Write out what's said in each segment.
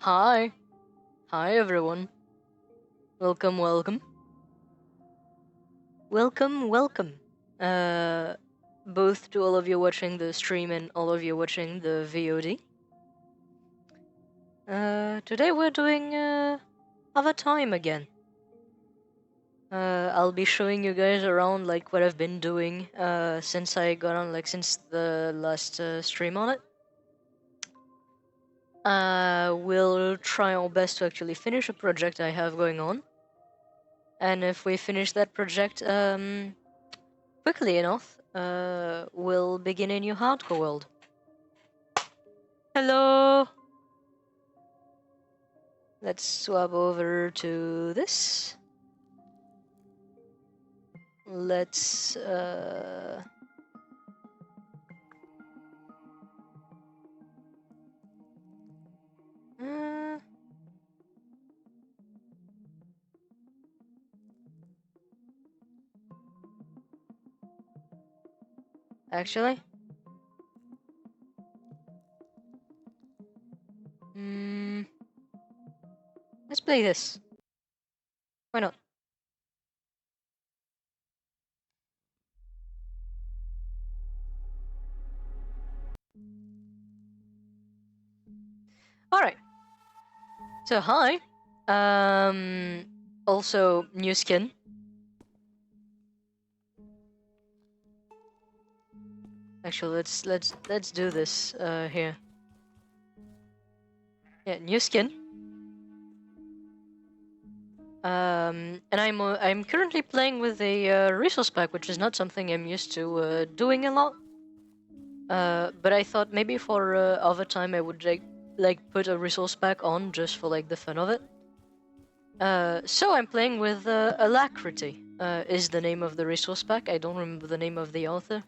Hi. Hi everyone. Welcome, welcome. Welcome. Uh Both to all of you watching the stream and all of you watching the VOD. Today we're doing Other Time again. I'll be showing you guys around like what I've been doing since I got on, like since the last stream on it. We'll try our best to actually finish a project I have going on. And if we finish that project quickly enough, we'll begin a new hardcore world. Hello! Let's swap over to this. Let's actually let's play this. Why not? Alright. So hi. Also new skin. Actually let's do this here. Yeah, new skin. And I'm currently playing with a resource pack, which is not something I'm used to doing a lot. But I thought maybe for overtime I would like put a resource pack on just for like the fun of it. So I'm playing with Alacrity. Is the name of the resource pack. I don't remember the name of the author.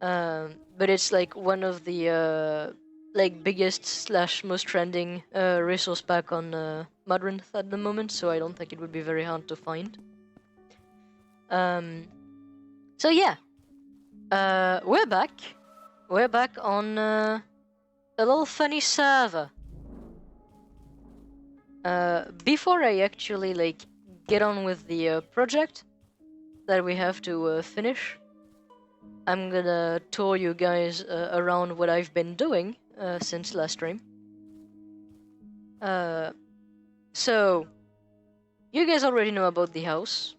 But it's like one of the like biggest / most trending resource pack on Modrinth at the moment, so I don't think it would be very hard to find. So yeah, we're back. We're back on a little funny server. Before I actually like get on with the project that we have to finish, I'm gonna tour you guys around what I've been doing since last stream. So, you guys already know about the house.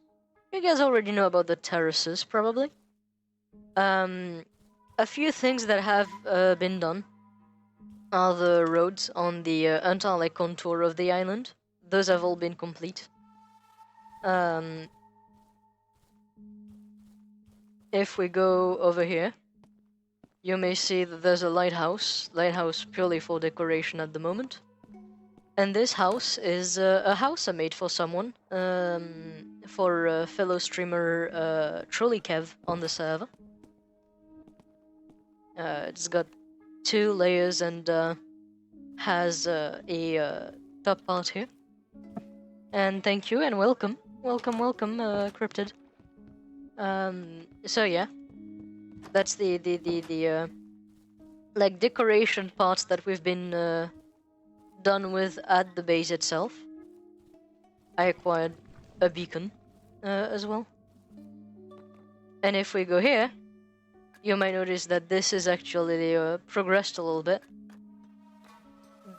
You guys already know about the terraces, probably. A few things that have been done are the roads on the entire like contour of the island. Those have all been complete. If we go over here, you may see that there's a lighthouse purely for decoration at the moment. And this house is a house I made for someone, for a fellow streamer Trolley Kev on the server. It's got 2 layers and has a top part here. And thank you and welcome, Cryptid. So yeah, that's the like decoration parts that we've been done with at the base itself. I acquired a beacon as well. And if we go here, you might notice that this is actually progressed a little bit.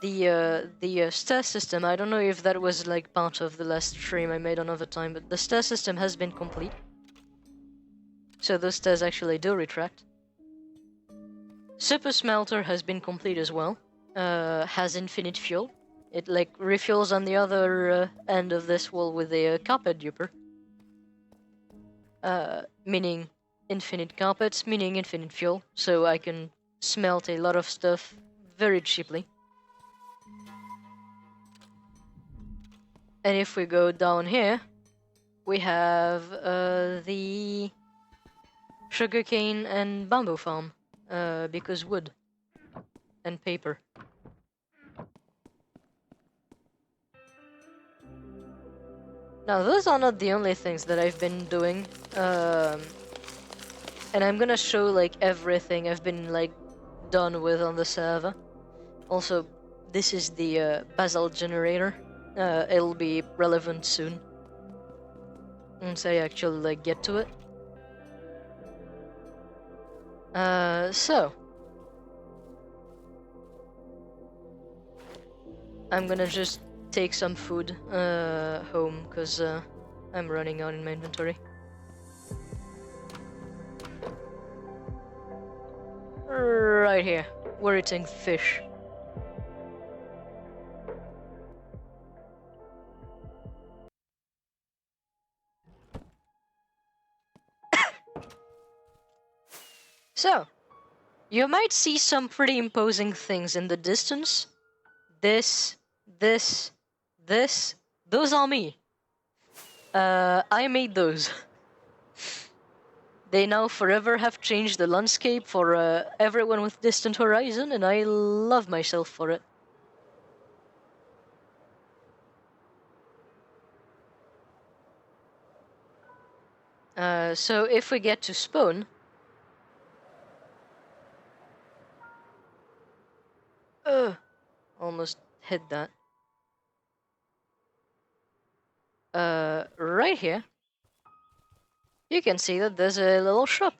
The stair system, I don't know if that was like part of the last stream I made another time, but the stair system has been complete. So those stairs actually do retract. Super smelter has been complete as well. Has infinite fuel. It like refuels on the other end of this wall with a carpet duper. Meaning infinite carpets, meaning infinite fuel, so I can smelt a lot of stuff very cheaply. And if we go down here, we have the sugarcane and bamboo farm, because wood and paper. Now, those are not the only things that I've been doing, and I'm gonna show like everything I've been like done with on the server. Also, this is the basalt generator. It'll be relevant soon once I actually like get to it. So I'm gonna just take some food home because I'm running out in my inventory. Right here, we're eating fish. So, you might see some pretty imposing things in the distance. This, those are me. I made those. They now forever have changed the landscape for everyone with distant horizon, and I love myself for it. So if we get to spawn, almost hit that. Right here, you can see that there's a little shop.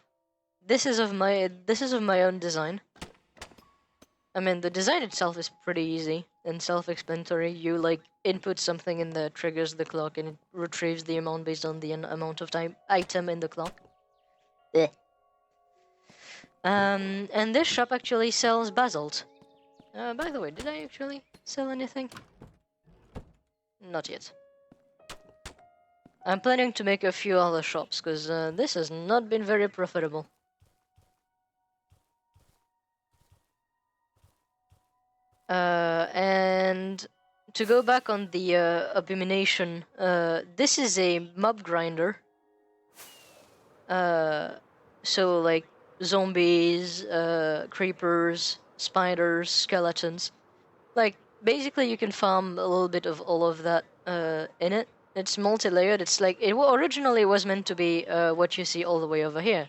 This is of my own design. I mean, the design itself is pretty easy and self-explanatory. You like input something in there, triggers the clock, and it retrieves the amount based on the amount of time item in the clock. Blech. And this shop actually sells basalt. By the way, did I actually sell anything? Not yet. I'm planning to make a few other shops, because this has not been very profitable. And to go back on the abomination, this is a mob grinder. So like zombies, creepers, spiders, skeletons. Like basically you can farm a little bit of all of that in it. It's multi-layered. It's like it originally was meant to be what you see all the way over here,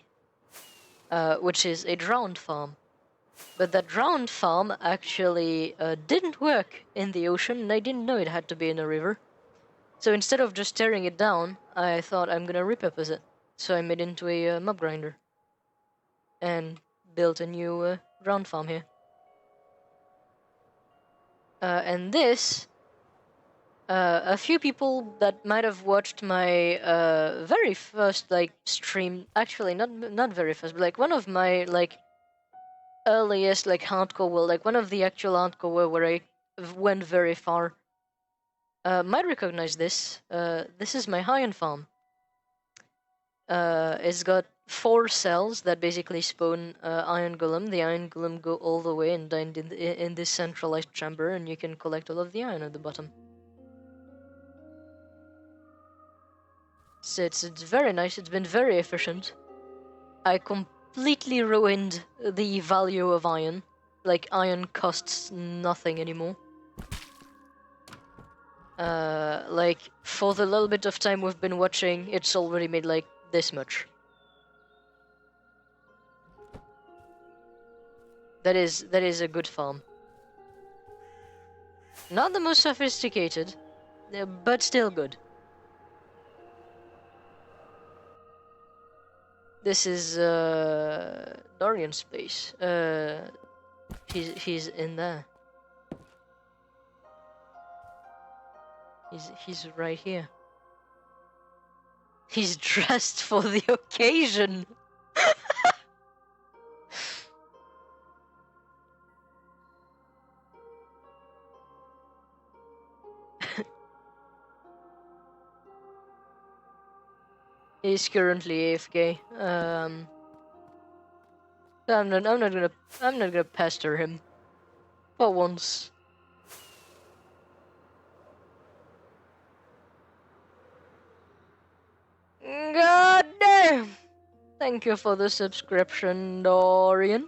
which is a drowned farm. But that drowned farm actually didn't work in the ocean, and I didn't know it had to be in a river. So instead of just tearing it down, I thought I'm gonna repurpose it. So I made it into a mob grinder and built a new drowned farm here. And this, a few people that might have watched my very first like stream, actually not very first, but like one of my like earliest like hardcore world, like one of the actual hardcore world where I went very far, might recognize this. This is my iron farm. It's got 4 cells that basically spawn iron golem. The iron golem go all the way and die in this centralized chamber, and you can collect all of the iron at the bottom. So it's very nice. It's been very efficient. I completely ruined the value of iron. Like iron costs nothing anymore. Like for the little bit of time we've been watching, it's already made like this much. That is a good farm. Not the most sophisticated, but still good. This is Dorian's place. He's in there. He's right here. He's dressed for the occasion. He's currently AFK. I'm not gonna pester him. For once. God damn! Thank you for the subscription, Dorian.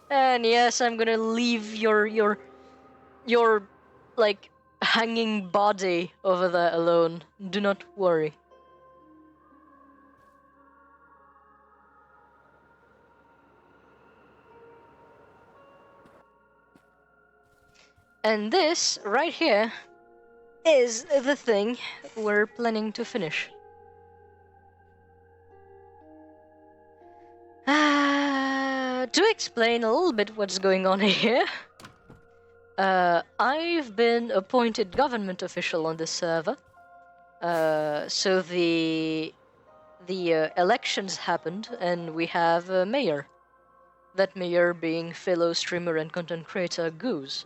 And yes, I'm gonna leave your like hanging body over there alone. Do not worry. And this right here is the thing we're planning to finish. To explain a little bit what's going on here, I've been appointed government official on this server. So the elections happened, and we have a mayor. That mayor being fellow streamer and content creator Goose.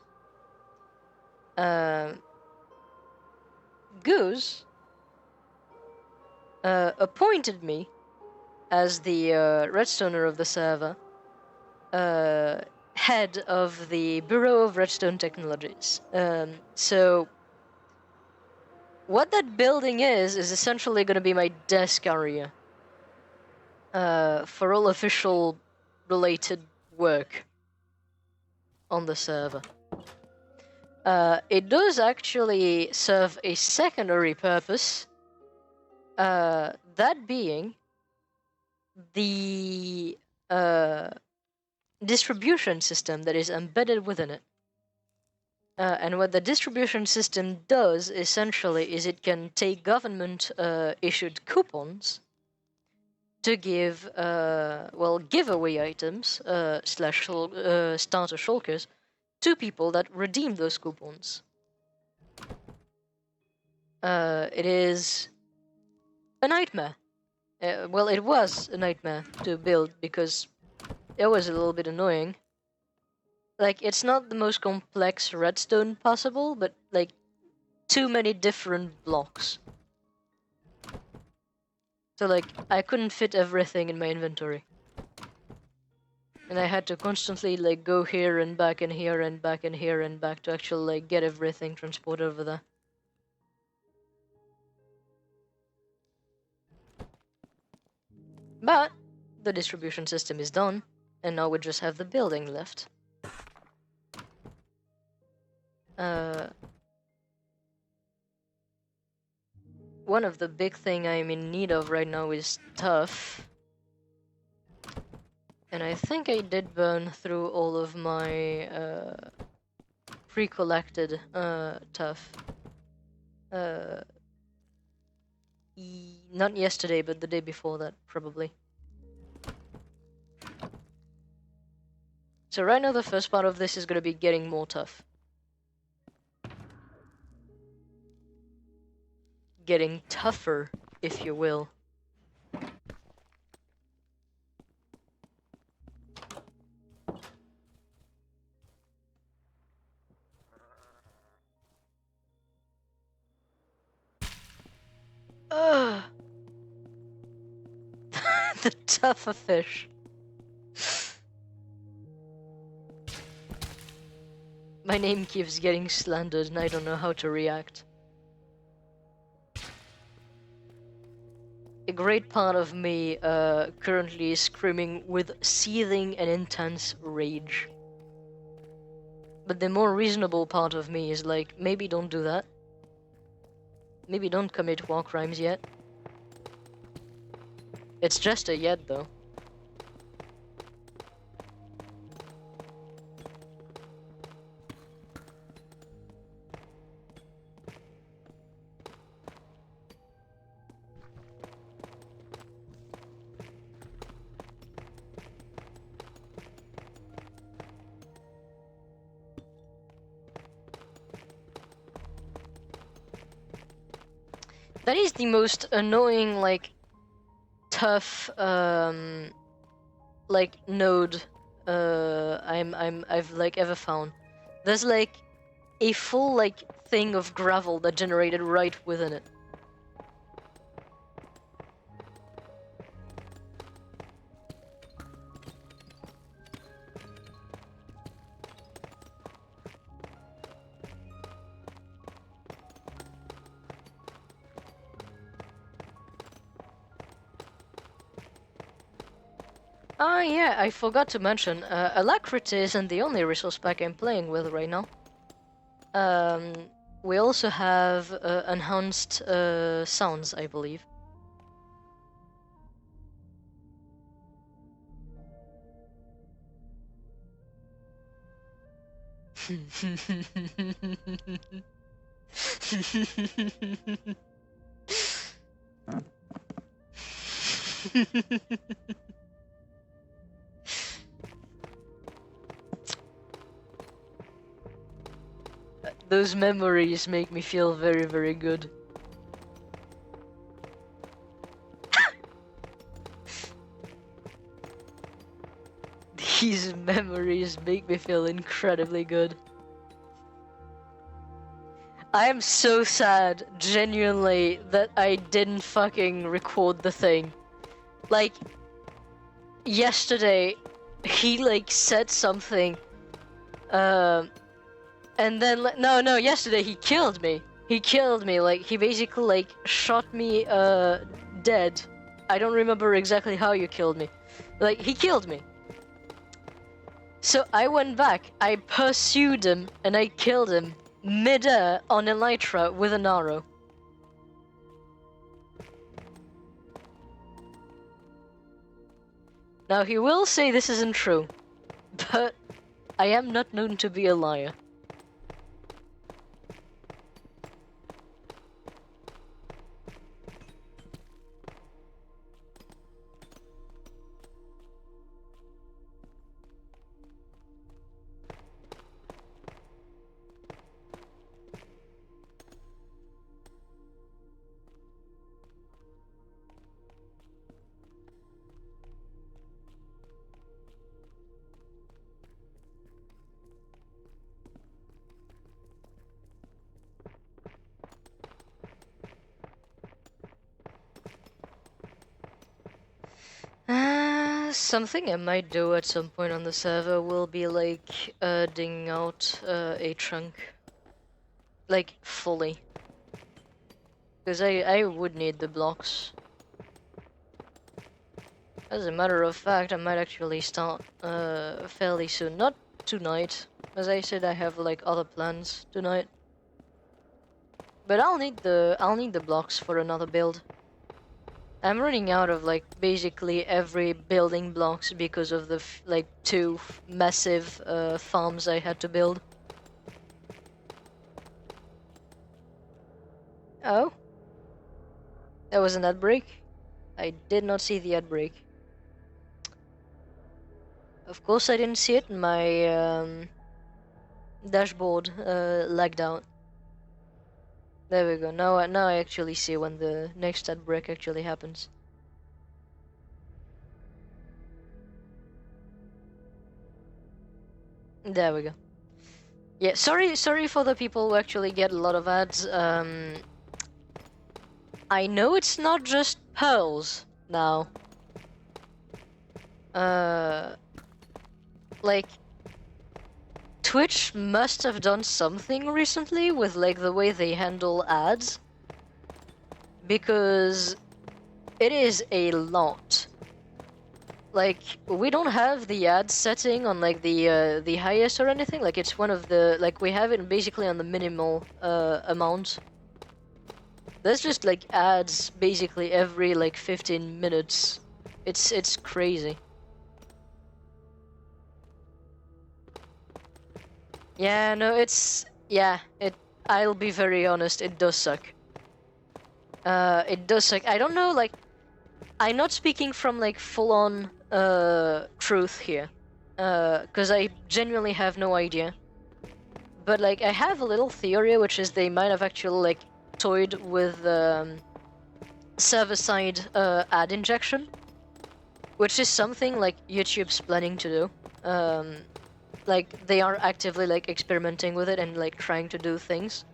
Goose appointed me as the redstoner of the server, head of the Bureau of Redstone Technologies. So what that building is essentially going to be my desk area for all official related work on the server. It does actually serve a secondary purpose, that being the distribution system that is embedded within it. And what the distribution system does, essentially, is it can take government issued coupons to give, giveaway items slash starter shulkers to people that redeem those coupons. It is a nightmare. Well, it was a nightmare to build because it was a little bit annoying. Like, it's not the most complex redstone possible, but, like, too many different blocks. So, like, I couldn't fit everything in my inventory. And I had to constantly, like, go here and back and here and back and here and back to actually, like, get everything transported over there. But the distribution system is done, and now we just have the building left. One of the big thing I'm in need of right now is tuff. And I think I did burn through all of my pre-collected tuff. Not yesterday, but the day before that, probably. So right now the first part of this is gonna be getting more tuff. Getting tougher, if you will. Ugh. The tougher fish. My name keeps getting slandered and I don't know how to react. A great part of me currently is screaming with seething and intense rage. But the more reasonable part of me is like, maybe don't do that. Maybe don't commit war crimes yet. It's just a yet, though. That is the most annoying, like, tough, like, node, I've, like, ever found. There's, like, a full, like, thing of gravel that generated right within it. Oh yeah, I forgot to mention, Alacrity isn't the only resource pack I'm playing with right now. We also have enhanced sounds, I believe. Those memories make me feel very, very good. These memories make me feel incredibly good. I am so sad, genuinely, that I didn't fucking record the thing. Like, yesterday, he, like, said something, and then, no, yesterday he killed me. He killed me, like, he basically, like, shot me, dead. I don't remember exactly how you killed me. Like, he killed me. So I went back, I pursued him, and I killed him mid-air on Elytra with an arrow. Now he will say this isn't true, but I am not known to be a liar. Something I might do at some point on the server will be like digging out a trunk, like fully, because I would need the blocks. As a matter of fact, I might actually start fairly soon. Not tonight, as I said, I have like other plans tonight. But I'll need the blocks for another build. I'm running out of like basically every building blocks because of the like two massive farms I had to build. Oh, that was an ad break. I did not see the ad break. Of course, I didn't see it. My dashboard lagged out. There we go. Now I actually see when the next ad break actually happens. There we go. Yeah, sorry for the people who actually get a lot of ads. I know it's not just pearls now. Like, Twitch must have done something recently with like the way they handle ads, because it is a lot. Like, we don't have the ad setting on like the highest or anything. Like, it's one of the, like, we have it basically on the minimal amount. There's just like ads basically every like 15 minutes. It's crazy. Yeah, no, I'll be very honest, it does suck. It does suck. I don't know, like, I'm not speaking from like full-on truth here, because I genuinely have no idea. But like, I have a little theory, which is they might have actually like toyed with server-side ad injection, which is something like YouTube's planning to do. Like, they are actively like experimenting with it and like trying to do things,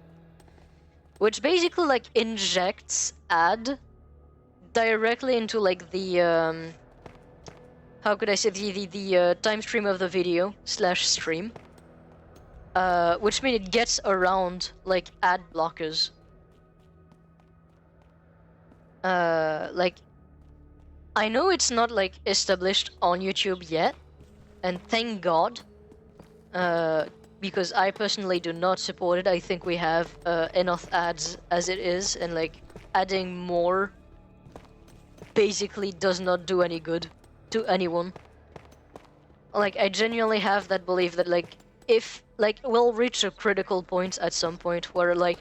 which basically like injects ad directly into like the how could I say, the time stream of the video slash stream, which means it gets around like ad blockers. Like, I know it's not like established on YouTube yet, and thank God. Because I personally do not support it. I think we have enough ads as it is, and like adding more basically does not do any good to anyone. Like, I genuinely have that belief that like if like we'll reach a critical point at some point where like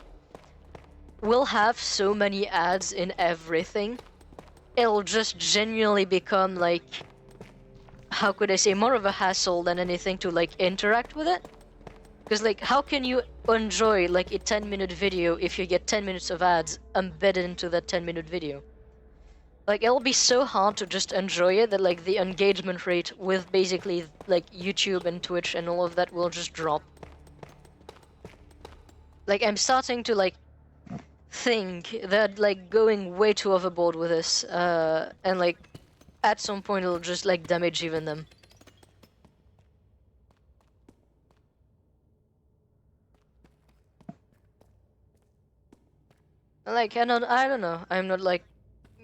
we'll have so many ads in everything, it'll just genuinely become like, how could I say, more of a hassle than anything to like interact with it. Because like, how can you enjoy like a 10-minute video if you get 10 minutes of ads embedded into that 10-minute video? Like, it'll be so hard to just enjoy it that like the engagement rate with basically like YouTube and Twitch and all of that will just drop. Like, I'm starting to like think that like going way too overboard with this, and like at some point it'll just like damage even them. Like, I don't know. I'm not like,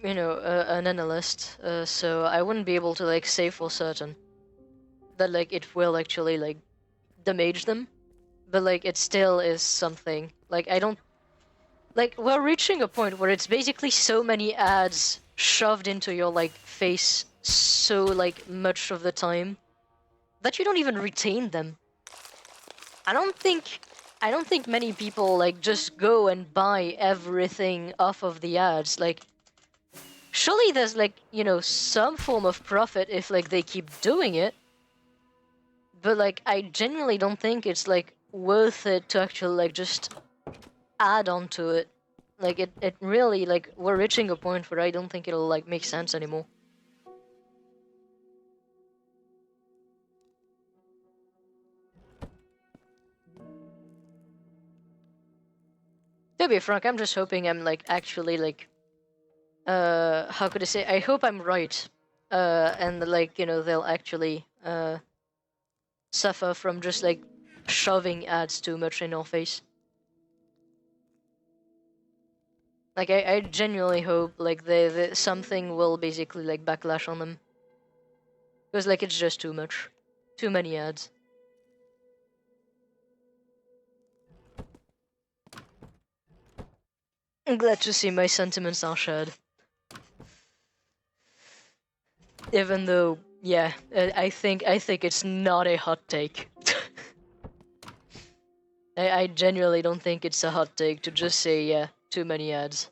you know, an analyst, so I wouldn't be able to like say for certain that like it will actually like damage them. But like it still is something. Like I don't like we're reaching a point where it's basically so many ads shoved into your like face so like much of the time that you don't even retain them. I don't think many people like just go and buy everything off of the ads. Like surely there's like, you know, some form of profit if like they keep doing it. But like I genuinely don't think it's like worth it to actually like just add on to it. Like it really like we're reaching a point where I don't think it'll like make sense anymore. To be frank, I'm just hoping I'm like actually like how could I say, I hope I'm right. And like, you know, they'll actually suffer from just like shoving ads too much in our face. Like I genuinely hope like they something will basically like backlash on them. Because like it's just too much. Too many ads. I'm glad to see my sentiments are shared. Even though, yeah, I think it's not a hot take. I genuinely don't think it's a hot take to just say, yeah, too many ads.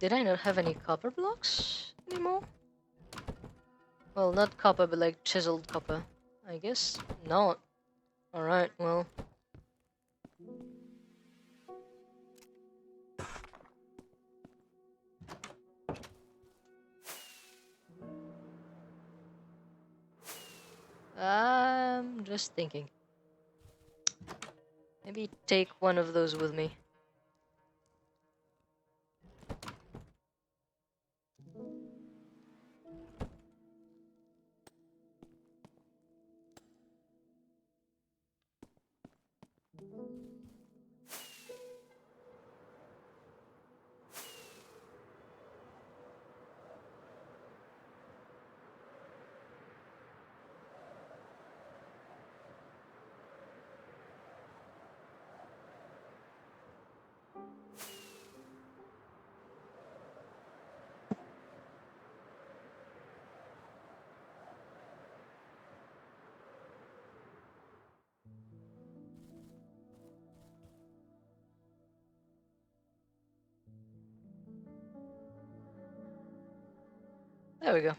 Did I not have any copper blocks anymore? Well, not copper, but like chiseled copper. I guess not. Alright, well. I'm just thinking. Maybe take one of those with me. There we go.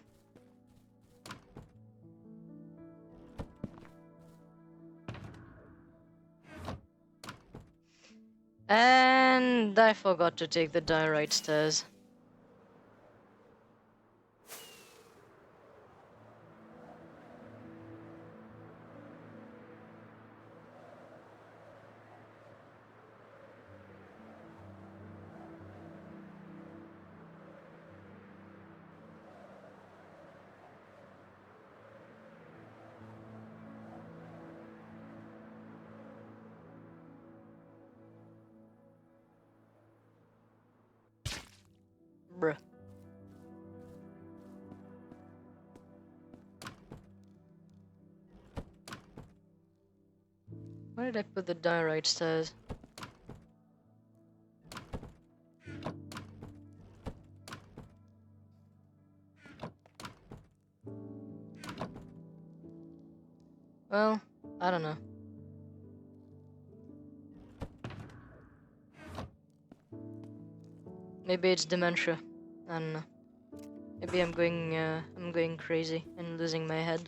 And I forgot to take the diorite stairs. Bruh. Where did I put the diorite stairs? Well, I don't know. Maybe it's dementia. I don't know. Maybe I'm going crazy and losing my head.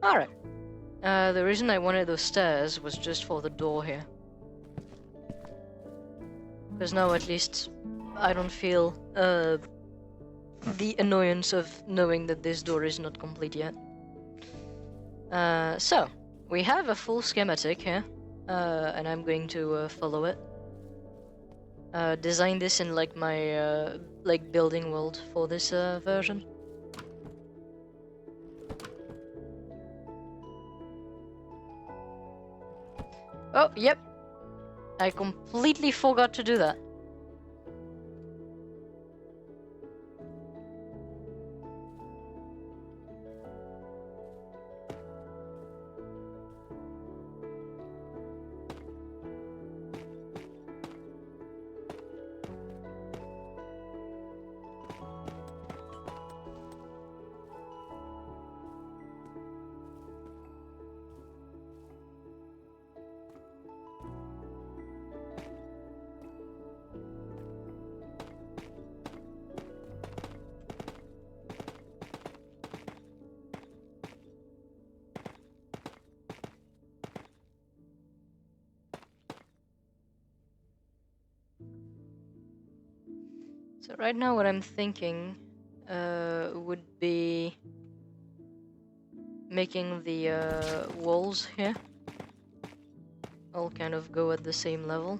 Alright. The reason I wanted those stairs was just for the door here. Because now at least I don't feel the annoyance of knowing that this door is not complete yet. So, we have a full schematic here, and I'm going to follow it. Design this in like my like building world for this version. Oh, yep. I completely forgot to do that. So right now what I'm thinking would be making the walls here all kind of go at the same level.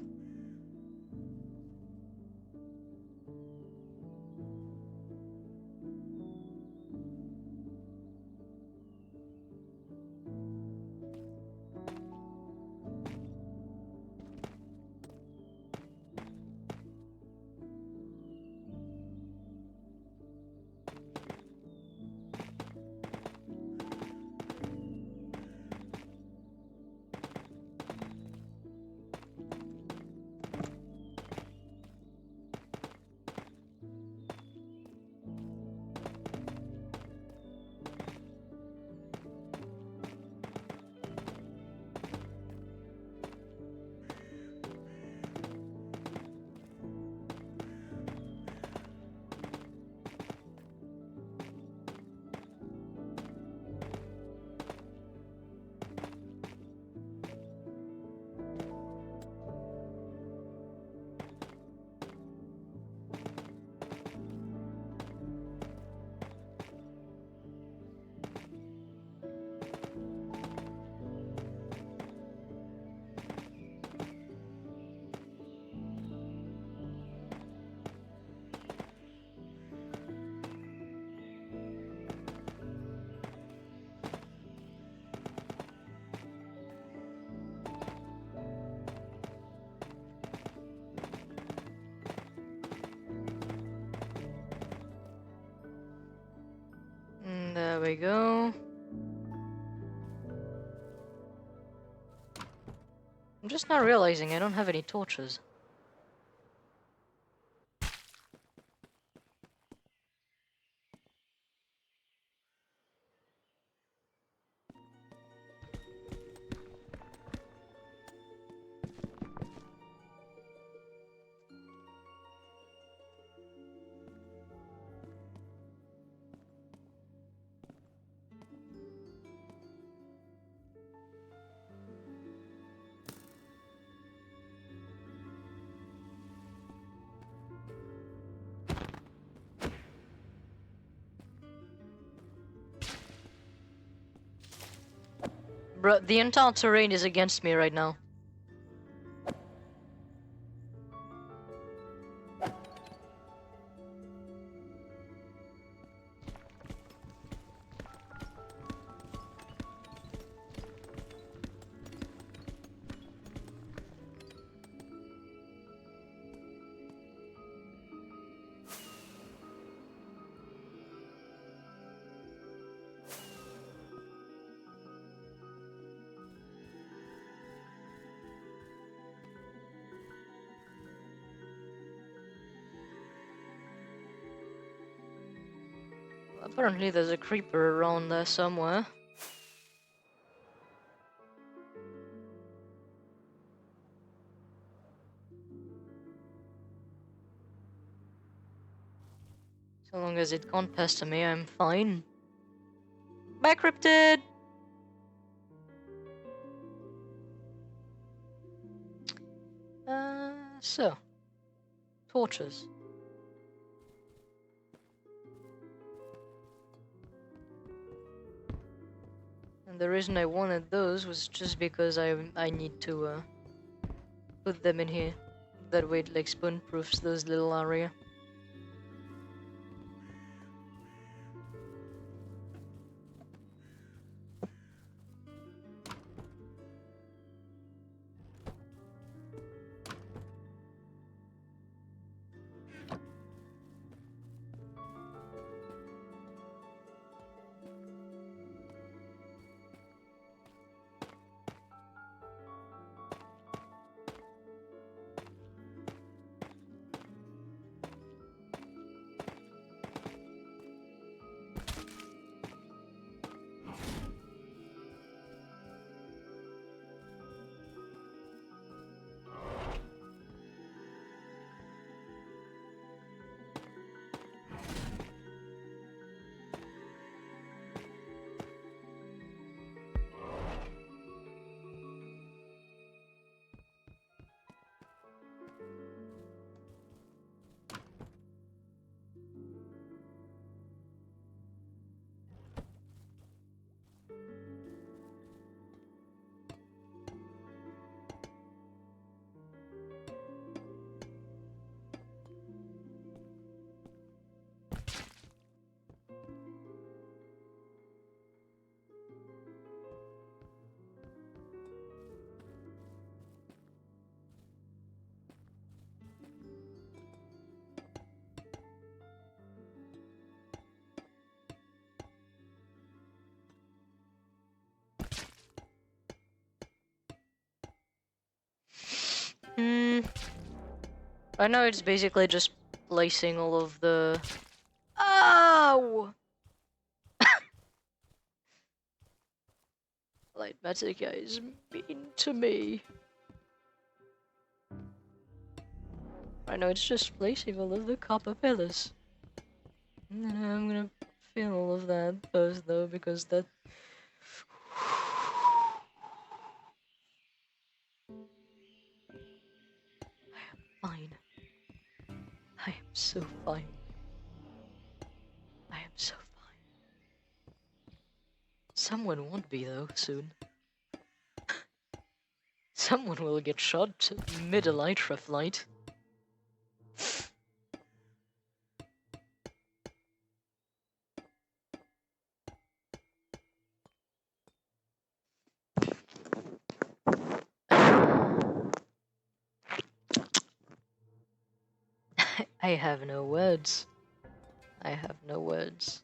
And there we go. I'm just now realizing I don't have any torches. Bro, the entire terrain is against me right now. Apparently there's a creeper around there somewhere. So long as it can't pester me, I'm fine. Bye, cryptid! So. Torches. And the reason I wanted those was just because I need to put them in here. That way it like spawn proofs those little area. I know it's basically just placing all of the... Ow! Light Matica is mean to me. I know it's just placing all of the copper pillars. I'm gonna feel all of that first though, because that... I am fine. I am so fine. I am so fine. Someone won't be though, soon. Someone will get shot mid-elytra flight. I have no words. I have no words.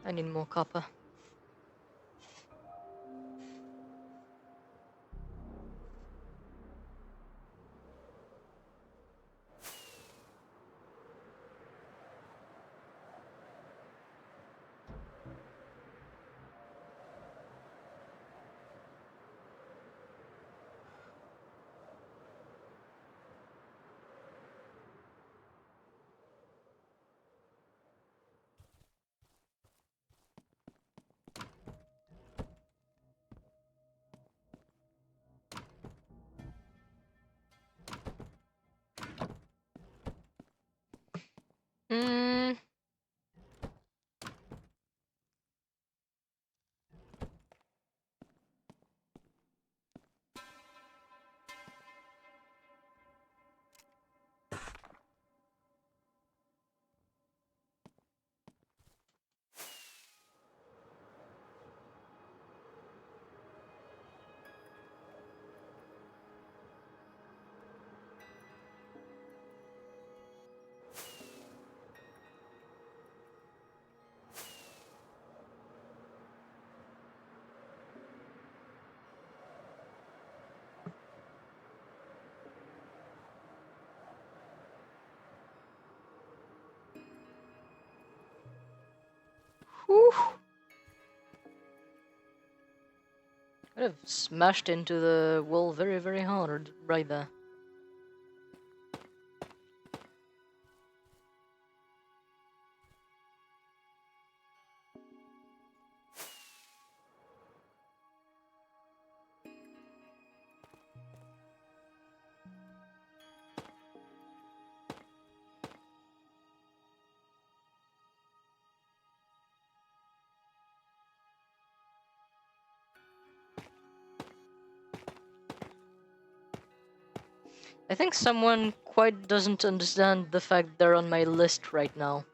I need more copper. Hmm. Whew. I'd have smashed into the wall very, very hard right there. I think someone quite doesn't understand the fact they're on my list right now.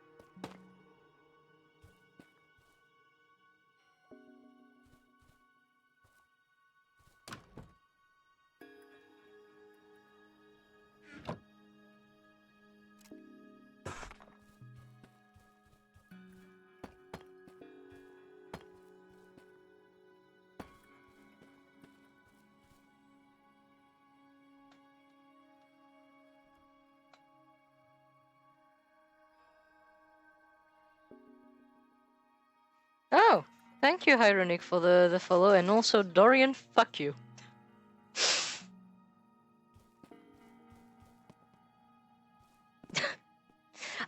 Oh, thank you, Hyronic, for the follow, and also Dorian, fuck you.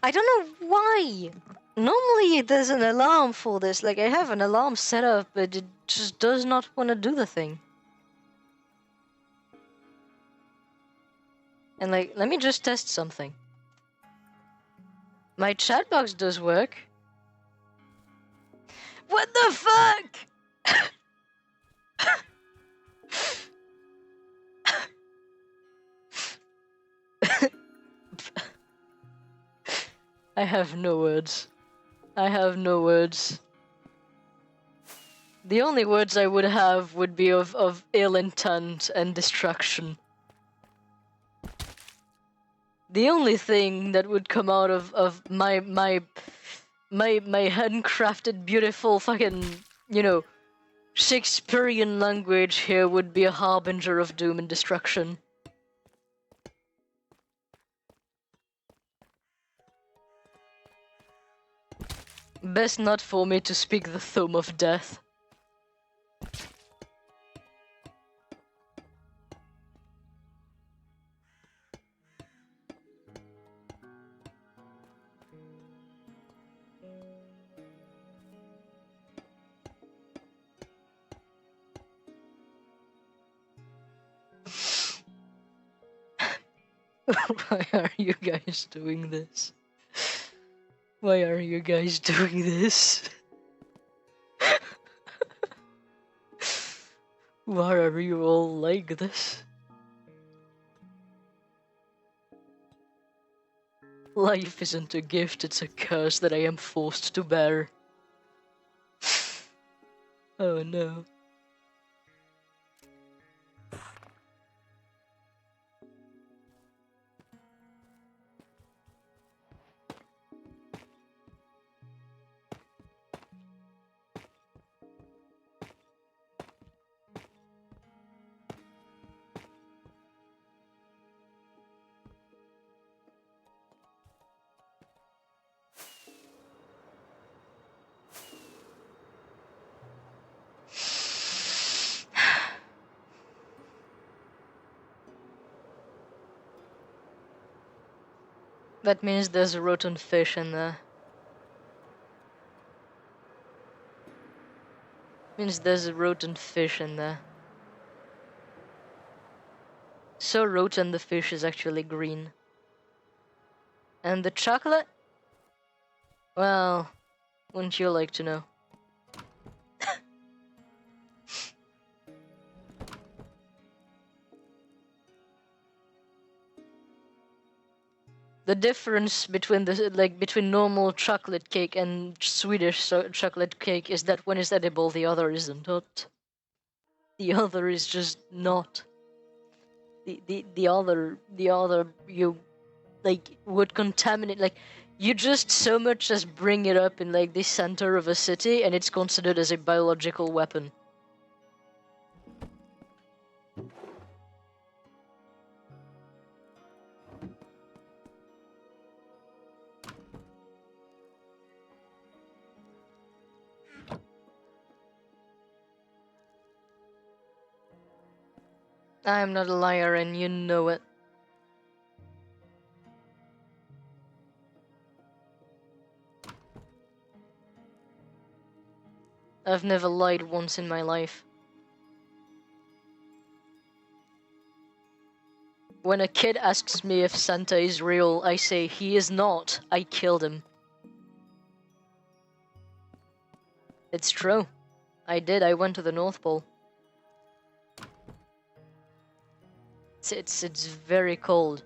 I don't know why. Normally there's an alarm for this, like I have an alarm set up, but it just does not want to do the thing. And like, let me just test something. My chat box does work. What the fuck? I have no words. I have no words. The only words I would have would be of ill intent and destruction. The only thing that would come out of my handcrafted beautiful fucking, you know, Shakespearean language here would be a harbinger of doom and destruction. Best not for me to speak the thum of death. Why are you guys doing this? Why are you guys doing this? Why are you all like this? Life isn't a gift, it's a curse that I am forced to bear. Oh no. That means there's a rotten fish in there. Means there's a rotten fish in there. So rotten the fish is actually green. And the chocolate? Well, wouldn't you like to know? The difference between between normal chocolate cake and Swedish chocolate cake is that one is edible, the other isn't. The other is just not. The other you would contaminate, like you just so much as bring it up in like the center of a city and it's considered as a biological weapon. I am not a liar and you know it. I've never lied once in my life. When a kid asks me if Santa is real, I say he is not. I killed him. It's true. I did. I went to the North Pole. It's very cold.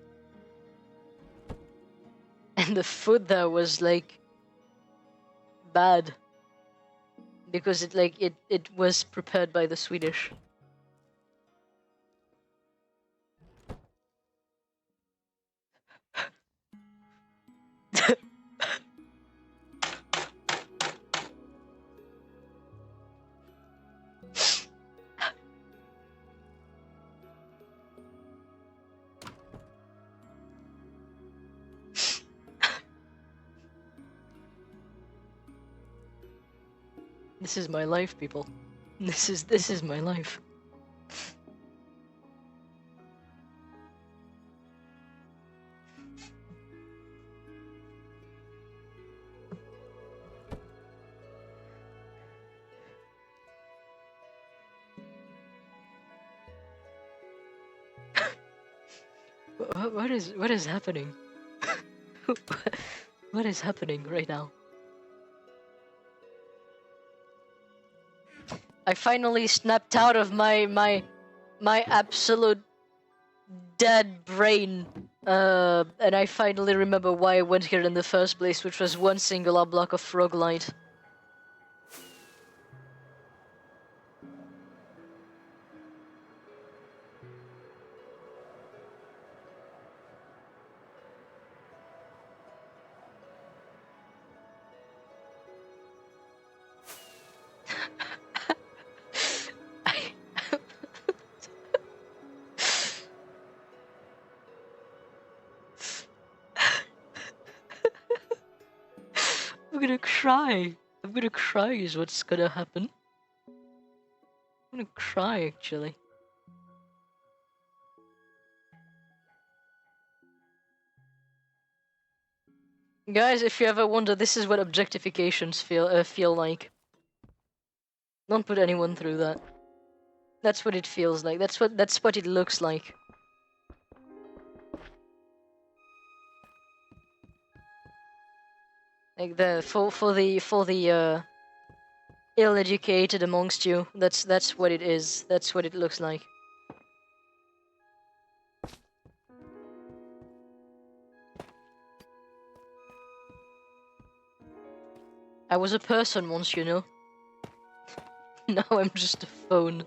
And the food there was like bad. Because it was prepared by the Swedish. This is my life, people. This is my life. What is happening? What is happening right now? I finally snapped out of my absolute dead brain, and I finally remember why I went here in the first place, which was one singular block of froglight. I'm gonna cry. I'm gonna cry is what's gonna happen. I'm gonna cry, actually. Guys, if you ever wonder, this is what objectifications feel like. Don't put anyone through that. That's what it feels like. That's what it looks like. Like for the ill-educated amongst you, that's what it is. That's what it looks like. I was a person once, you know. Now I'm just a phone.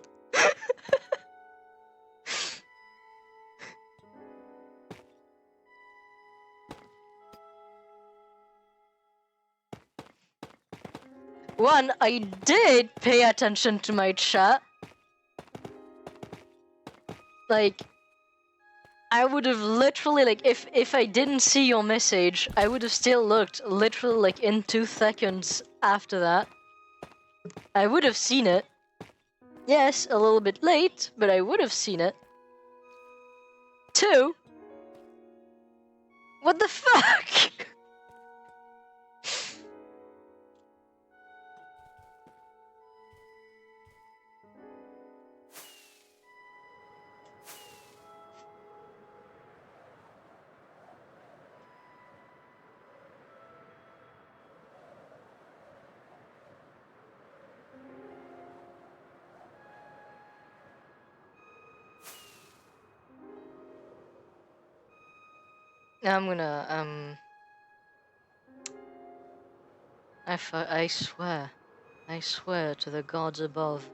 One, I did pay attention to my chat. Like, I would have literally, like, if I didn't see your message, I would have still looked literally, like, in 2 seconds after that. I would have seen it. Yes, a little bit late, but I would have seen it. 2, What the fuck? I'm gonna I swear to the gods above.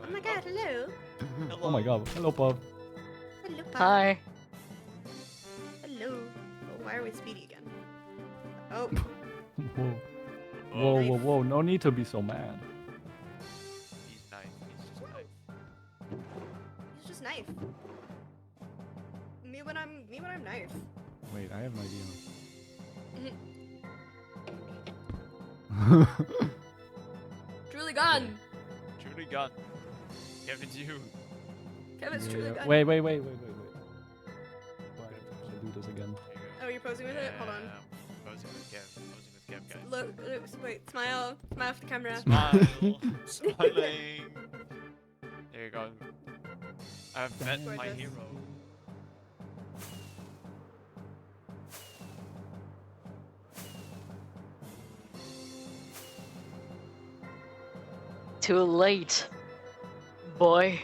Oh my god, hello. Hello. Oh my god. Hello, Puff. Hello, Pop. Hi. Hello. Oh, why are we speedy again? Oh, Whoa. Oh, Whoa, Knife. whoa, whoa. No need to be so mad. he's nice. He's just nice. he's just knife. Me when I'm knife. Wait, I have an idea. Truly gone. Truly gone. Kevin's you. Kevin's truly gone. Wait. Why do I do this again? There you go. Oh, you're posing with it? Hold on. Posing with Kev. Posing with Kev, guys. Look, wait, smile. Smile for the camera. Smile. Smiling. There you go. I've met my Gorgeous. hero. Too late, boy.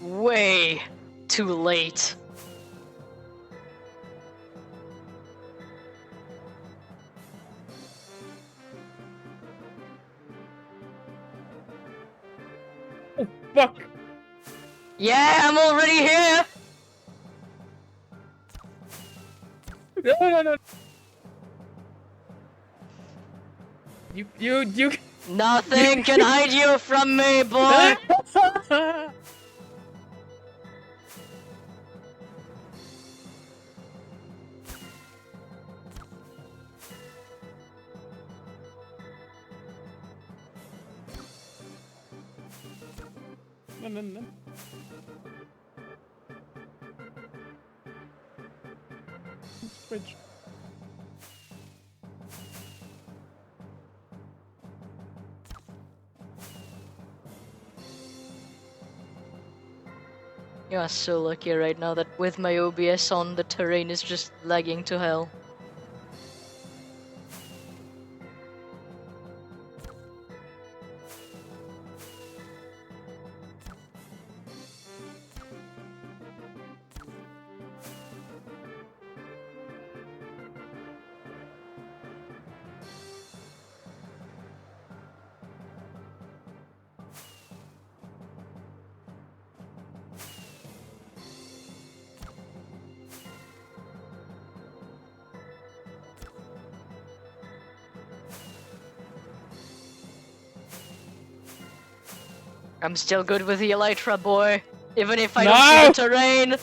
Way too late. Fuck! Yeah, I'm already here. No. You. Nothing can hide you from me, boy. No. Switch. You are so lucky right now that with my OBS on, the terrain is just lagging to hell. I'm still good with the Elytra, boy. Even if I don't see the terrain.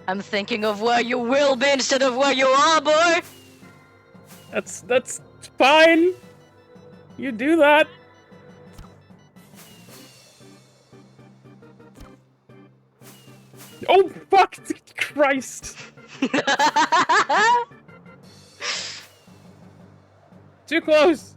I'm thinking of where you will be instead of where you are, boy! That's fine. You do that. Oh fuck! Christ! Too close.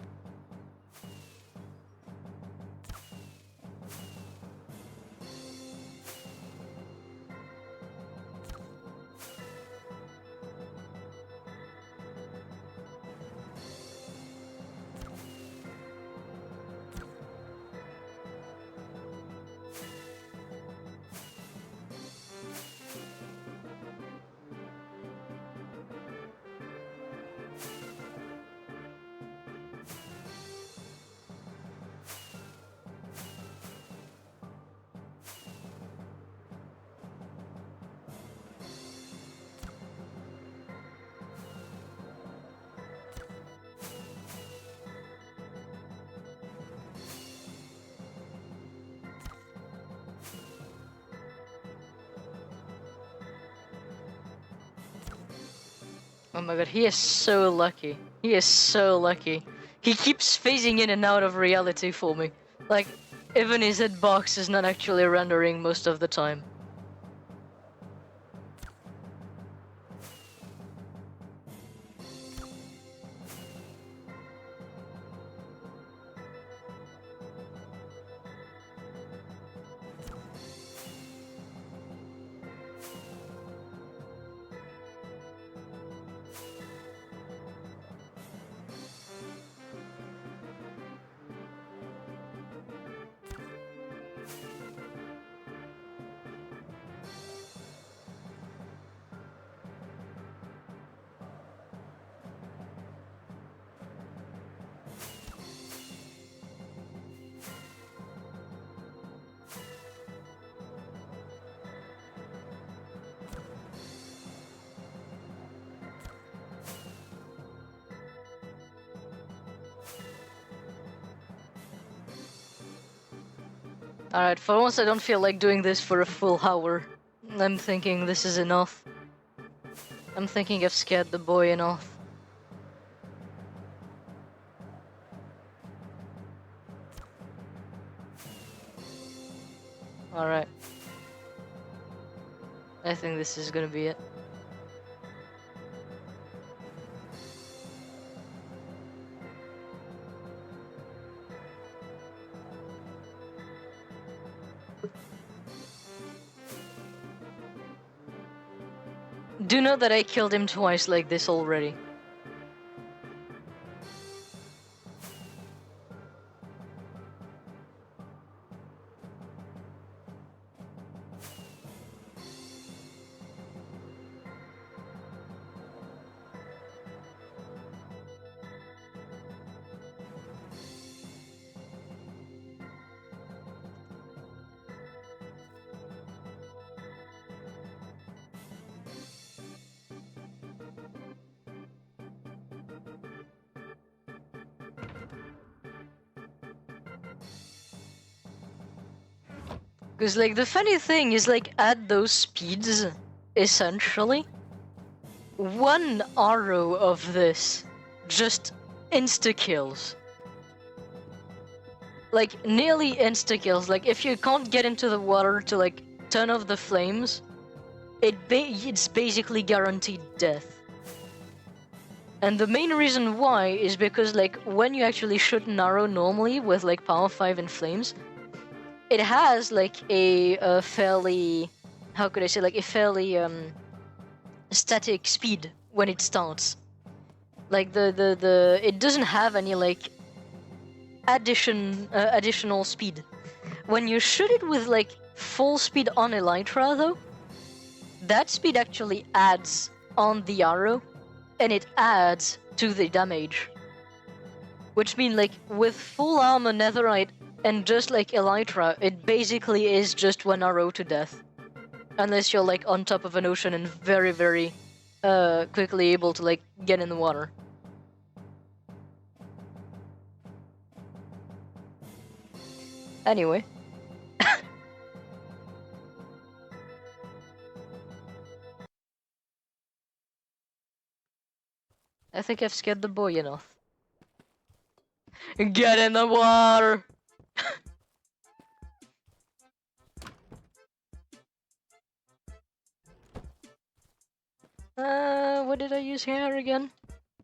Oh my god, he is so lucky. He is so lucky. He keeps phasing in and out of reality for me. Like, even his hitbox is not actually rendering most of the time. Alright, for once I don't feel like doing this for a full hour. I'm thinking this is enough. I'm thinking I've scared the boy enough. Alright. I think this is gonna be it. Do know that I killed him twice like this already. Because, like, the funny thing is, like, at those speeds, essentially, one arrow of this just insta-kills. Like, nearly insta-kills. Like, if you can't get into the water to, like, turn off the flames, it's basically guaranteed death. And the main reason why is because, like, when you actually shoot an arrow normally with, like, power 5 and flames, it has, like, a fairly, how could I say, like, a fairly, static speed when it starts. Like, it doesn't have any, like, additional speed. When you shoot it with, like, full speed on Elytra, though, that speed actually adds on the arrow, and it adds to the damage. Which means, like, with full armor netherite and just like Elytra, it basically is just one arrow to death. Unless you're, like, on top of an ocean and very, very quickly able to, like, get in the water. Anyway. I think I've scared the boy enough. Get in the water! What did I use here again?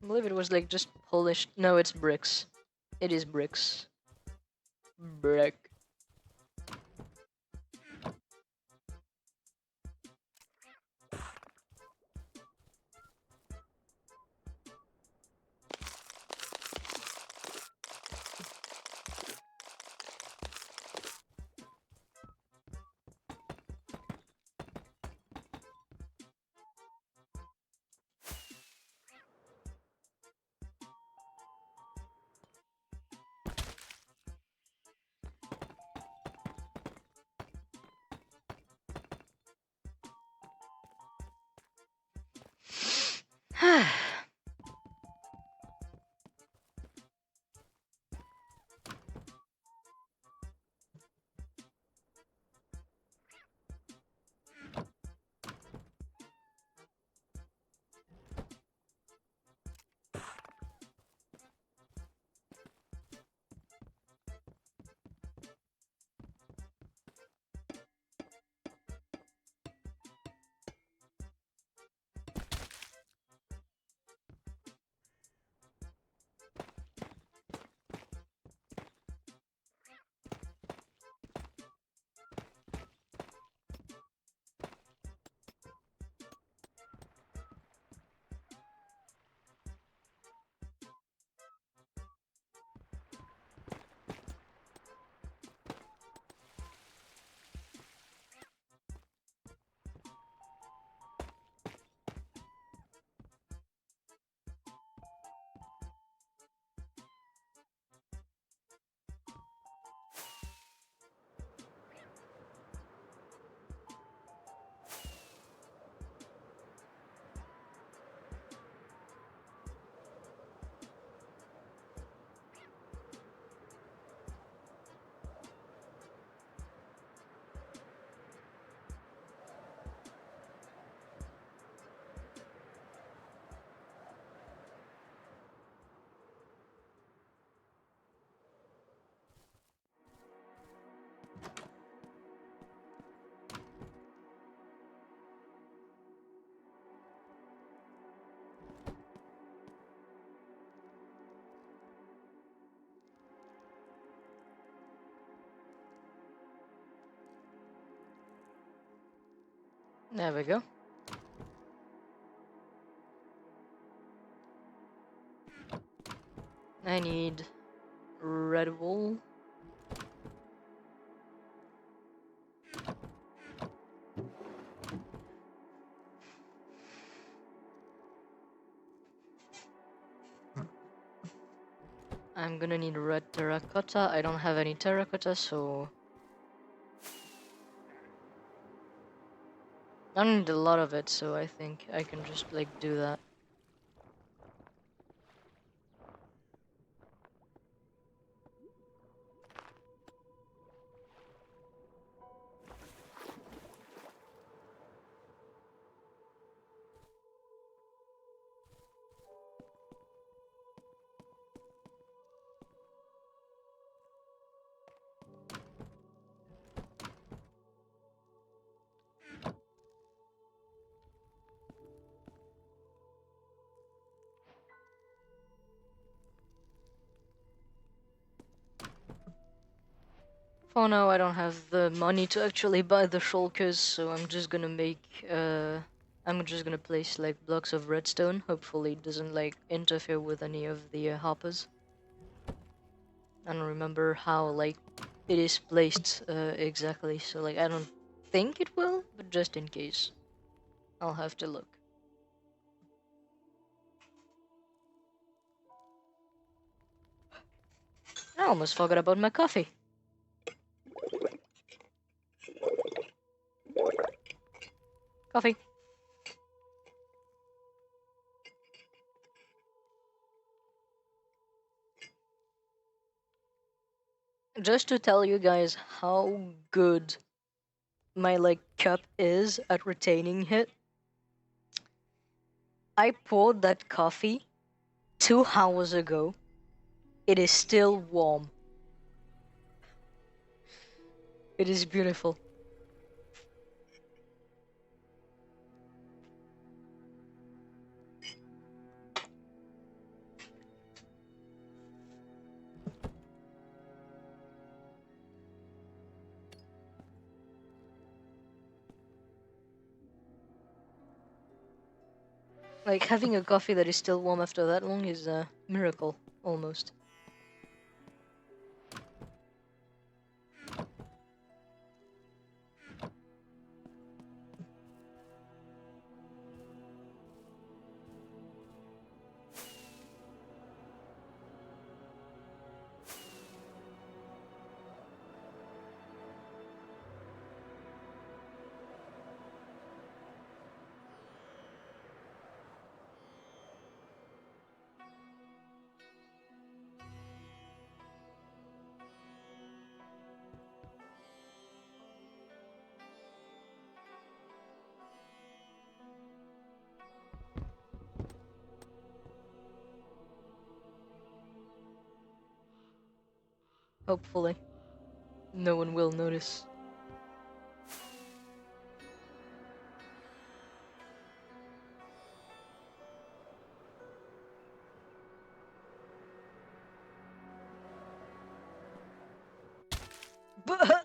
I believe it was, like, just polished. No, it's bricks. It is bricks. Brick. There we go. I need red wool. I'm gonna need red terracotta. I don't have any terracotta, so I don't need a lot of it, so I think I can just, like, do that. For now, I don't have the money to actually buy the shulkers, so I'm just gonna place like blocks of redstone. Hopefully, it doesn't like interfere with any of the hoppers. I don't remember how like it is placed exactly, so like I don't think it will, but just in case, I'll have to look. I almost forgot about my coffee. Coffee. Just to tell you guys how good my like cup is at retaining heat, I poured that coffee 2 hours ago. It is still warm. It is beautiful. Like, having a coffee that is still warm after that long is a miracle, almost. Hopefully. No one will notice. But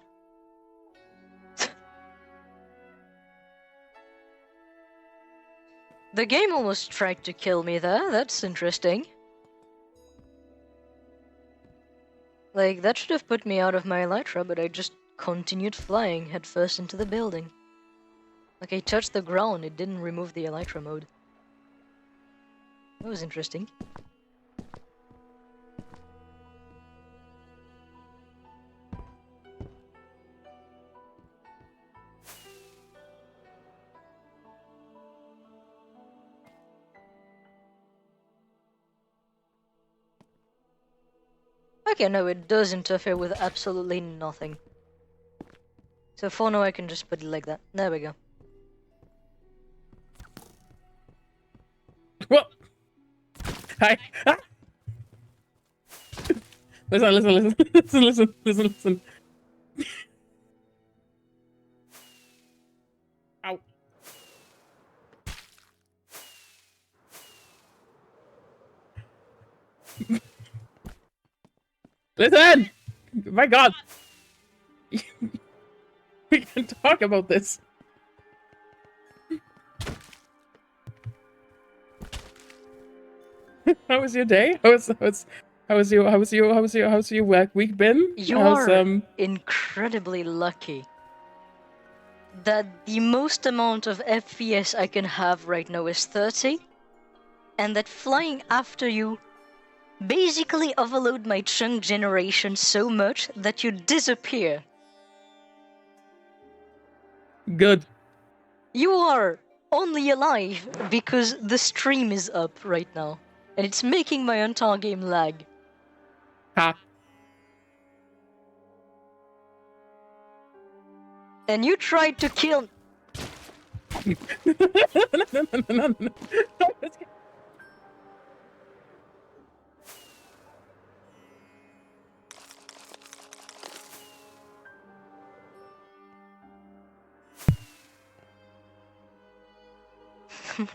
the game almost tried to kill me there. That's interesting. Like, that should have put me out of my elytra, but I just continued flying headfirst into the building. Like, I touched the ground, it didn't remove the elytra mode. That was interesting. Okay, no, it does interfere with absolutely nothing. So for now I can just put it like that. There we go. What? Hi. Ah! Listen. Ow. Listen! My god! We can talk about this. How was your day? How's your work week been? You are incredibly lucky that the most amount of FPS I can have right now is 30, and that flying after you basically overload my chunk generation so much that you disappear. Good. You are only alive because the stream is up right now, and it's making my entire game lag. Ha. And you tried to kill.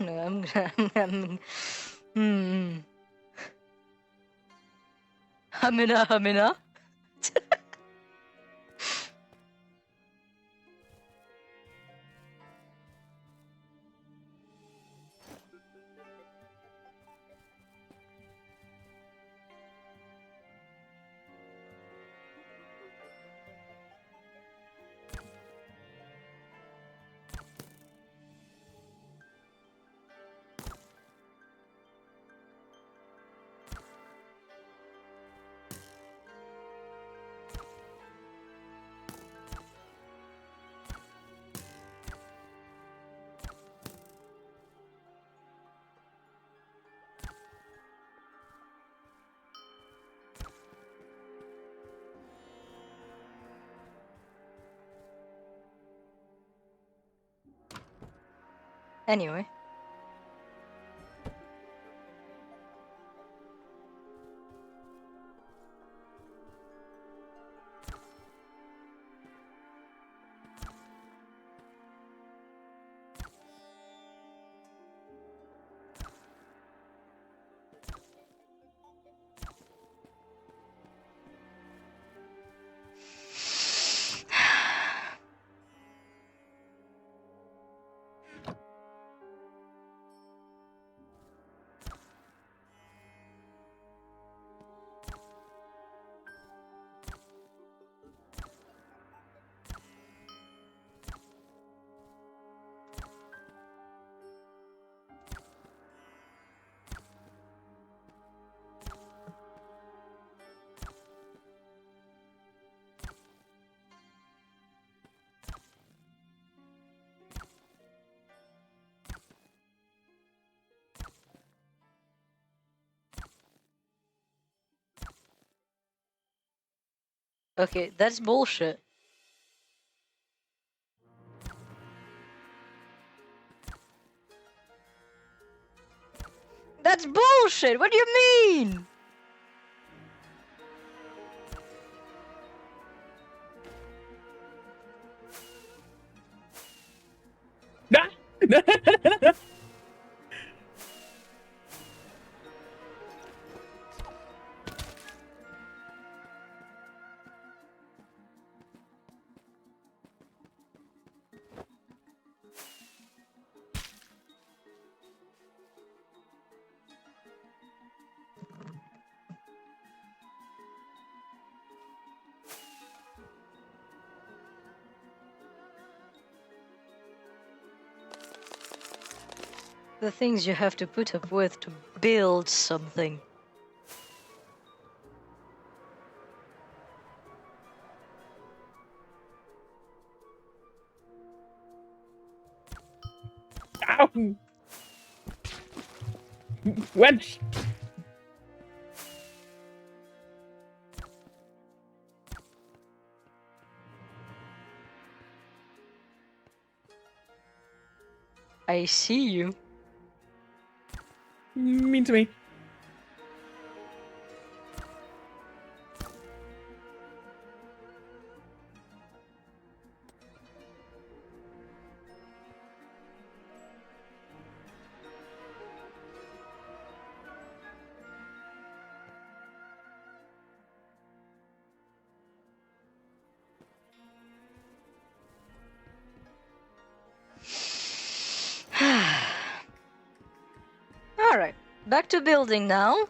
No. No, I'm Hamina. Anyway. Okay, that's bullshit. That's bullshit! What do you mean? The things you have to put up with to build something. Ow! Wench! I see you. Mean to me. Alright, back to building now.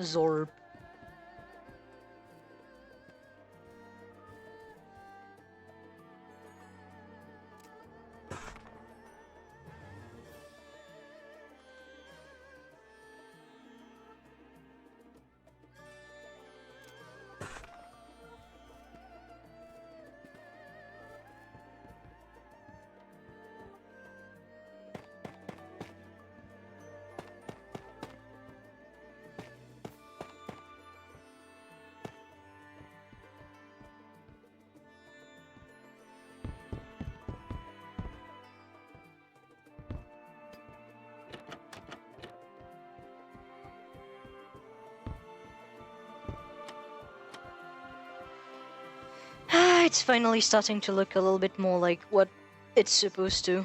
Zorb. it's finally starting to look a little bit more like what it's supposed to.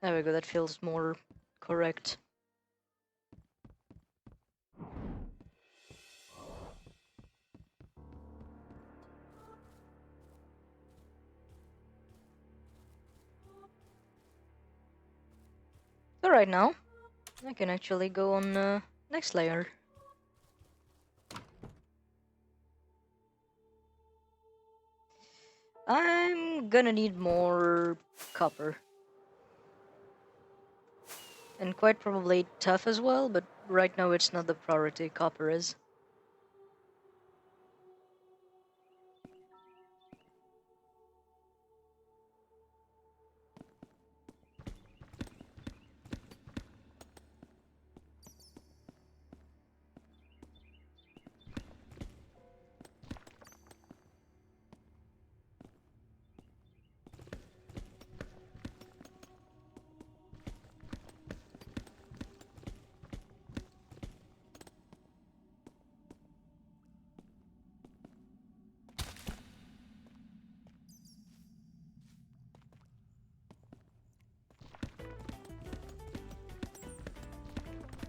There we go, that feels more correct. So right now, I can actually go on next layer. I'm gonna need more copper. And quite probably tough as well, but right now it's not the priority, copper is.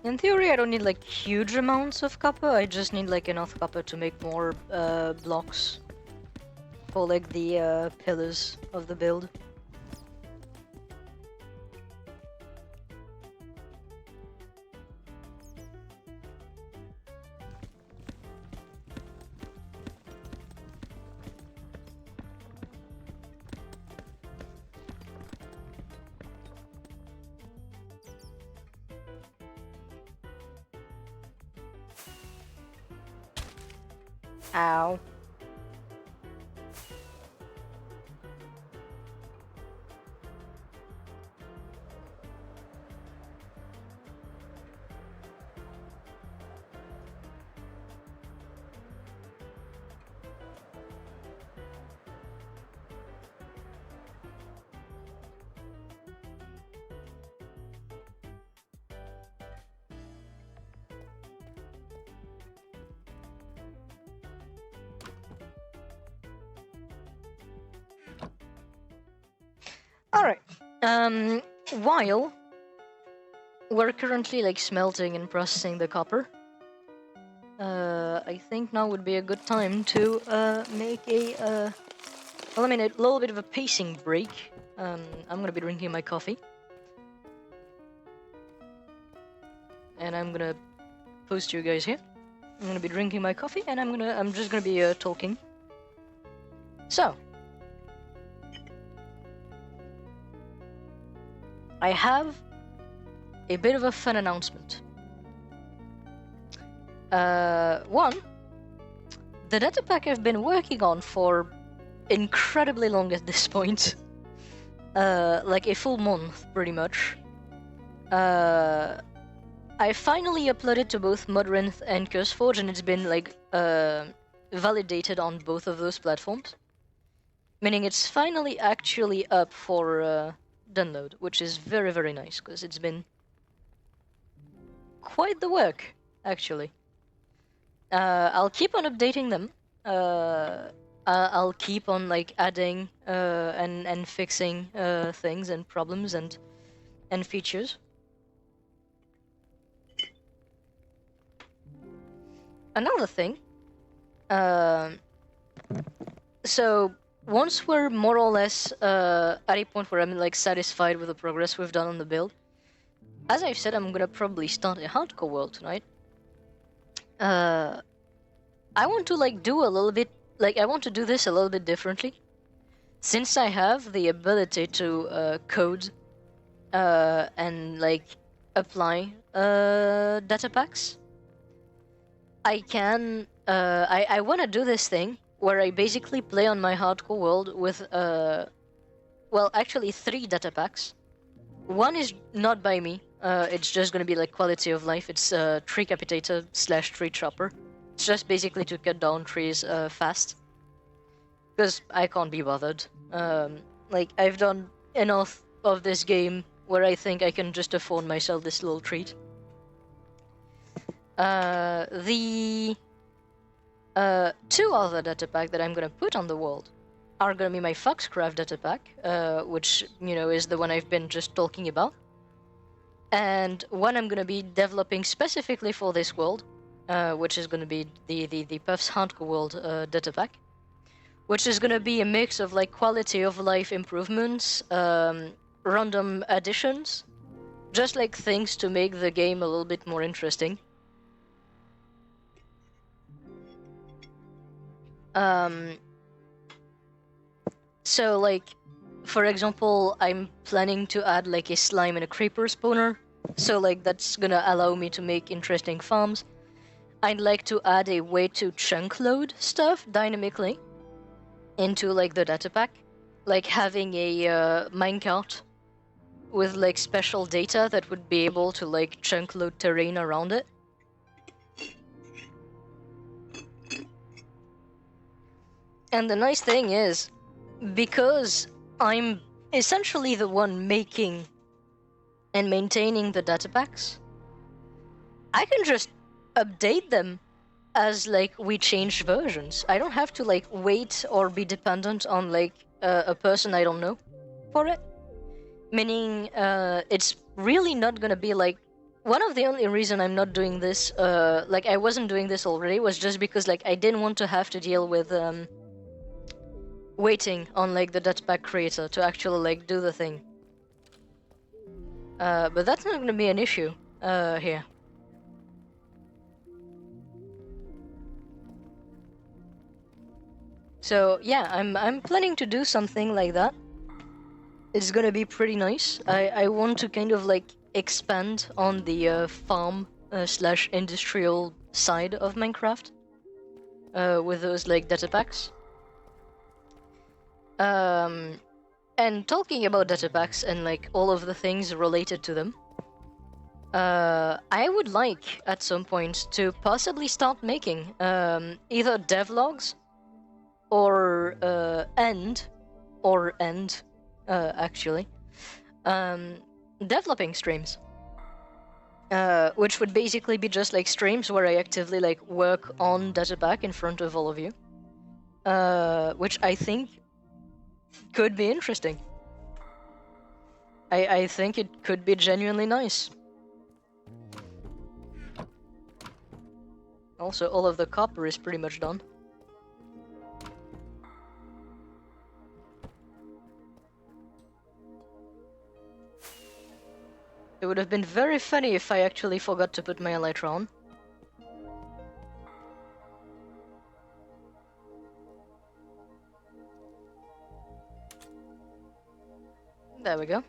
In theory, I don't need like huge amounts of copper, I just need like enough copper to make more blocks for like the pillars of the build. Ow. Alright. While we're currently like smelting and processing the copper, I think now would be a good time to make a well, I mean, a little bit of a pacing break. I'm gonna be drinking my coffee, and I'm gonna post you guys here. I'm gonna be drinking my coffee, and I'm just gonna be talking. So, I have a bit of a fun announcement. One, the data pack I've been working on for incredibly long at this point, like a full month pretty much. I finally uploaded to both Modrinth and CurseForge, and it's been like validated on both of those platforms, meaning it's finally actually up for download, which is very, very nice, because it's been quite the work, actually. I'll keep on updating them. I'll keep on like adding and fixing things and problems and features. Another thing. So once we're more or less at a point where I'm like satisfied with the progress we've done on the build, as I've said, I'm gonna probably start a hardcore world tonight. I want to like do a little bit, like I want to do this a little bit differently, since I have the ability to code and like apply data packs. I can. I want to do this thing where I basically play on my hardcore world with well, actually 3 data packs. One is not by me. It's just gonna be like quality of life. It's tree capitator / tree chopper. It's just basically to cut down trees fast. Because I can't be bothered. Like I've done enough of this game where I think I can just afford myself this little treat. The 2 other data pack that I'm gonna put on the world are gonna be my Foxcraft data pack, which is the one I've been just talking about, and one I'm gonna be developing specifically for this world, which is gonna be the Puffs Hardcore World data pack, which is gonna be a mix of like quality of life improvements, random additions, just like things to make the game a little bit more interesting. So like, for example, I'm planning to add like a slime and a creeper spawner, so like that's gonna allow me to make interesting farms. I'd like to add a way to chunk load stuff dynamically into like the data pack, like having a minecart with like special data that would be able to like chunk load terrain around it. And the nice thing is, because I'm essentially the one making and maintaining the data packs, I can just update them as like we change versions. I don't have to like wait or be dependent on like a person I don't know for it. Meaning it's really not gonna be like, one of the only reason I'm not doing this, like I wasn't doing this already, was just because like I didn't want to have to deal with waiting on like the datapack creator to actually like do the thing. But that's not gonna be an issue here. So yeah, I'm planning to do something like that. It's gonna be pretty nice. I want to kind of like expand on the farm / industrial side of Minecraft with those like data packs. And talking about data packs and like all of the things related to them, I would like at some point to possibly start making either devlogs or end actually developing streams, which would basically be just like streams where I actively like work on data pack in front of all of you, which I think could be interesting. I think it could be genuinely nice. Also, all of the copper is pretty much done. It would have been very funny if I actually forgot to put my elytra on. There we go.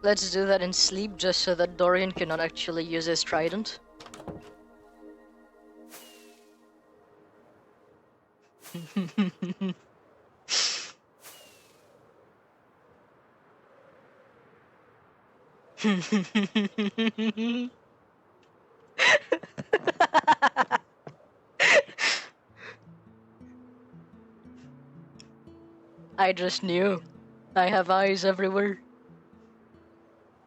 Let's do that in sleep, just so that Dorian cannot actually use his trident. I just knew. I have eyes everywhere.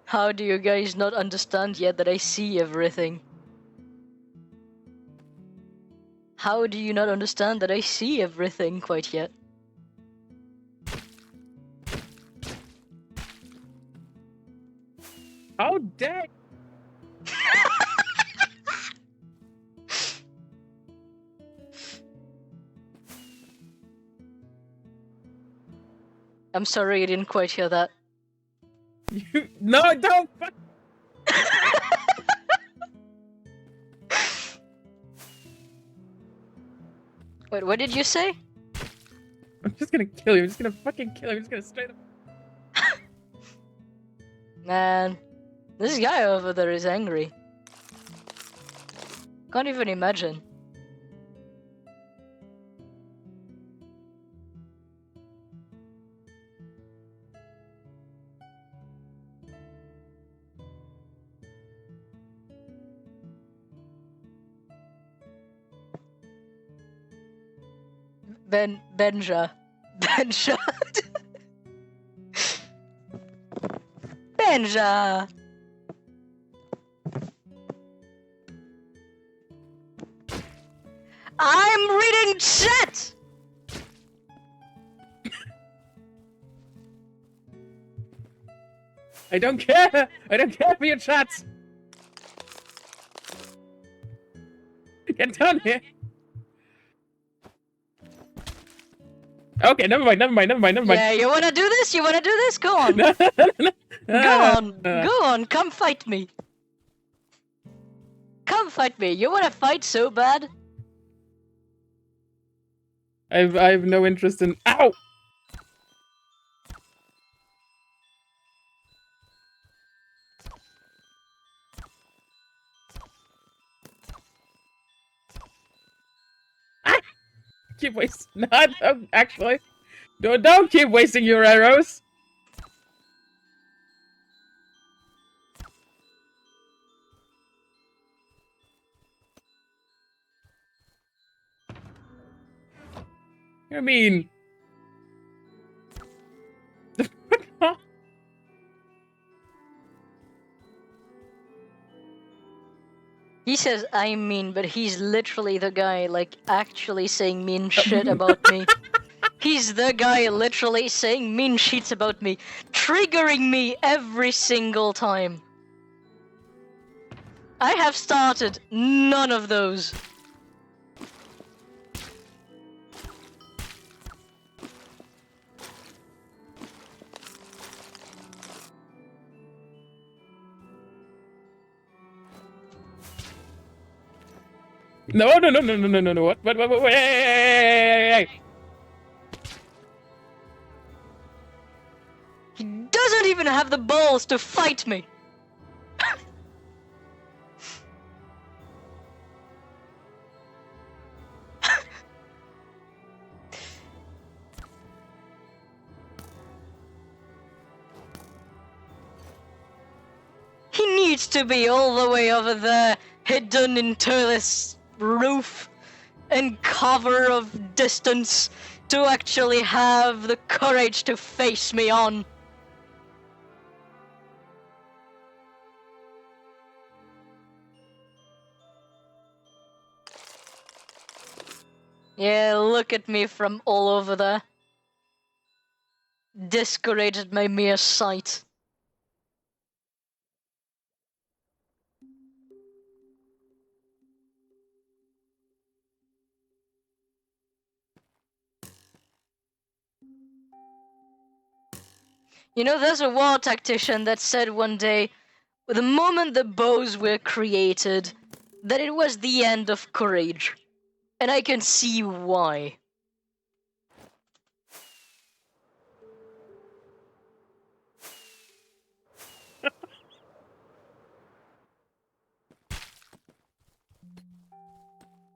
How do you guys not understand yet that I see everything? How do you not understand that I see everything quite yet? How dare! I'm sorry, I didn't quite hear that. No, don't! Wait, what did you say? I'm just gonna kill you. I'm just gonna fucking kill you. I'm just gonna straight up. Man, this guy over there is angry. Can't even imagine. Benja. Benja! I'm reading chat! I don't care. I don't care for your chats. Get down here. Okay, never mind. Yeah, you wanna do this? You wanna do this? Go on. No. Go on, come fight me. Come fight me. You wanna fight so bad? I have no interest in. Ow! Ah! Keep wasting. No, don't actually. Don't keep wasting your arrows. I mean. He says I mean, but he's literally the guy, like, actually saying mean shit about me. He's the guy literally saying mean shit about me, triggering me every single time. I have started none of those. No. What? Wait. He doesn't even have the balls to fight me. He needs to be all the way over there, hidden into this roof and cover of distance to actually have the courage to face me on. Yeah, look at me from all over there. Discouraged my mere sight. You know, there's a war tactician that said one day, the moment the bows were created, that it was the end of courage. And I can see why.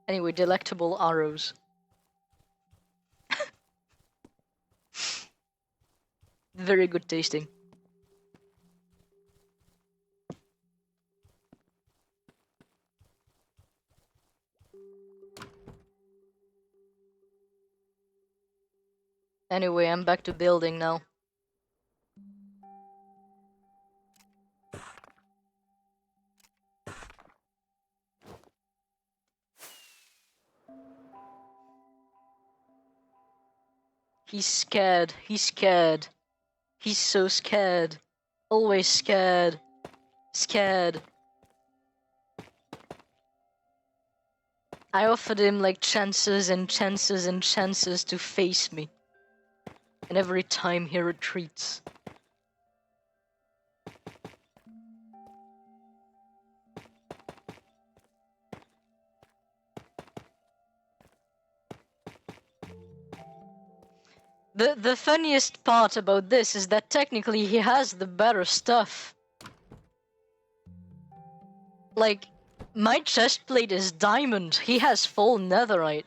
Anyway, delectable arrows. Very good tasting. Anyway, I'm back to building now. He's scared. He's scared. He's so scared. Always scared. Scared. I offered him like chances and chances and chances to face me. And every time he retreats. The funniest part about this is that technically he has the better stuff. Like, my chest plate is diamond. He has full netherite.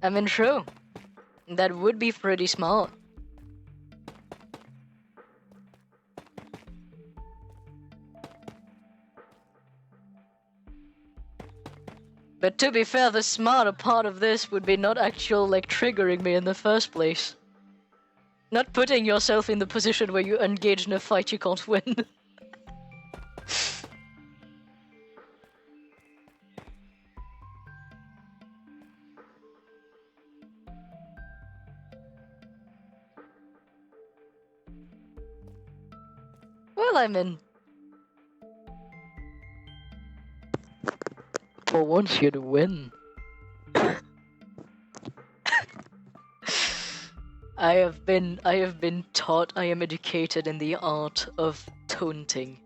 I mean, true. That would be pretty smart. But to be fair, the smarter part of this would be not actual, like, triggering me in the first place. Not putting yourself in the position where you engage in a fight you can't win. Well, I mean... For once you'd win. I have been taught, I am educated in the art of taunting.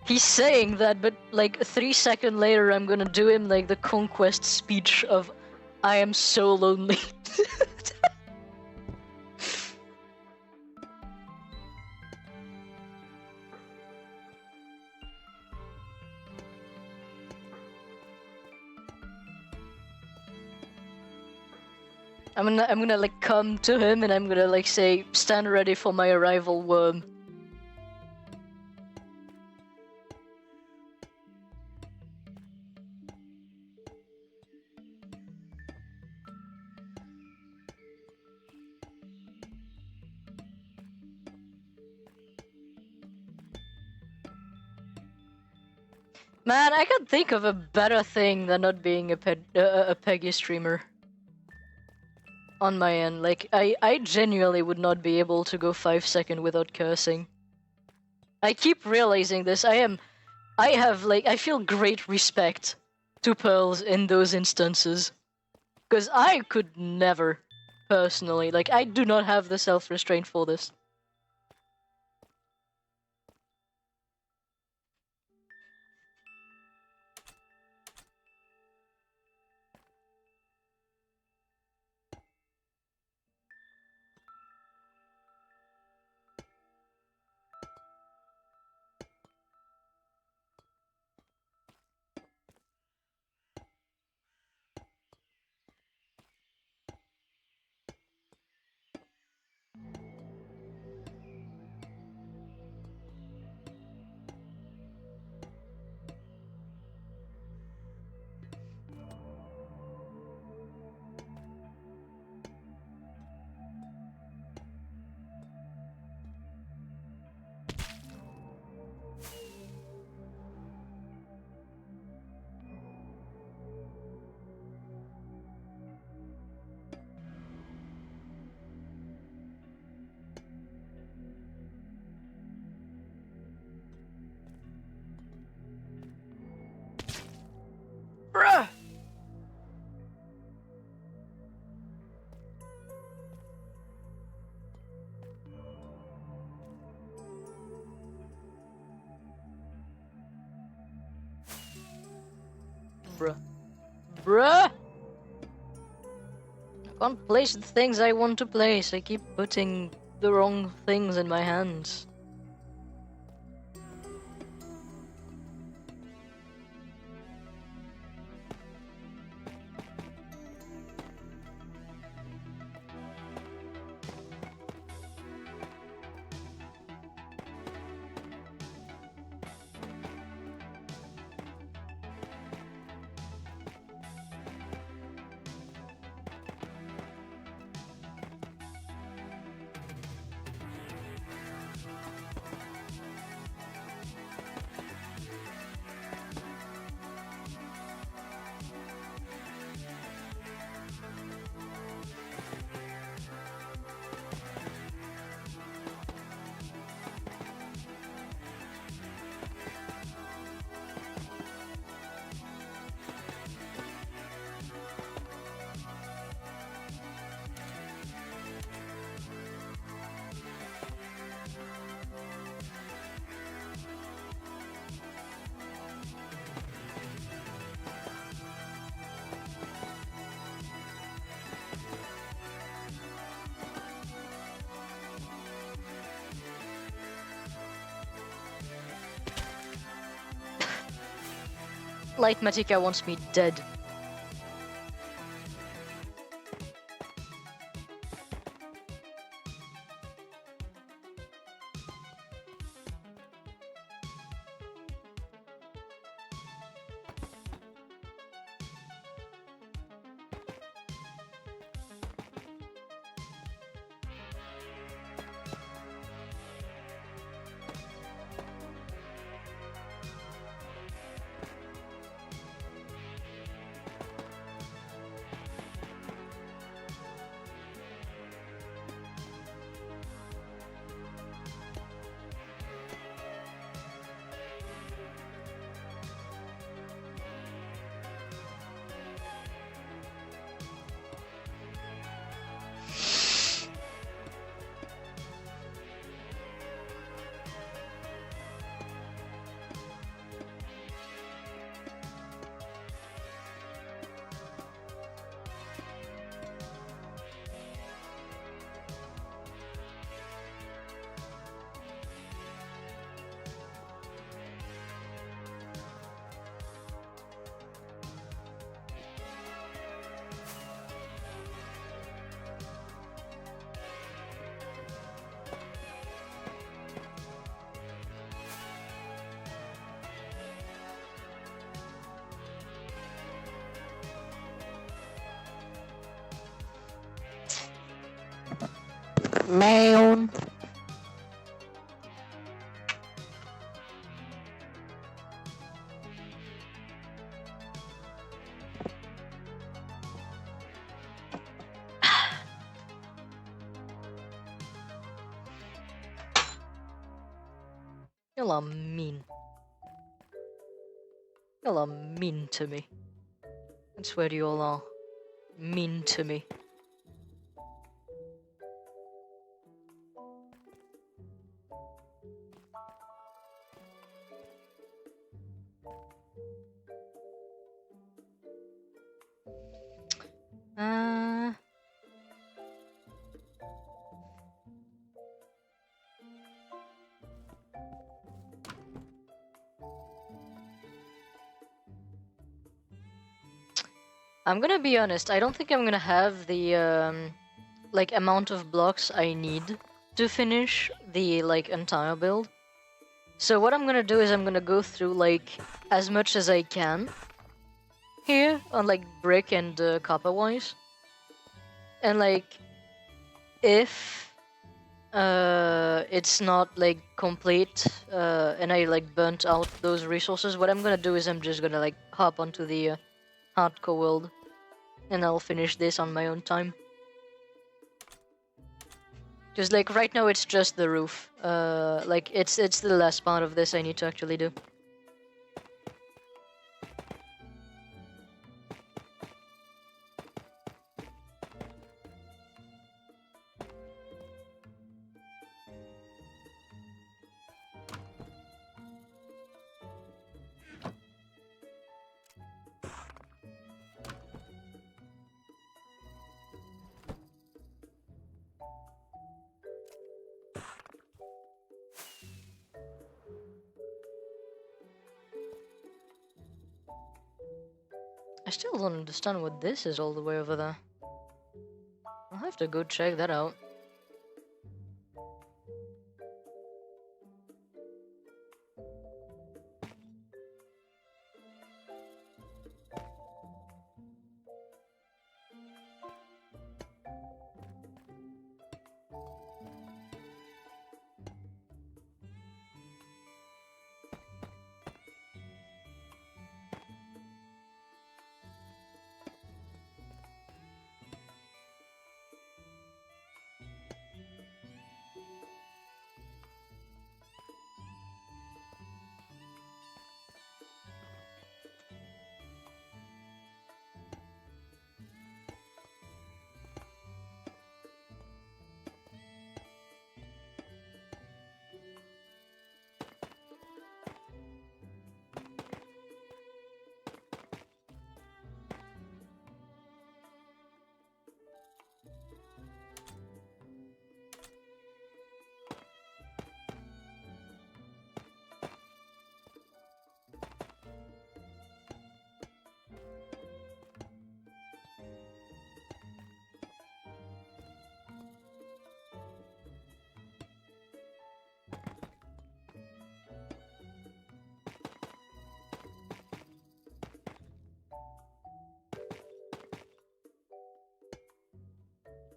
He's saying that, but like 3 seconds later, I'm gonna do him like the conquest speech of, "I am so lonely." I'm gonna like come to him and I'm gonna like say, "Stand ready for my arrival, worm." Man, I can't think of a better thing than not being a Peggy streamer. On my end, like, I genuinely would not be able to go 5 seconds without cursing. I keep realizing this. I feel great respect to Pearls in those instances. Because I could never, personally. Like, I do not have the self-restraint for this. Bruh! Bruh. Bruh! I can't place the things I want to place. I keep putting the wrong things in my hands. Light Matika wants me dead. Man. Y'all are mean. Y'all are mean to me. I swear you all are mean to me. I'm gonna be honest, I don't think I'm gonna have the like amount of blocks I need to finish the like entire build. So what I'm gonna do is I'm gonna go through like as much as I can here on like brick and copper wise. And like if it's not like complete and I like burnt out those resources, what I'm gonna do is I'm just gonna like hop onto the hardcore world and I'll finish this on my own time. Just like right now it's just the roof. Like it's the last part of this I need to actually do. I still don't understand what this is all the way over there. I'll have to go check that out.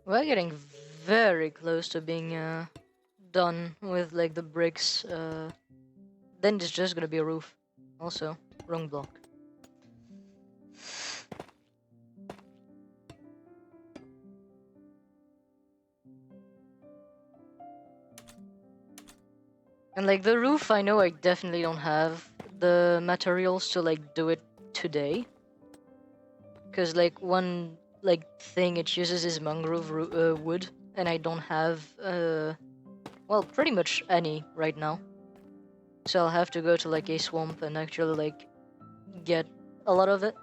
We're getting very close to being done with like the bricks. Then it's just gonna be a roof. Also, wrong block. And like the roof, I know I definitely don't have the materials to like do it today. Cause like one like thing it uses is mangrove wood, and I don't have well, pretty much any right now. So I'll have to go to like a swamp and actually like get a lot of it.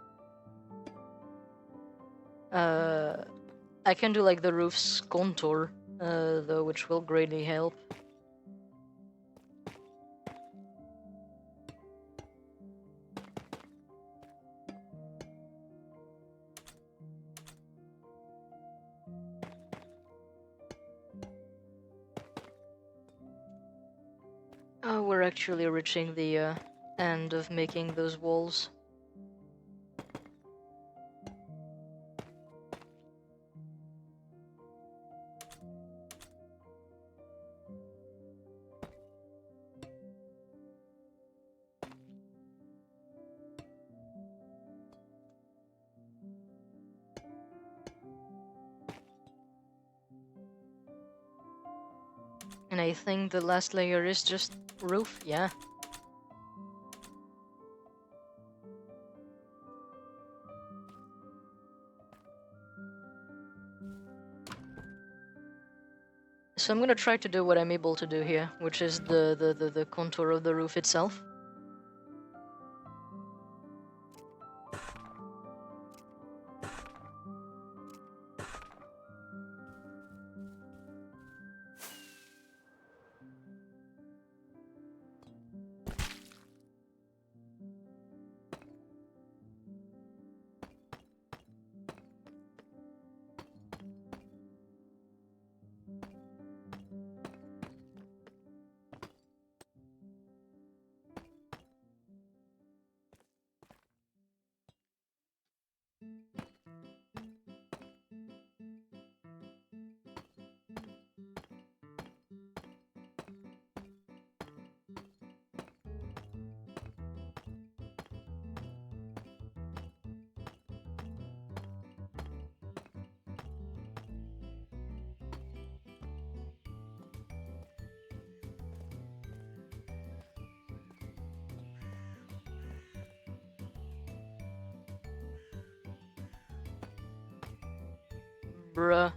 I can do like the roof's contour, though, which will greatly help. We're actually reaching the end of making those walls. And I think the last layer is just roof, yeah. So I'm gonna try to do what I'm able to do here, which is the contour of the roof itself. Bruh.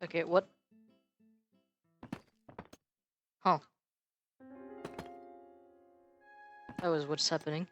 Okay, what? Huh. That was what's happening.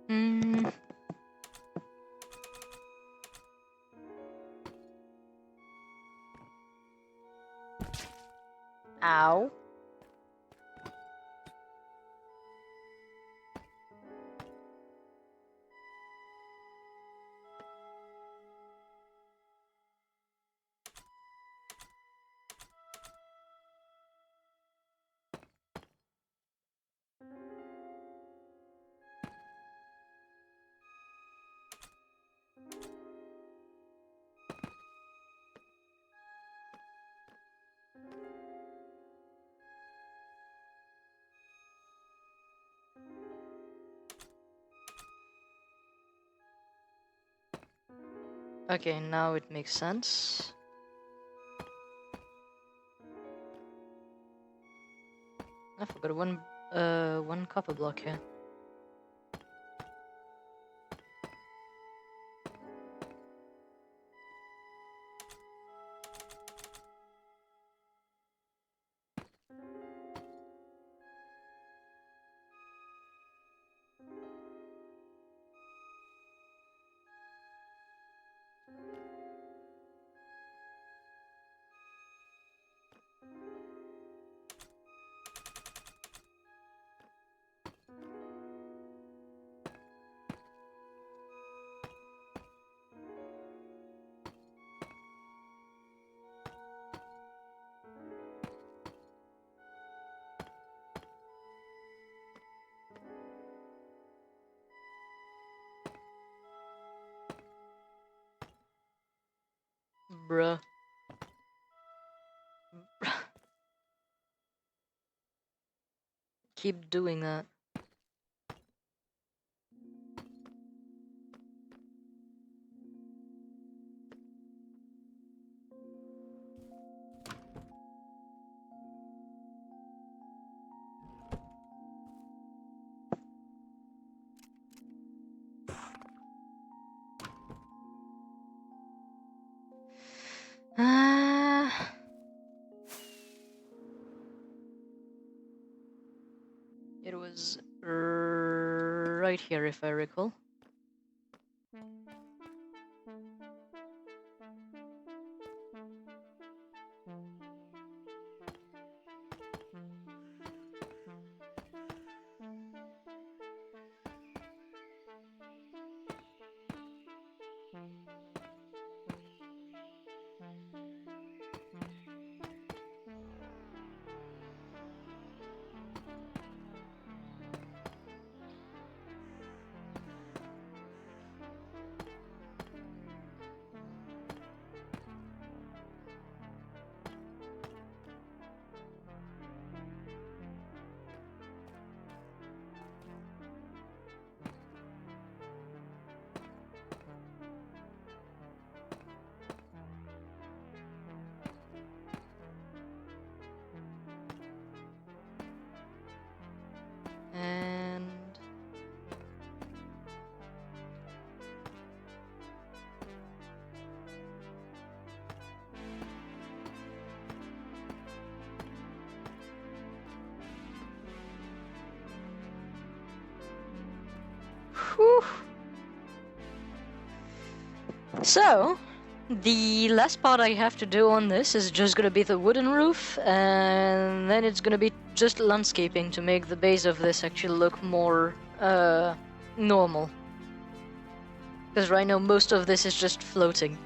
Hmm. Ow. Okay, now it makes sense. I forgot one copper block here. Bruh. Keep doing that. It was right here, if I recall. And whew. So, the last part I have to do on this is just gonna be the wooden roof, and then it's gonna be just landscaping to make the base of this actually look more normal. Because right now most of this is just floating.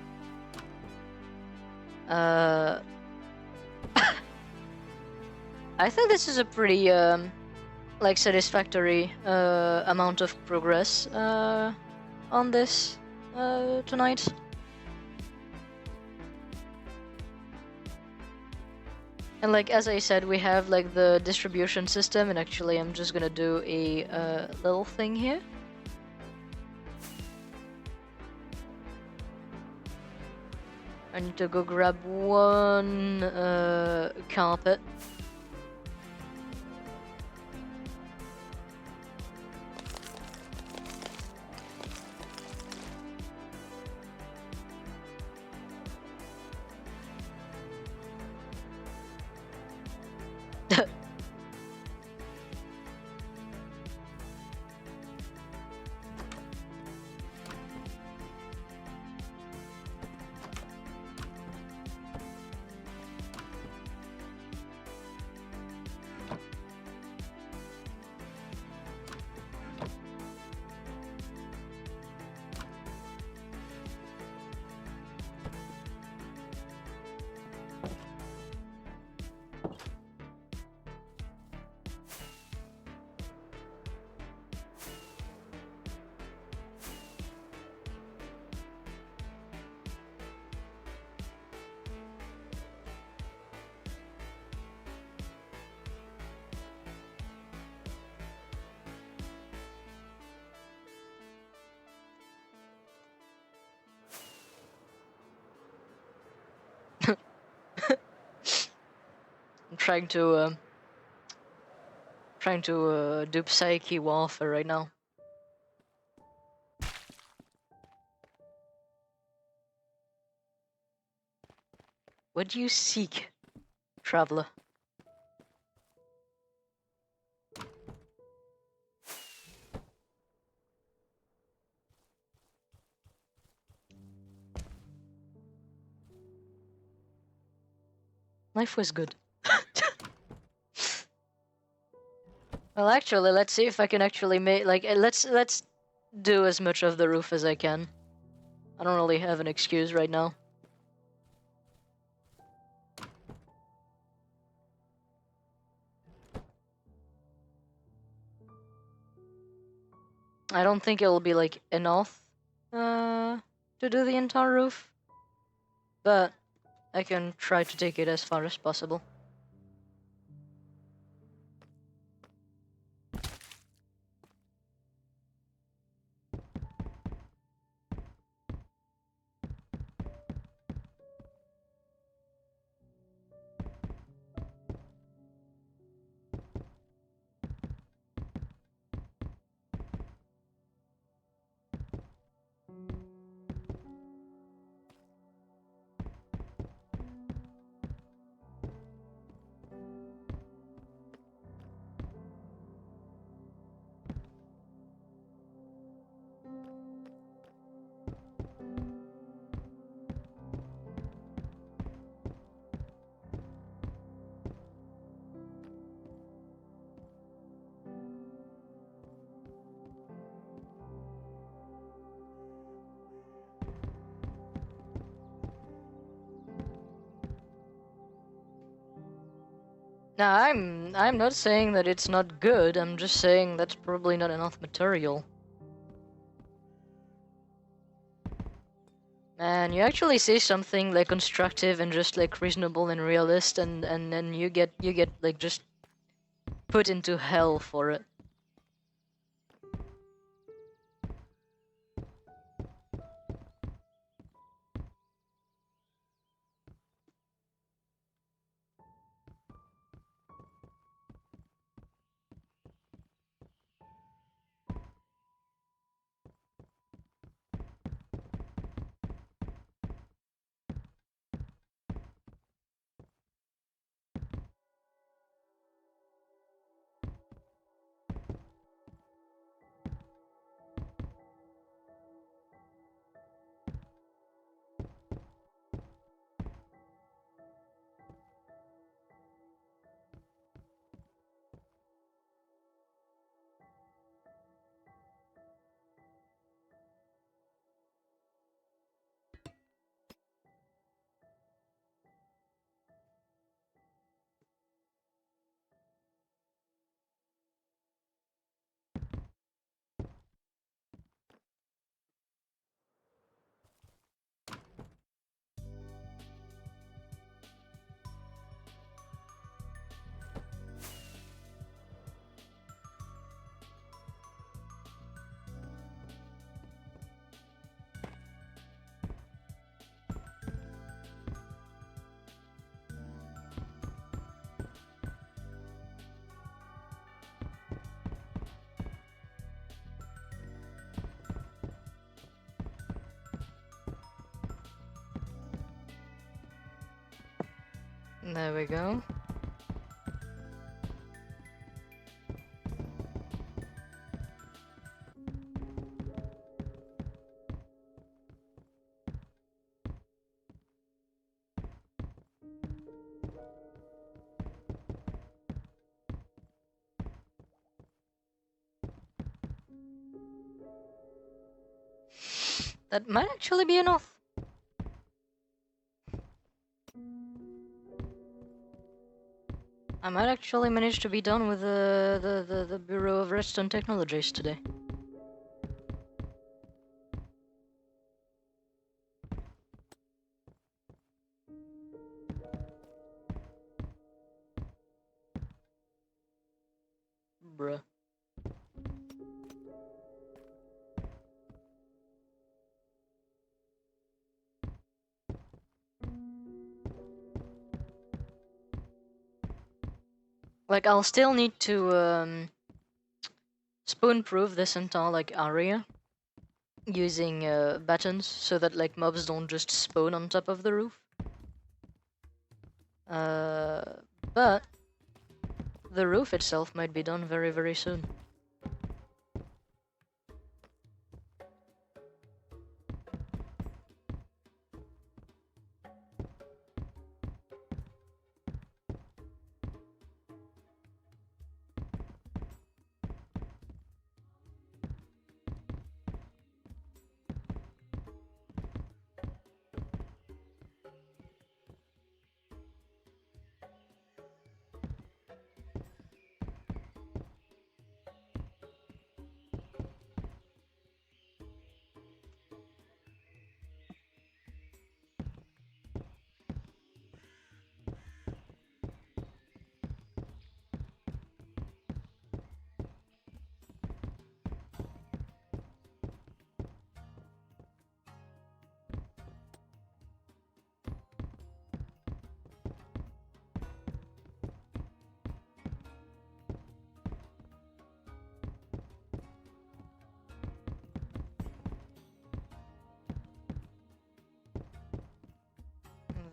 I think this is a pretty like satisfactory amount of progress on this tonight. And like as I said, we have like the distribution system, and actually I'm just gonna do a little thing here. I need to go grab one carpet. trying to do psyche warfare right now. What do you seek, traveler? Life was good. Well, actually, let's see if I can actually make let's do as much of the roof as I can. I don't really have an excuse right now. I don't think it'll be like enough to do the entire roof, but I can try to take it as far as possible. Now, I'm not saying that it's not good, I'm just saying that's probably not enough material. Man, you actually say something like constructive and just like reasonable and realist, and then you get like just put into hell for it. There we go. That might actually be enough. I might actually manage to be done with the Bureau of Redstone Technologies today. Bruh. Like, I'll still need to spoon-proof this entire like area using battens so that like mobs don't just spawn on top of the roof. But the roof itself might be done very, very soon.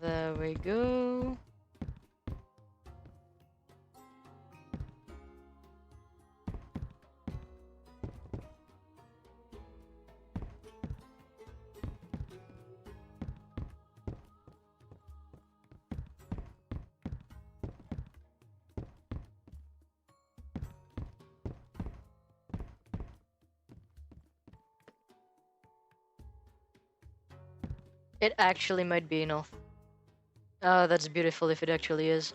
There we go. It actually might be enough. Oh, that's beautiful if it actually is.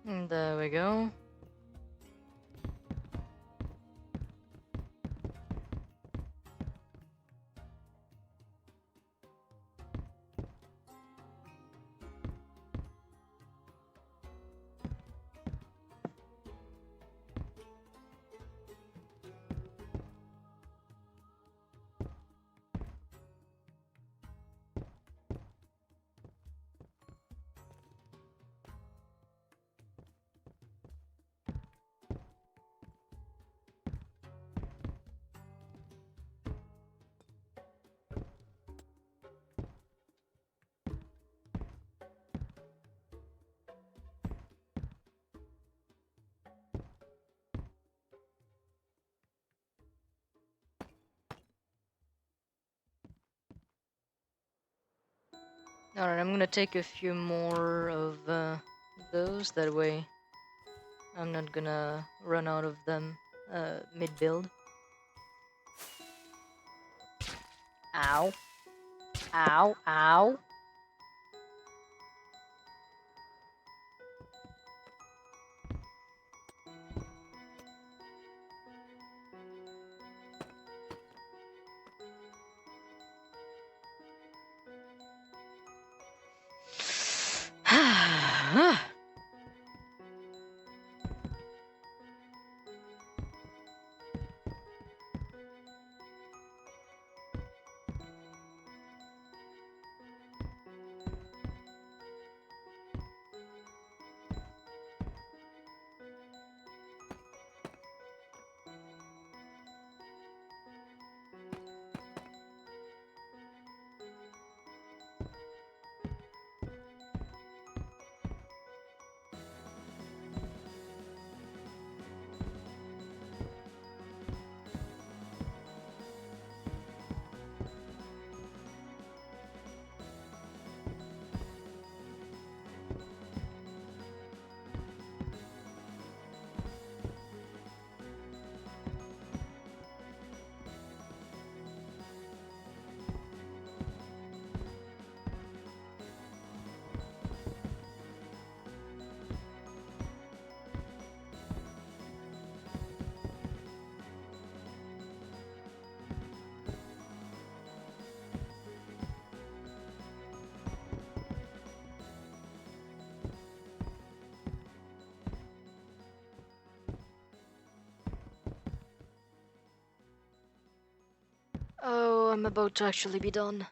And there we go. Alright, I'm gonna take a few more of those, that way I'm not gonna run out of them mid-build. Ow. Ow, ow. Oh, I'm about to actually be done.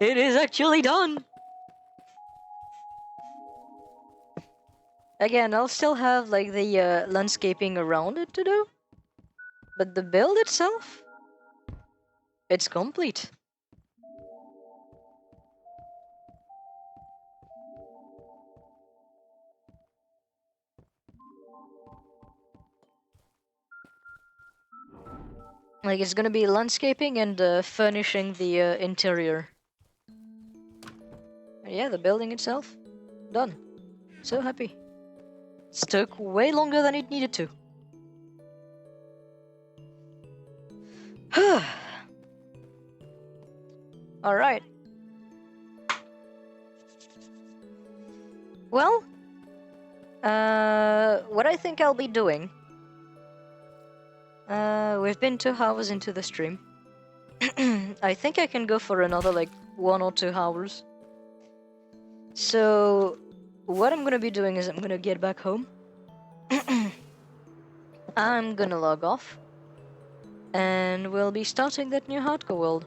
It is actually done! Again, I'll still have like the landscaping around it to do, but the build itself, it's complete. Like, it's gonna be landscaping and furnishing the interior. Yeah, the building itself, done. So happy. It took way longer than it needed to. Alright. Well, what I think I'll be doing. We've been 2 hours into the stream. I think I can go for another like 1 or 2 hours. So, what I'm gonna be doing is I'm gonna get back home. I'm gonna log off. And we'll be starting that new hardcore world.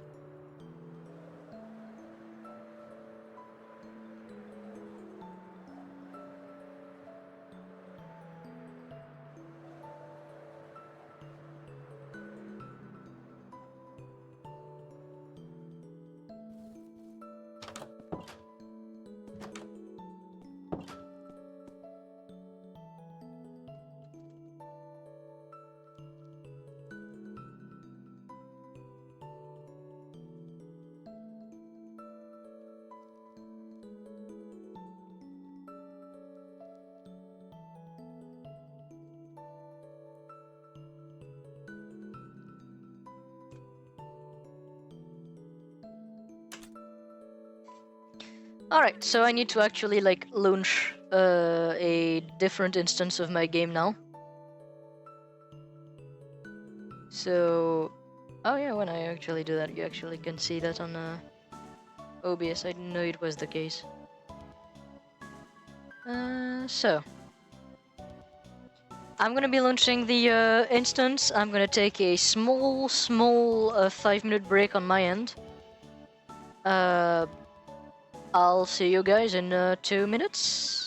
Alright, so I need to actually like launch a different instance of my game now. So, oh yeah, when I actually do that, you actually can see that on OBS. I didn't know it was the case. So, I'm gonna be launching the instance. I'm gonna take a small 5-minute break on my end. I'll see you guys in 2 minutes.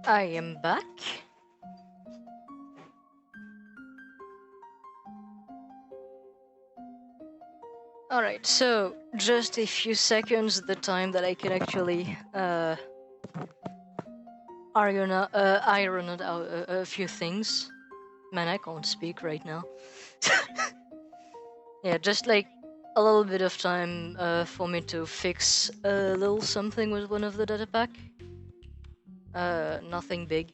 I am back. Alright, so just a few seconds, the time that I can actually iron out a few things. Man, I can't speak right now. Yeah, just like a little bit of time for me to fix a little something with one of the data pack. Nothing big.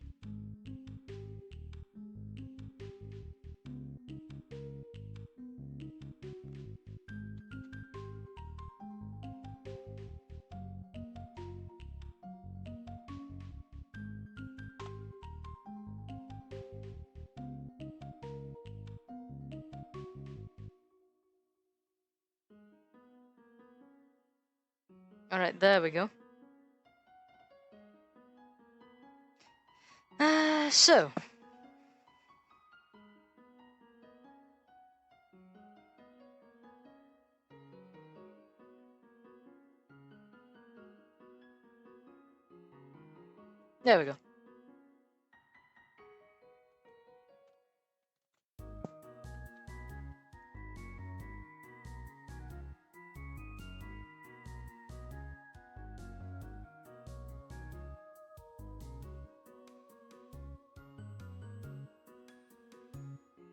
Alright, there we go. So. There we go.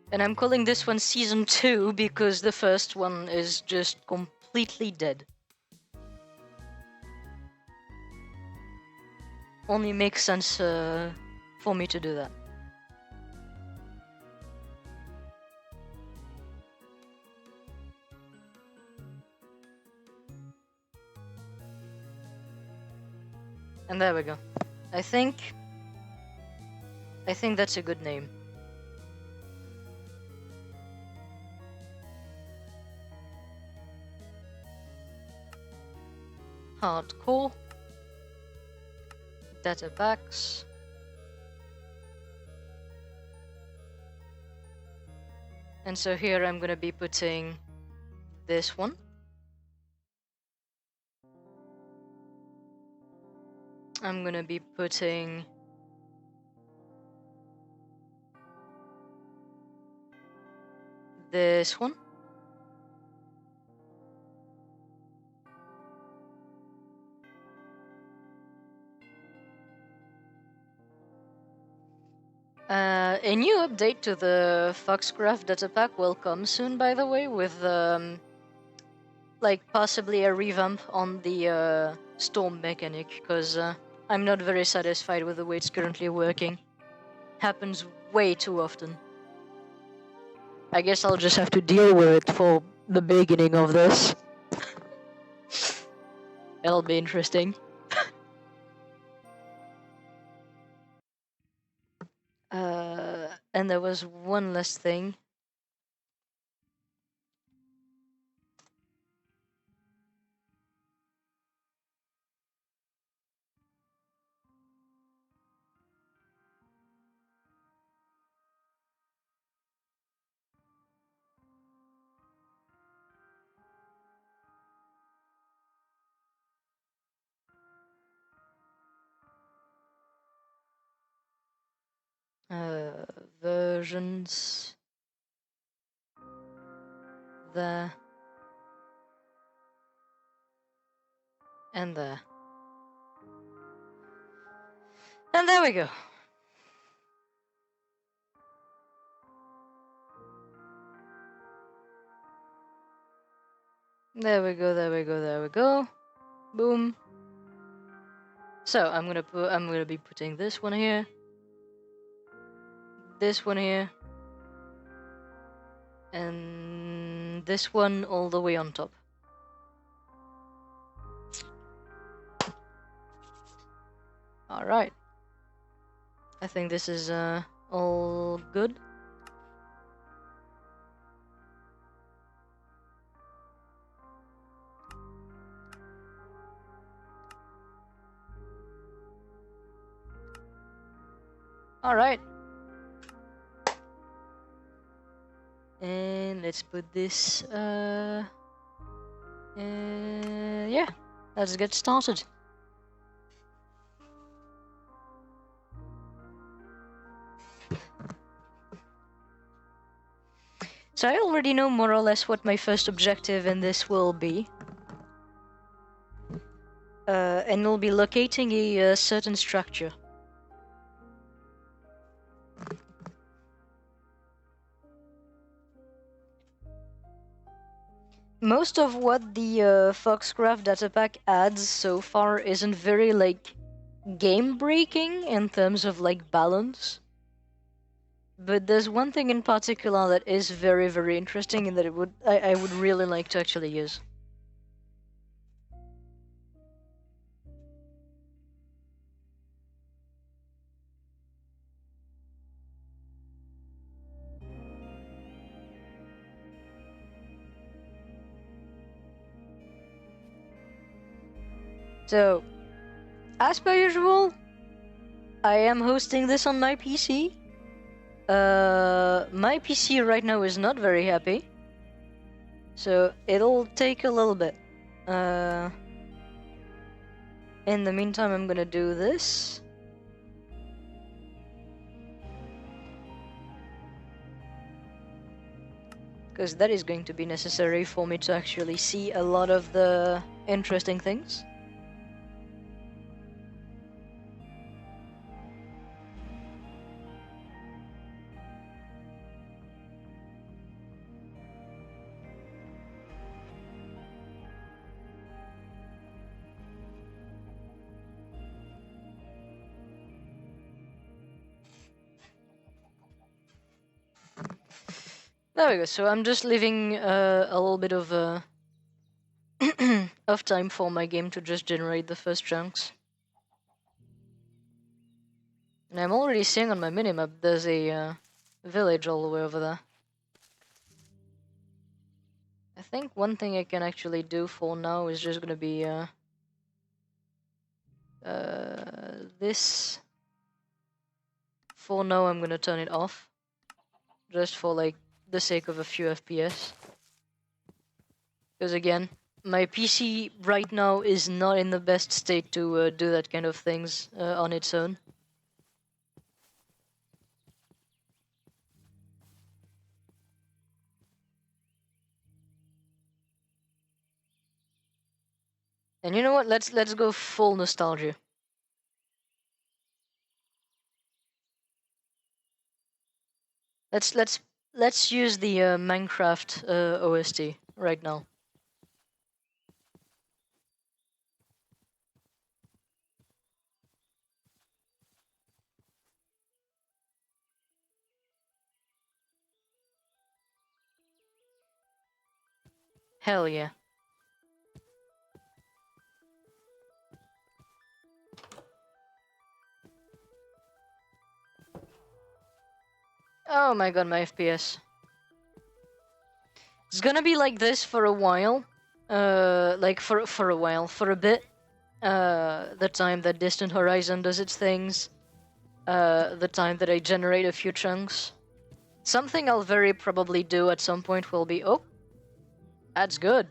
And I'm calling this one Season 2 because the first one is just completely dead. Only makes sense for me to do that. And there we go. I think that's a good name. Hardcore. Data packs. And so here I'm gonna be putting this one. I'm gonna be putting this one. A new update to the Foxcraft data pack will come soon, by the way, with like possibly a revamp on the storm mechanic, because I'm not very satisfied with the way it's currently working. Happens way too often. I guess I'll just have to deal with it for the beginning of this. It'll be interesting. And there was one last thing. Versions. There. And there. And there we go. There we go, there we go, there we go. Boom. So I'm gonna be putting this one here. This one here. And this one all the way on top. Alright. I think this is all good. Alright. And let's put this, yeah, let's get started. So I already know more or less what my first objective in this will be. And we'll be locating a certain structure. Most of what the Foxcraft datapack adds so far isn't very, like, game-breaking in terms of, like, balance. But there's one thing in particular that is very, very interesting and that I would really like to actually use. So, as per usual, I am hosting this on my PC. My PC right now is not very happy, so it'll take a little bit. In the meantime, I'm gonna do this. Because that is going to be necessary for me to actually see a lot of the interesting things. There we go. So I'm just leaving a little bit of of time for my game to just generate the first chunks. And I'm already seeing on my minimap there's a village all the way over there. I think one thing I can actually do for now is just gonna be this. For now, I'm gonna turn it off, just for like the sake of a few FPS. Because again, my PC right now is not in the best state to do that kind of things on its own. And you know what? Let's go full nostalgia. Let's use the Minecraft OST right now. Hell yeah. Oh my god, my FPS. It's gonna be like this for a while. Like for a while, for a bit. The time that Distant Horizon does its things. The time that I generate a few chunks. Something I'll very probably do at some point will be... Oh! That's good.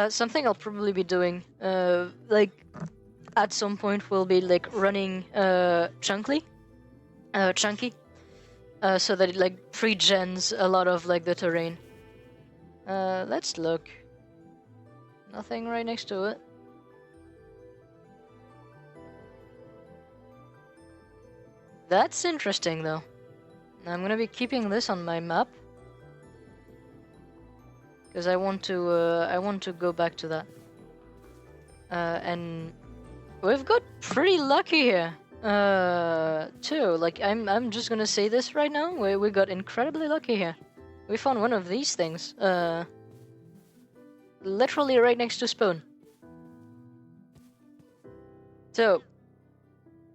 Something I'll probably be doing, like, at some point will be, like, running, chunky, so that it, like, pre-gens a lot of, like, the terrain. Let's look. Nothing right next to it. That's interesting, though. I'm gonna be keeping this on my map. Because I want to go back to that. And we've got pretty lucky here, too. Like, I'm just gonna say this right now. We got incredibly lucky here. We found one of these things, literally right next to spawn. So,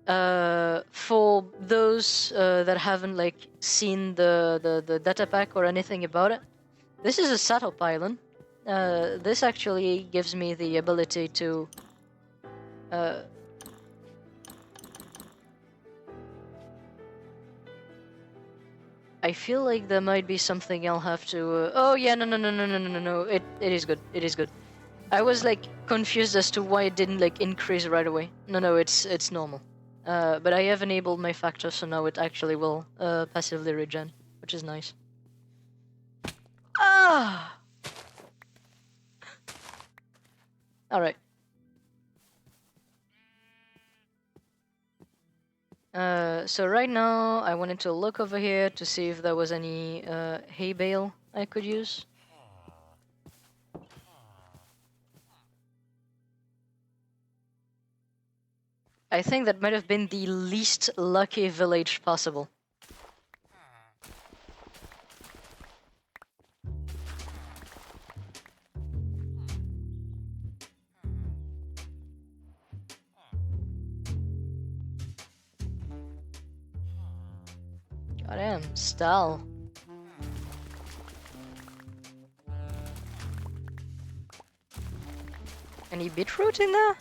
for those that haven't like seen the data pack or anything about it, this is a setup island. This actually gives me the ability to I feel like there might be something I'll have to... Oh yeah, no. It is good. It is good. I was like confused as to why it didn't like increase right away. No, it's normal. But I have enabled my factor, so now it actually will passively regen, which is nice. Ah! Alright. So right now, I wanted to look over here to see if there was any hay bale I could use. I think that might have been the least lucky village possible. Goddamn, style. Any beetroot in there?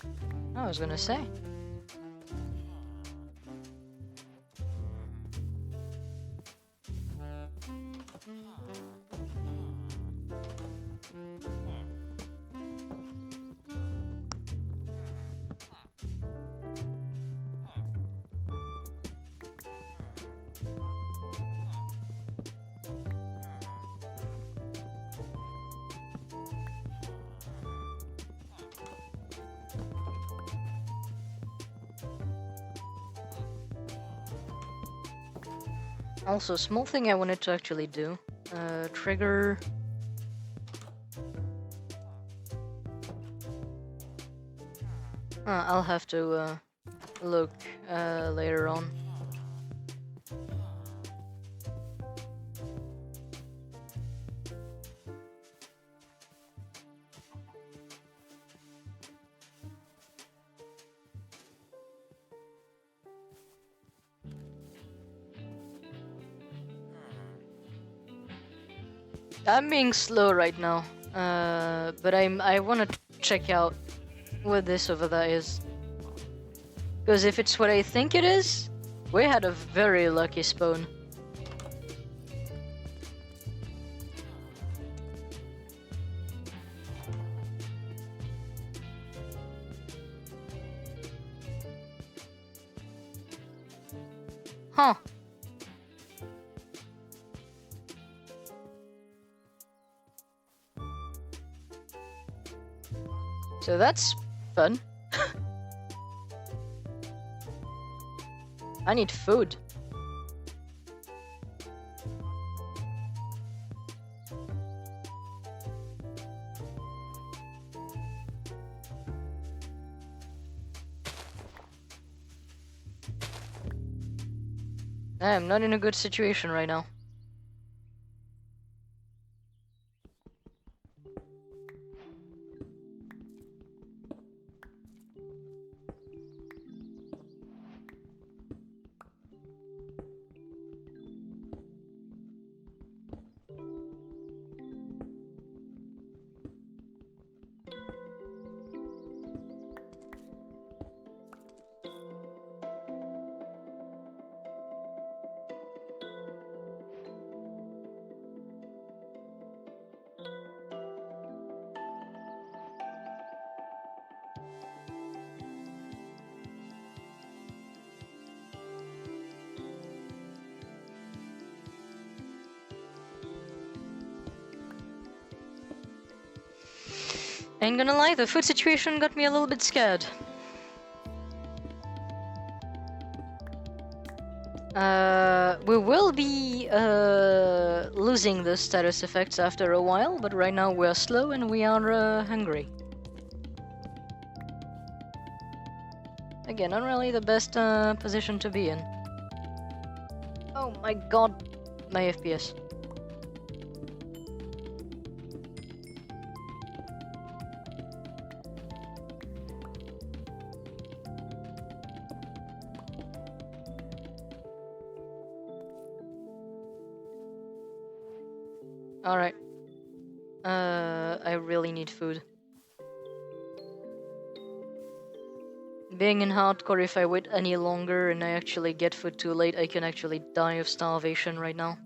I was gonna say. Also, small thing I wanted to actually do. Trigger... I'll have to look later on. I'm being slow right now, but I want to check out what this over there is. Because if it's what I think it is, we had a very lucky spawn. Huh. So that's fun. I need food. I am not in a good situation right now. Ain't gonna lie, the food situation got me a little bit scared. We will be losing the status effects after a while, but right now we're slow and we are hungry. Again, not really the best position to be in. Oh my god, my FPS. Alright. I really need food. Being in hardcore, if I wait any longer and I actually get food too late, I can actually die of starvation right now.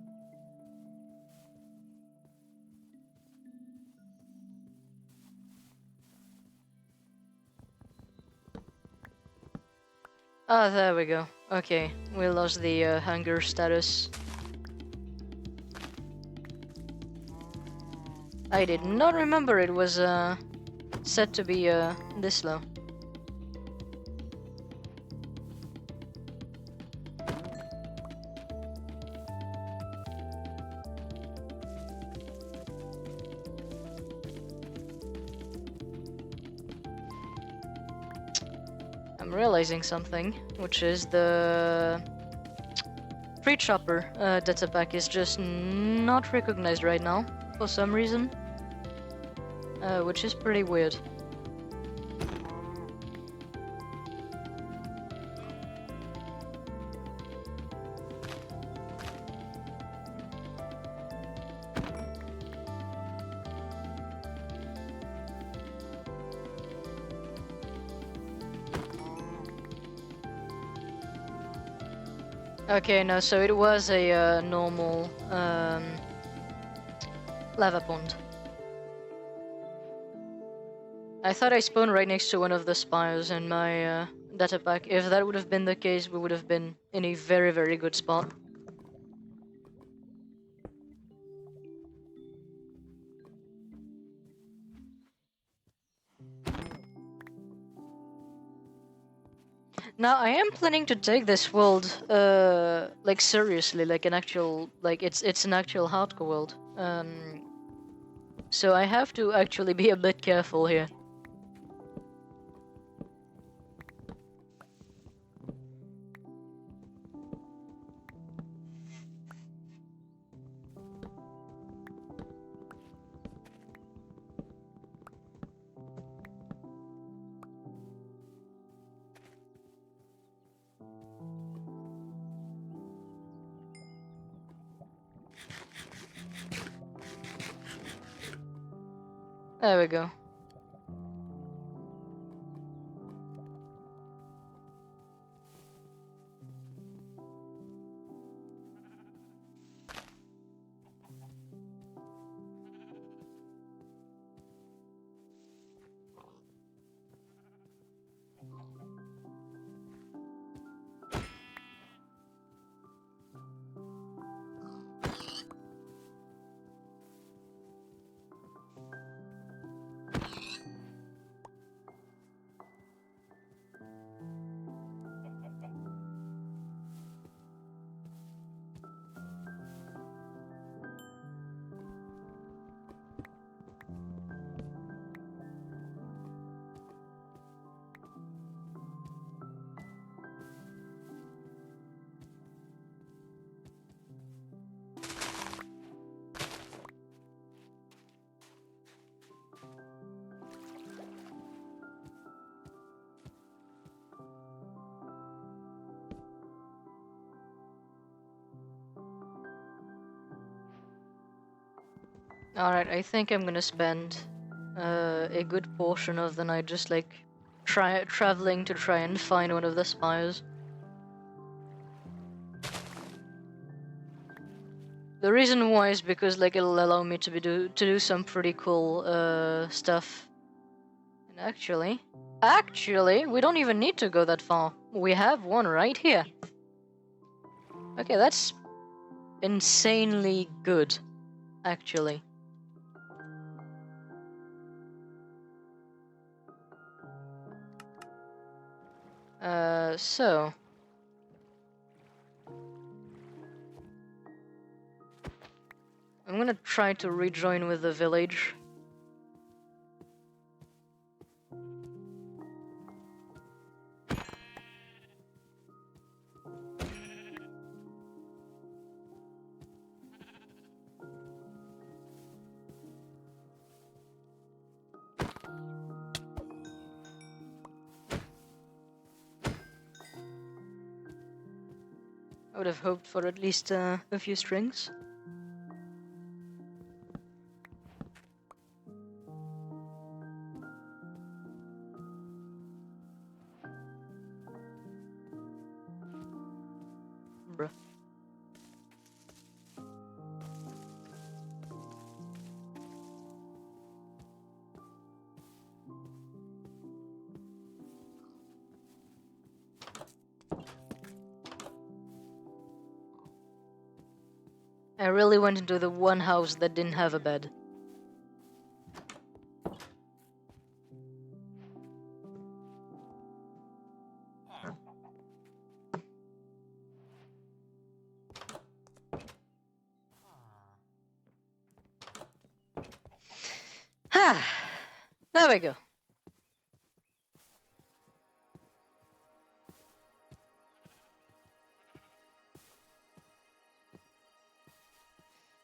Ah, there we go. Okay, we lost the hunger status. I did not remember it was set to be this low. I'm realizing something, which is the free chopper data pack is just not recognized right now for some reason, which is pretty weird. Okay, no, so it was a normal lava pond. I thought I spawned right next to one of the spires in my data pack. If that would have been the case, we would have been in a very, very good spot. Now, I am planning to take this world, like seriously, like an actual, like it's an actual hardcore world. So I have to actually be a bit careful here. There we go. Alright, I think I'm gonna spend a good portion of the night just like traveling to try and find one of the spires. The reason why is because like it'll allow me to do some pretty cool stuff. And actually, we don't even need to go that far. We have one right here. Okay, that's insanely good, actually. So I'm gonna try to rejoin with the village. I would have hoped for at least a few strings. Bruh. I really went into the one house that didn't have a bed. There we go.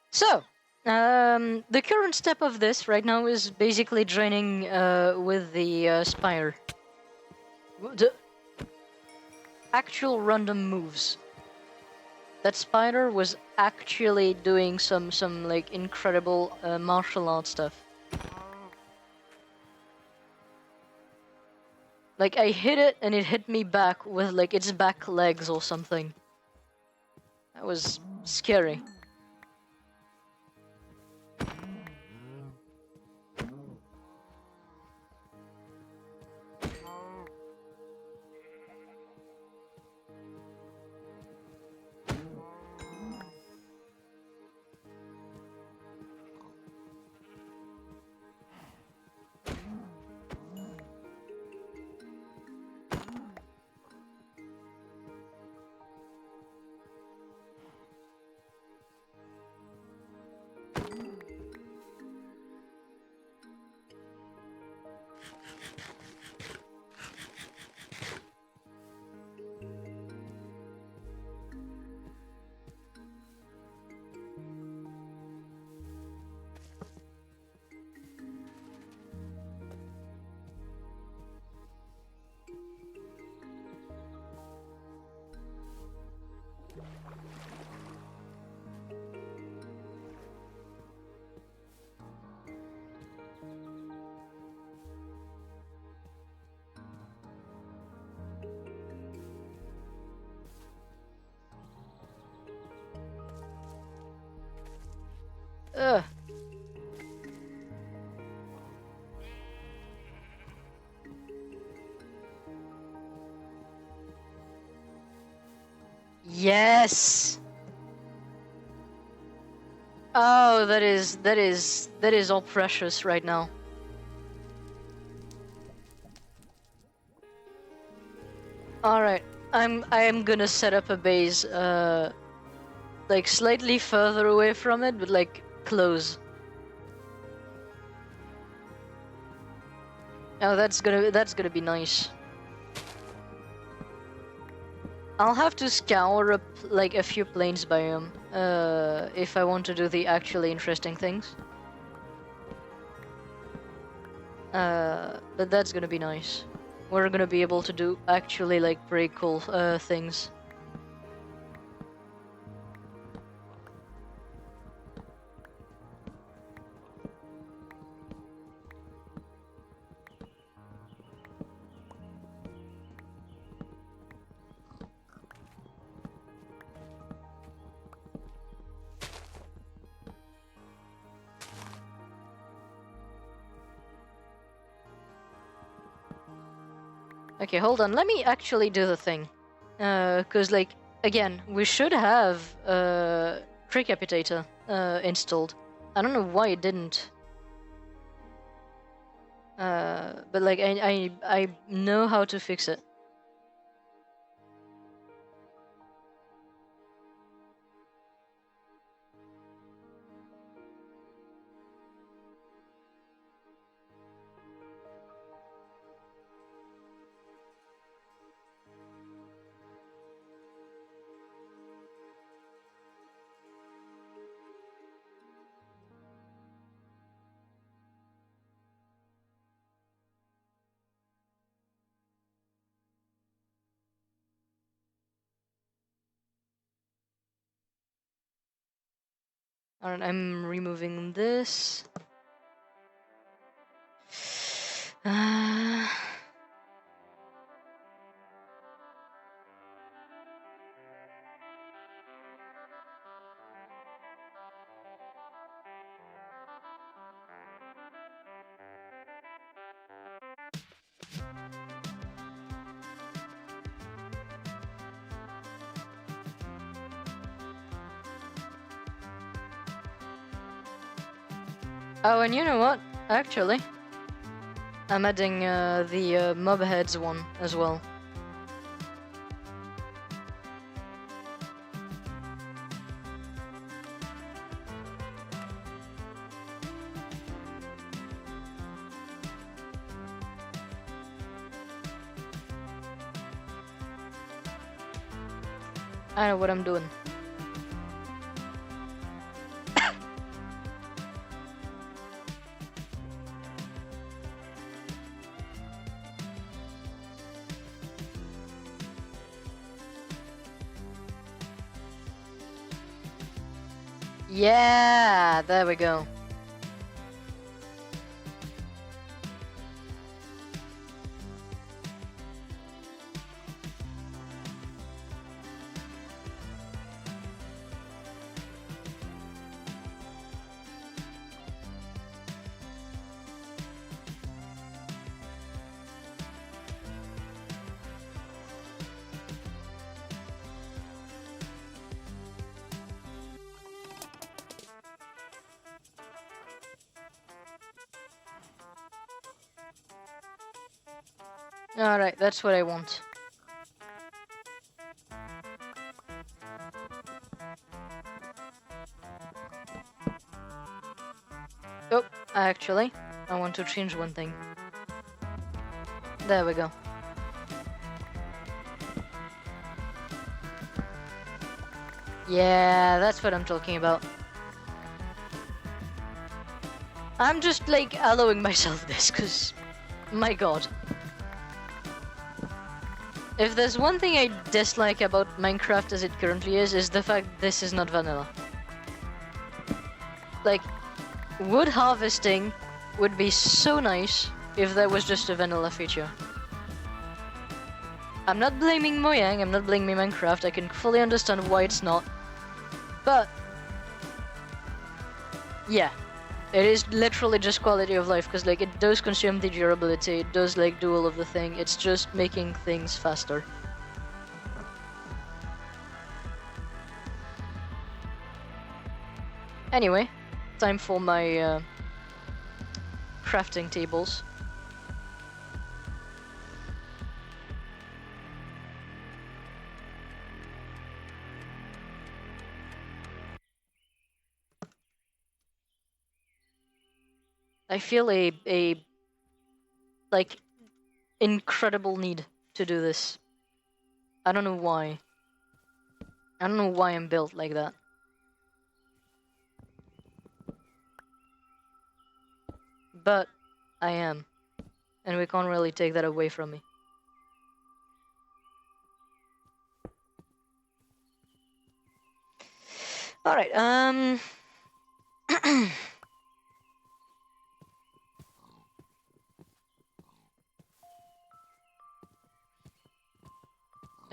So, the current step of this right now is basically draining with the spire. The actual random moves. That spider was actually doing some like incredible martial art stuff. Like I hit it and it hit me back with like its back legs or something. That was scary. Ugh. Yes. Oh, that is all precious right now. All right, I am gonna set up a base, like slightly further away from it, but like close. Oh, that's gonna be nice. I'll have to scour up like a few plains biome, if I want to do the actually interesting things. But that's gonna be nice. We're gonna be able to do actually like pretty cool things. Okay, hold on. Let me actually do the thing. Cause like again, we should have Precapitator installed. I don't know why it didn't. But like I know how to fix it. Alright, I'm removing this. Uh... Oh, and you know what? Actually, I'm adding the mob heads one as well. I know what I'm doing. Yeah, there we go. Alright, that's what I want. Oh, actually, I want to change one thing. There we go. Yeah, that's what I'm talking about. I'm just like allowing myself this, cause my god. If there's one thing I dislike about Minecraft as it currently is the fact this is not vanilla. Like, wood harvesting would be so nice if there was just a vanilla feature. I'm not blaming Mojang, I'm not blaming Minecraft, I can fully understand why it's not. But, yeah, it is literally just quality of life, because like it does consume the durability, it does like do all of the thing, it's just making things faster. Anyway, time for my crafting tables. I feel a like incredible need to do this. I don't know why. I don't know why I'm built like that. But I am. And we can't really take that away from me. Alright,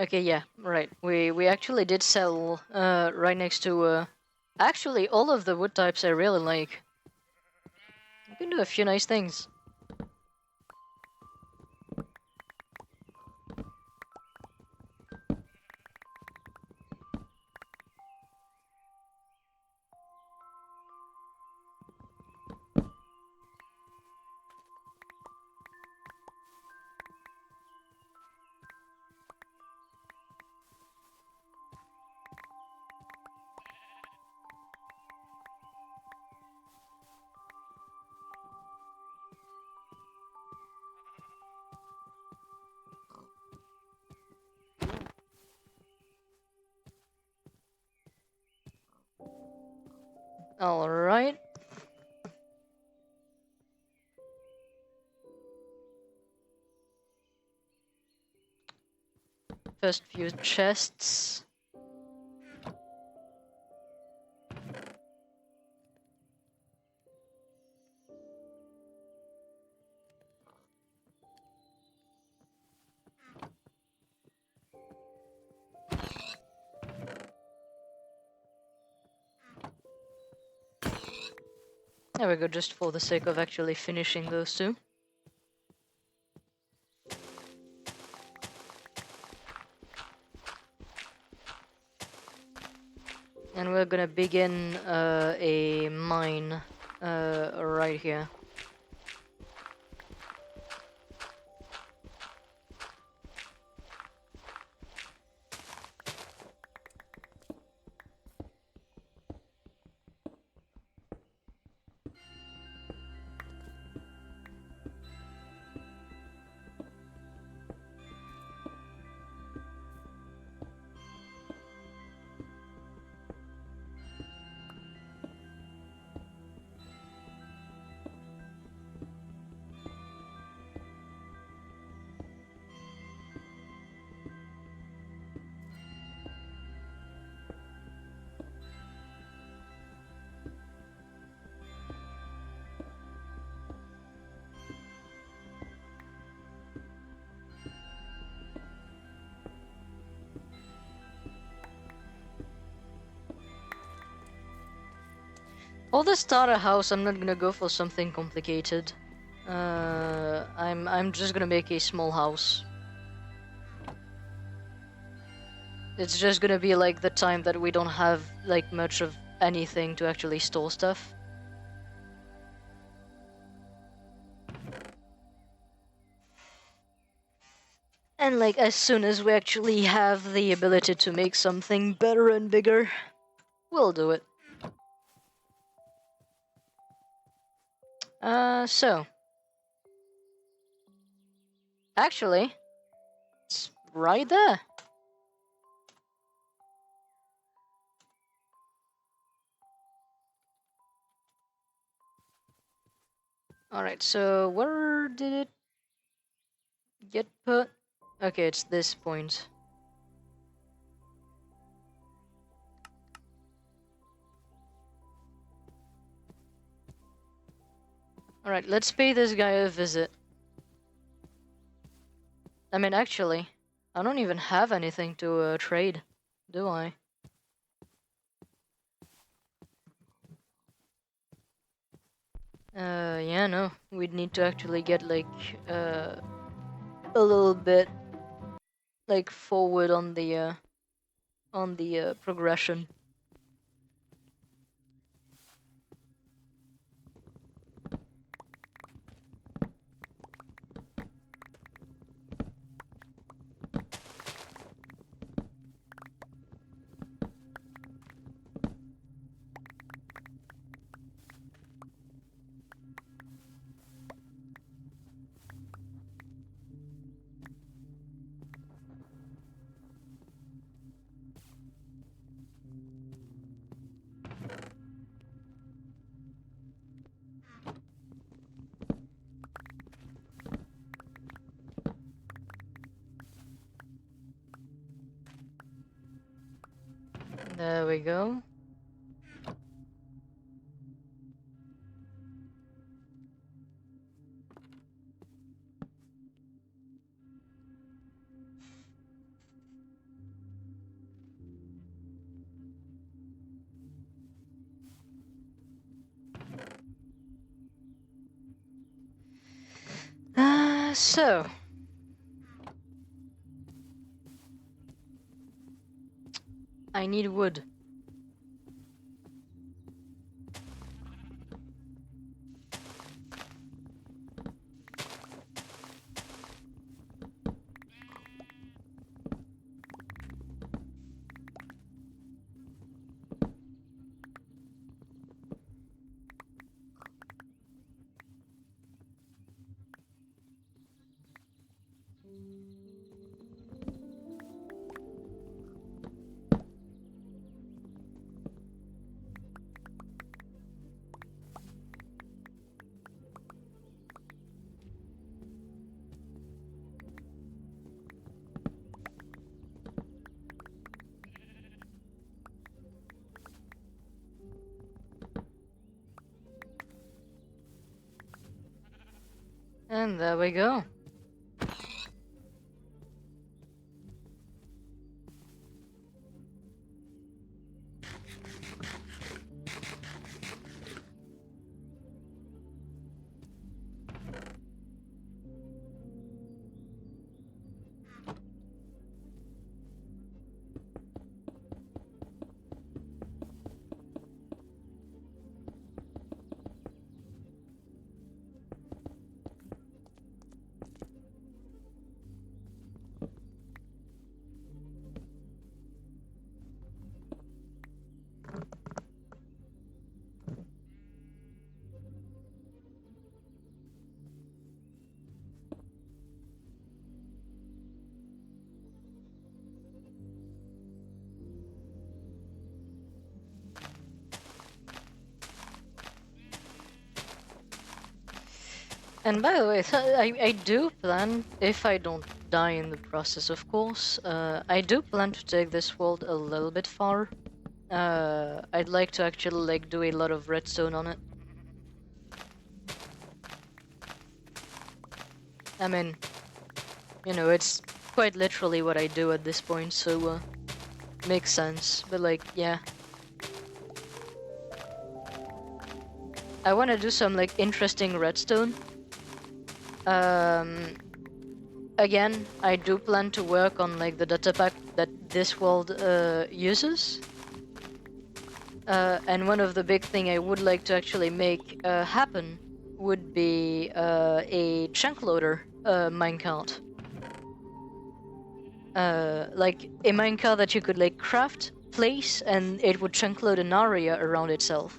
okay, yeah, right. We actually did sell right next to actually all of the wood types I really like. You can do a few nice things. Alright. First few chests. There we go, just for the sake of actually finishing those two. And we're gonna begin a mine right here. For the starter house, I'm not gonna go for something complicated. I'm just gonna make a small house. It's just gonna be like the time that we don't have like much of anything to actually store stuff. And like as soon as we actually have the ability to make something better and bigger, we'll do it. So actually, it's right there. Alright, so where did it get put? Okay, it's this point. Alright, let's pay this guy a visit. I mean, actually, I don't even have anything to trade, do I? Yeah, no. We'd need to actually get like a little bit like forward on the progression. There we go. So I need wood. And there we go. And by the way, I do plan, if I don't die in the process, of course, I do plan to take this world a little bit far. I'd like to actually like do a lot of redstone on it. I mean, you know, it's quite literally what I do at this point, so makes sense. But like, yeah. I want to do some like interesting redstone. Again, I do plan to work on like the data pack that this world uses. And one of the big thing I would like to actually make happen would be a chunk loader minecart. Like a minecart that you could like craft, place, and it would chunk load an area around itself.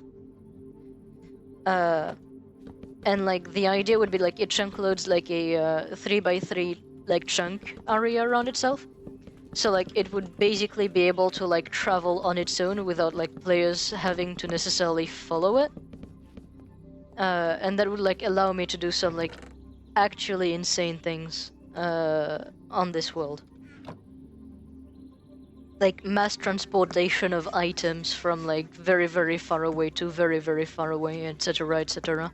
And like the idea would be like it chunk loads like a 3x3 like chunk area around itself. So like it would basically be able to like travel on its own without like players having to necessarily follow it. And that would like allow me to do some like actually insane things on this world. Like mass transportation of items from like very, very far away to very, very far away, etc., etc.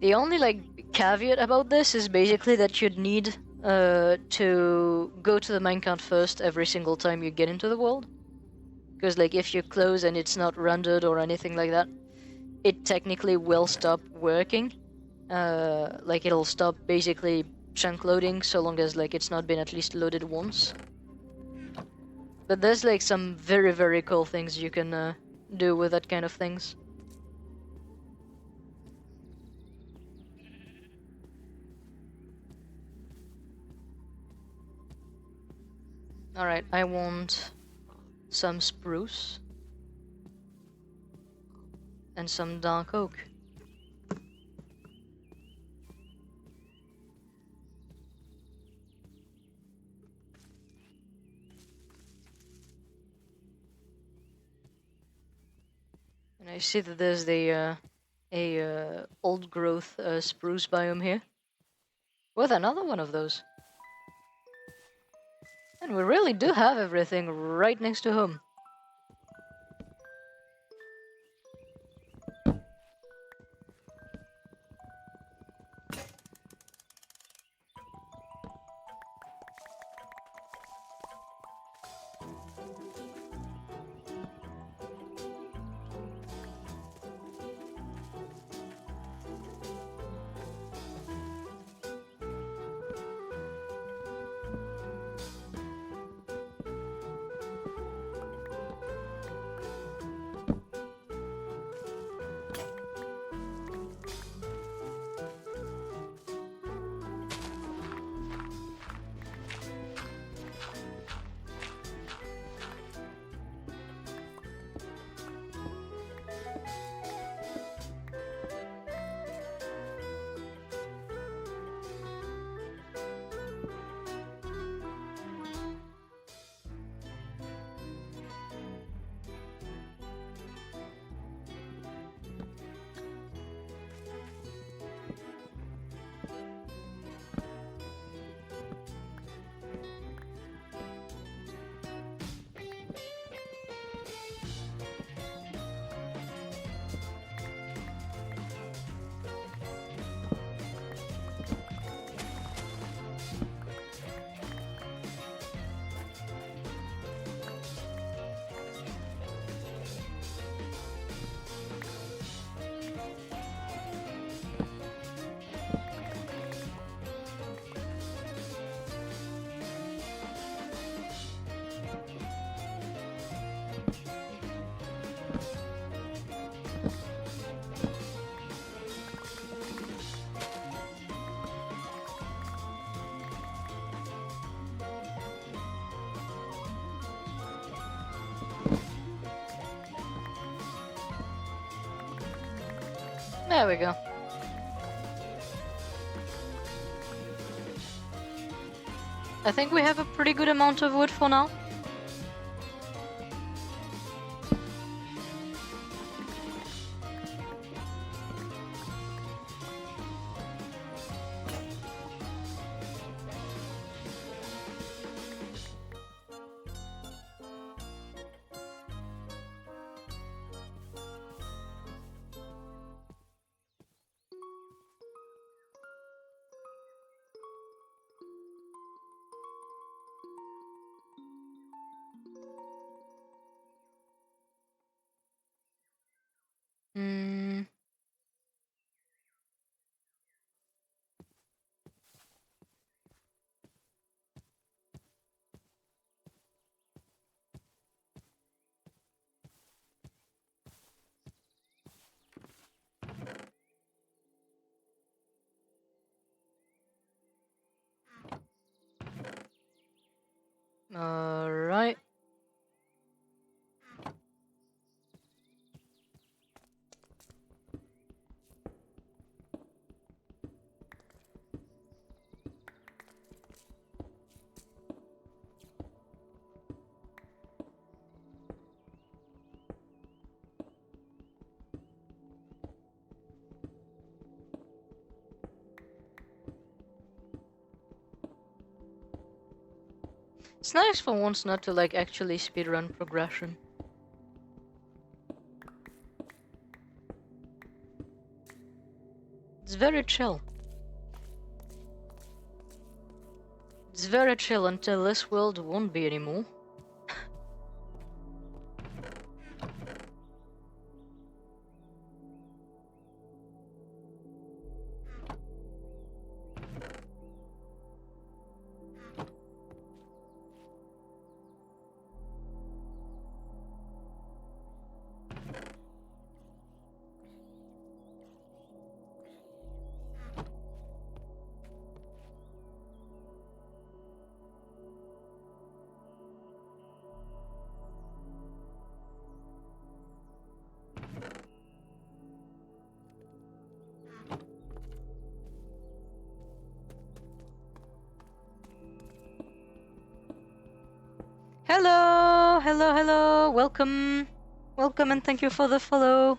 The only like caveat about this is basically that you'd need to go to the minecart first every single time you get into the world. Because like if you close and it's not rendered or anything like that, it technically will stop working. Like it'll stop basically chunk loading so long as like it's not been at least loaded once. But there's like some very, very cool things you can do with that kind of things. Alright, I want some spruce and some dark oak. And I see that there's a old growth spruce biome here. With another one of those. And we really do have everything right next to home. There we go. I think we have a pretty good amount of wood for now. Hmm. Alright. It's nice for once not to like actually speedrun progression. It's very chill. It's very chill until this world won't be anymore. Hello, hello, hello, welcome, welcome, and thank you for the follow.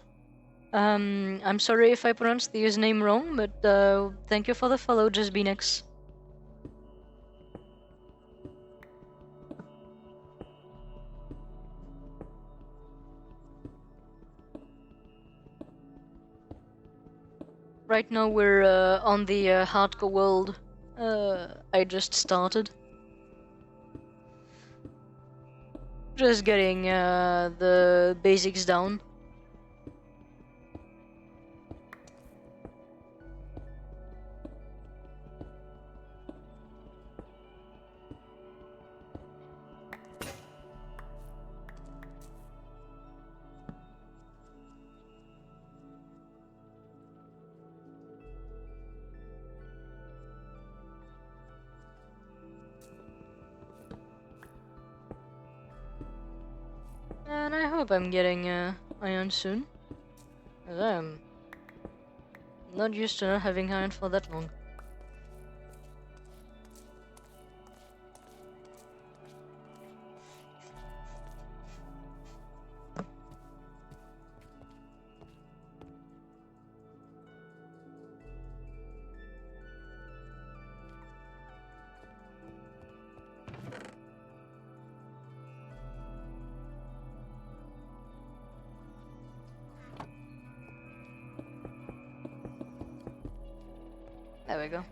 I'm sorry if I pronounced the username wrong, but thank you for the follow, JustBeanX. Right now we're on the hardcore world. I just started. Just getting the basics down. And I hope I'm getting iron soon. As I'm not used to not having iron for that long. There we go.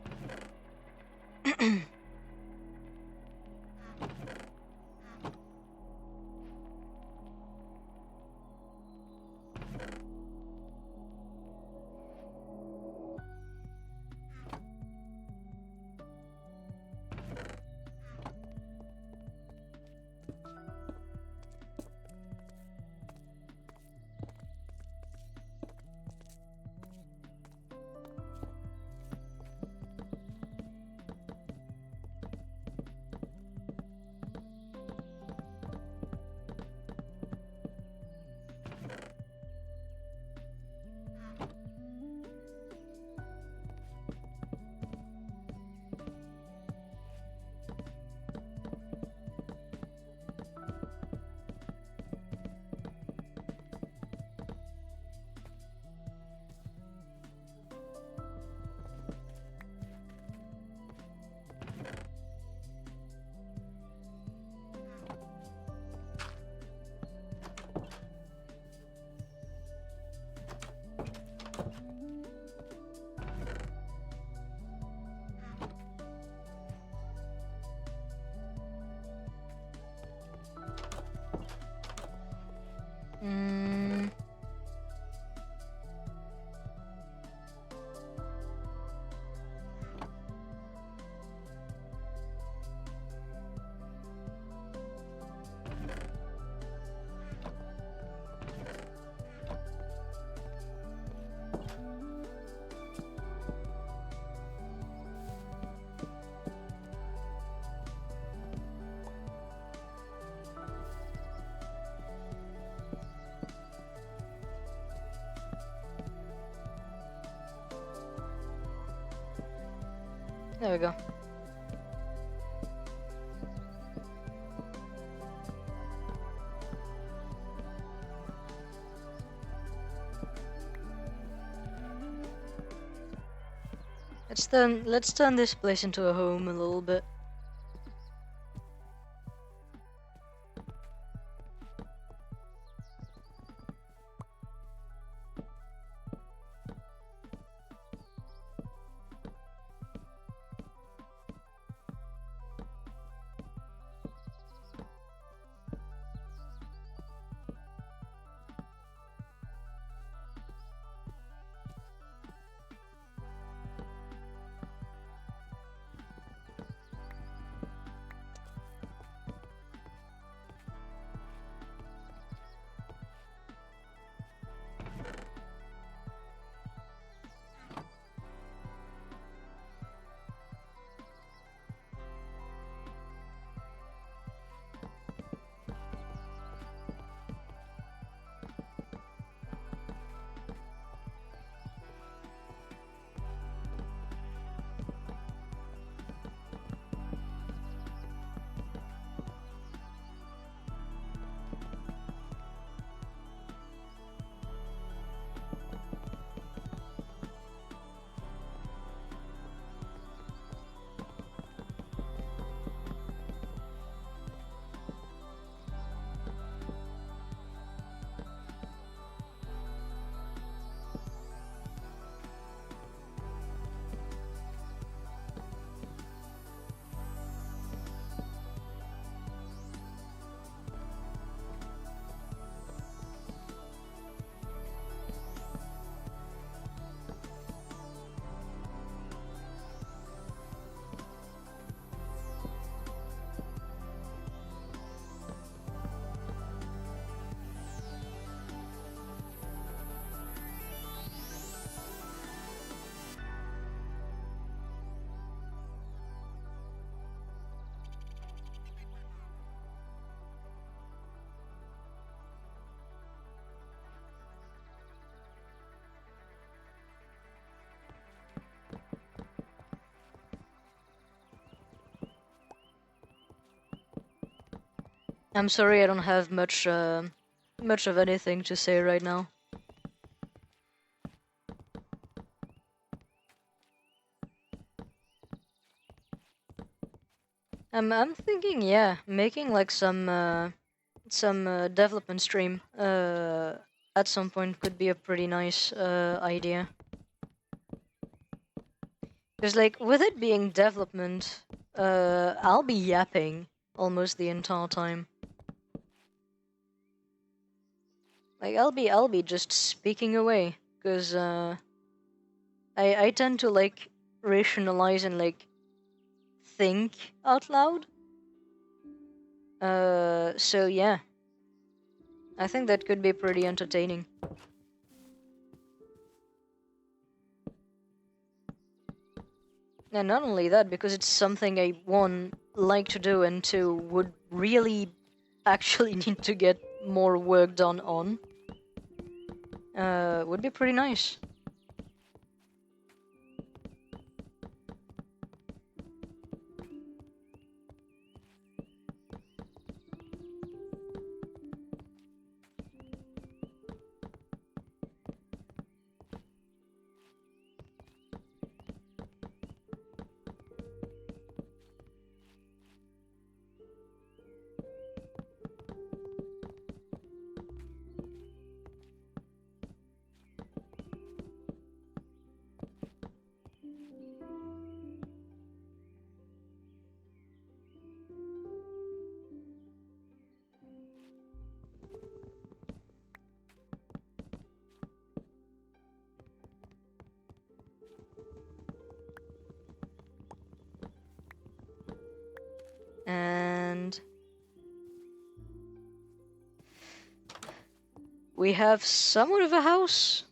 There we go. Let's turn this place into a home a little bit. I'm sorry I don't have much of anything to say right now. I'm thinking, yeah, making like some development stream at some point could be a pretty nice idea. Because like with it being development, I'll be yapping almost the entire time. Like I'll be just speaking away because I tend to like rationalize and like think out loud. So yeah, I think that could be pretty entertaining. And not only that, because it's something I, one, like to do, and two, would really actually need to get more work done on. Would be pretty nice. And we have somewhat of a house.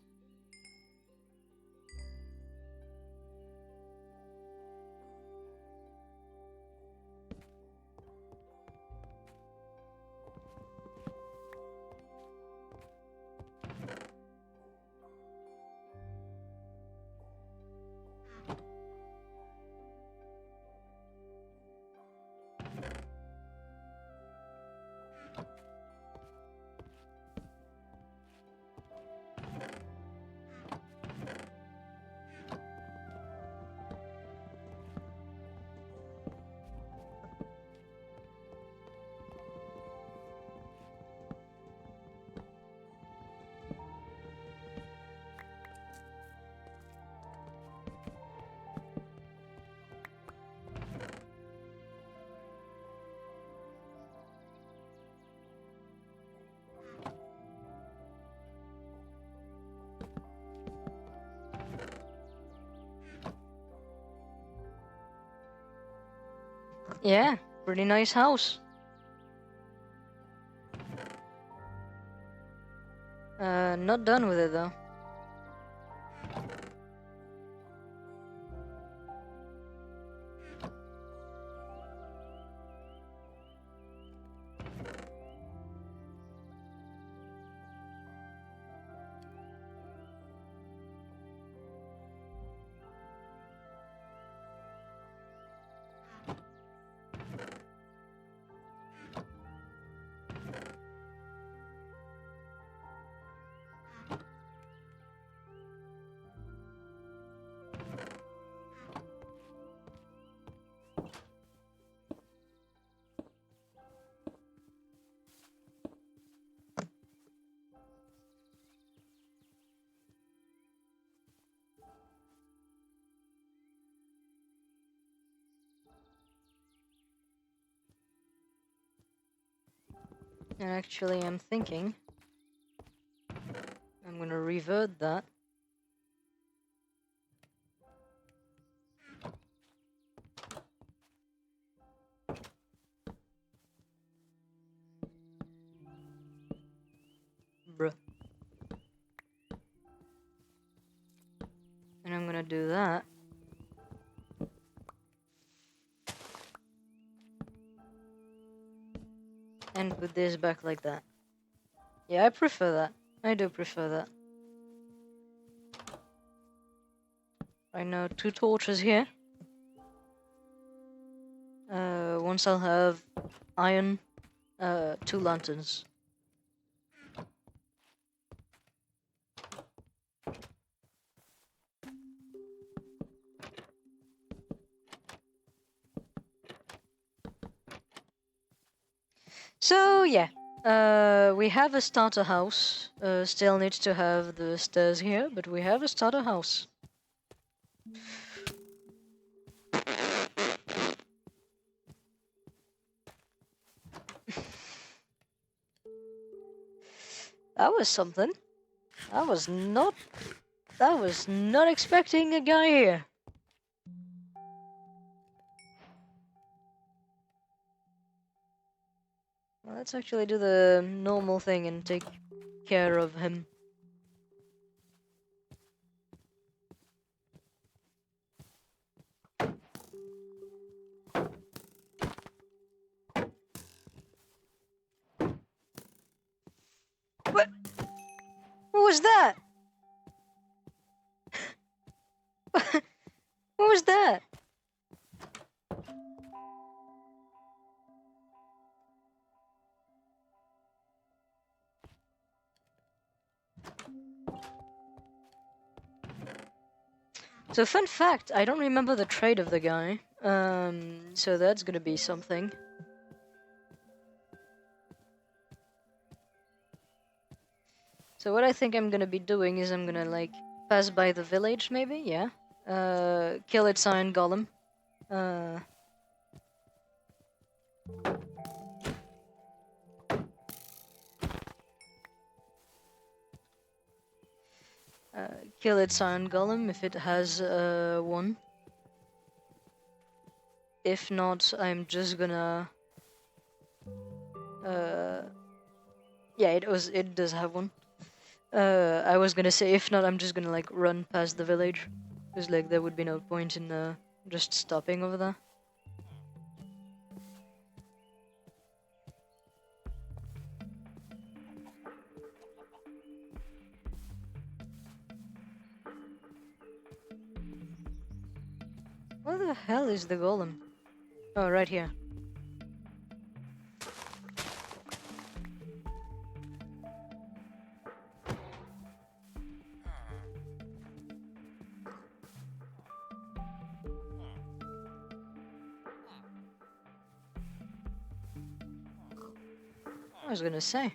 Yeah, pretty nice house. Not done with it though. And actually, I'm thinking I'm gonna revert that. Bruh. And I'm gonna do that. And put this back like that. Yeah, I prefer that. I do prefer that. Right now, 2 torches here. Once I'll have iron, 2 lanterns. So yeah, we have a starter house. Still needs to have the stairs here, but we have a starter house. That was something. I was not expecting a guy here. Well, let's actually do the normal thing and take care of him. What? What was that? What was that? So fun fact, I don't remember the trade of the guy. So that's gonna be something. So what I think I'm gonna be doing is I'm gonna like pass by the village maybe, yeah. Kill its iron golem. Kill its iron golem if it has one. If not, I'm just gonna yeah, it does have one. I was gonna say if not, I'm just gonna like run past the village, because like there would be no point in just stopping over there. Where the hell is the golem? Oh, right here. I was gonna say.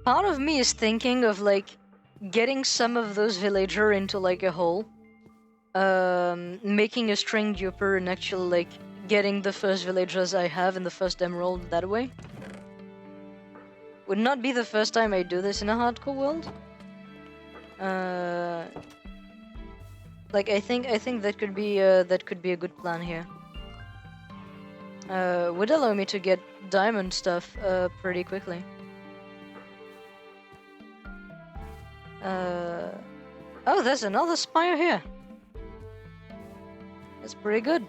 part of me is thinking of like getting some of those villager into like a hole, making a string duper and actually like getting the first villagers I have in the first emerald that way. Would not be the first time I do this in a hardcore world. Like I think that could be a good plan here. Would allow me to get diamond stuff pretty quickly. Oh, there's another spire here. That's pretty good.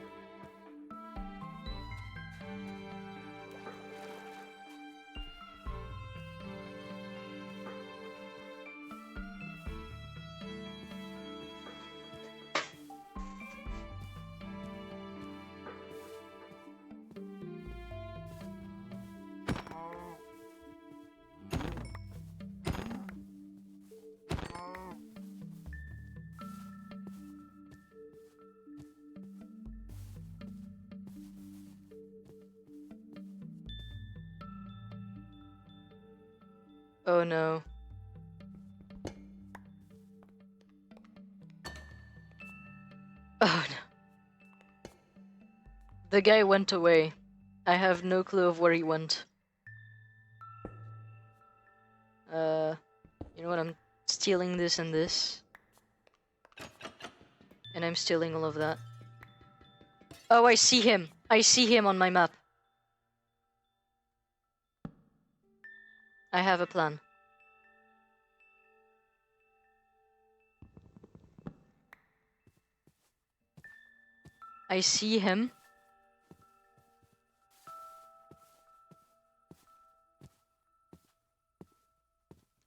Oh no. Oh no. The guy went away. I have no clue of where he went. You know what? I'm stealing this and this. And I'm stealing all of that. Oh, I see him. I see him on my map. I have a plan. I see him.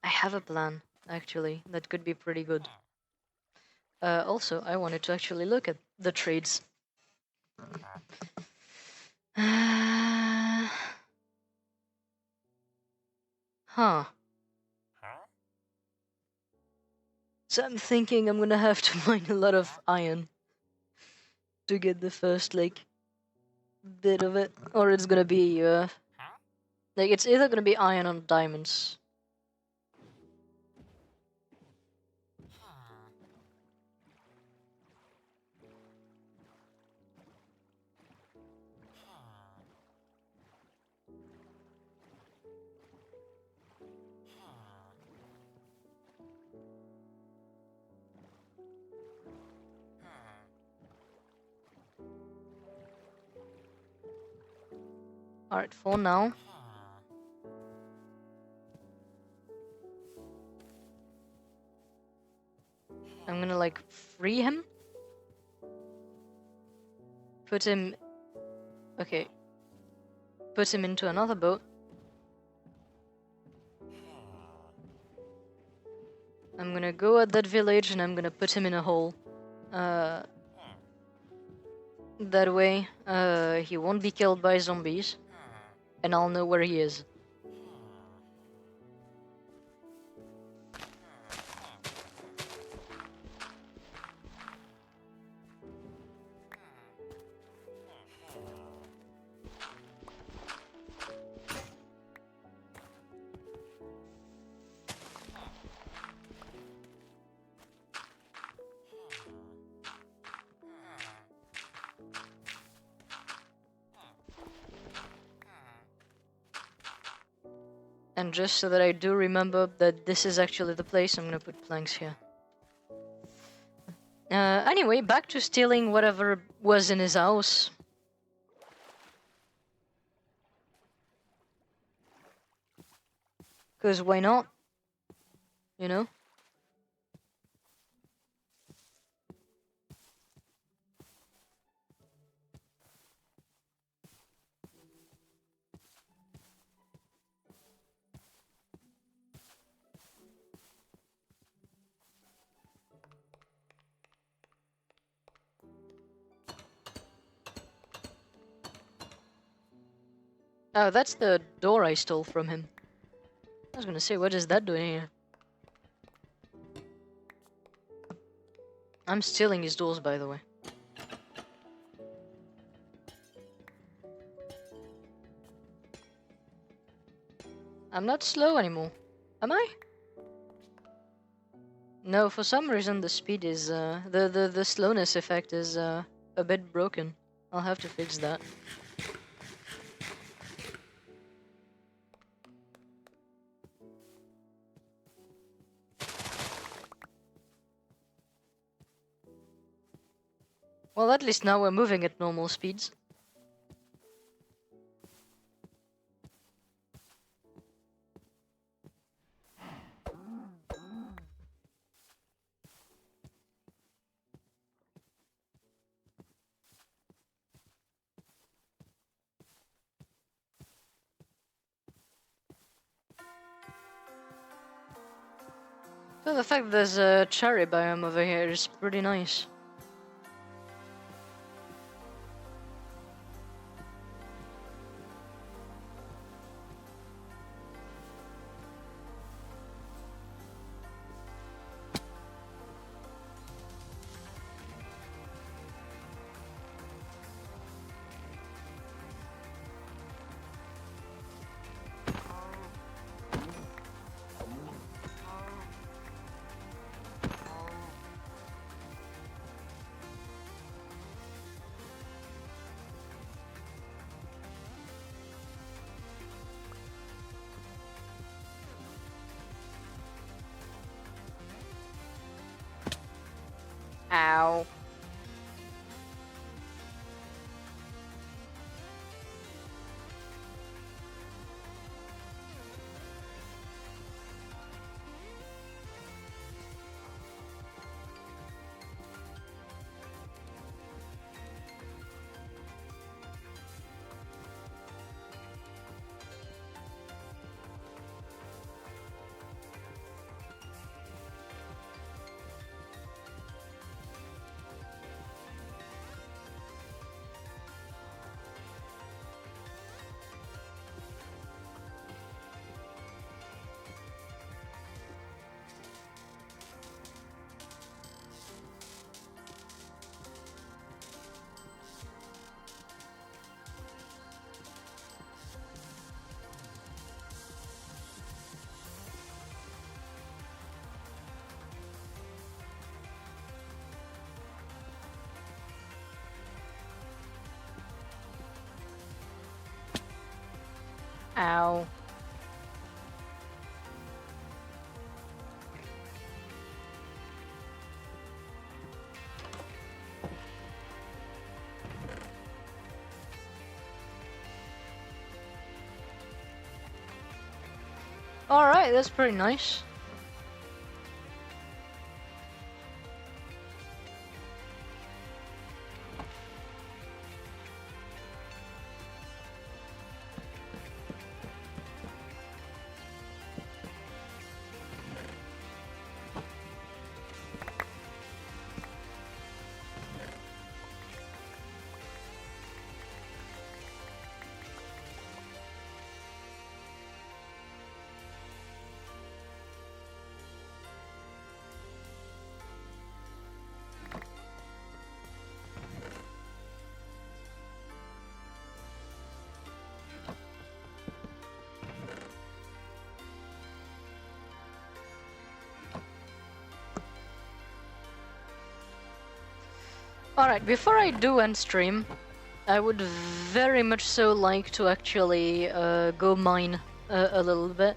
I have a plan, actually, that could be pretty good. Also, I wanted to actually look at the trades. Huh. So I'm thinking I'm gonna have to mine a lot of iron to get the first, like, bit of it. Or it's gonna be, like, it's either gonna be iron or diamonds. Alright, for now. I'm gonna, like, free him. Put him... Okay. Put him into another boat. I'm gonna go at that village and I'm gonna put him in a hole. That way, he won't be killed by zombies. And I'll know where he is. And just so that I do remember that this is actually the place, I'm gonna put planks here. Anyway, back to stealing whatever was in his house. Because why not? You know? Oh, that's the door I stole from him. I was gonna say, what is that doing here? I'm stealing his doors, by the way. I'm not slow anymore. Am I? No, for some reason the speed is the slowness effect is a bit broken. I'll have to fix that. Well, at least now we're moving at normal speeds. So the fact there's a cherry biome over here is pretty nice. Ow. Ow. Alright, that's pretty nice. Alright, before I do end stream, I would very much so like to actually go mine a little bit.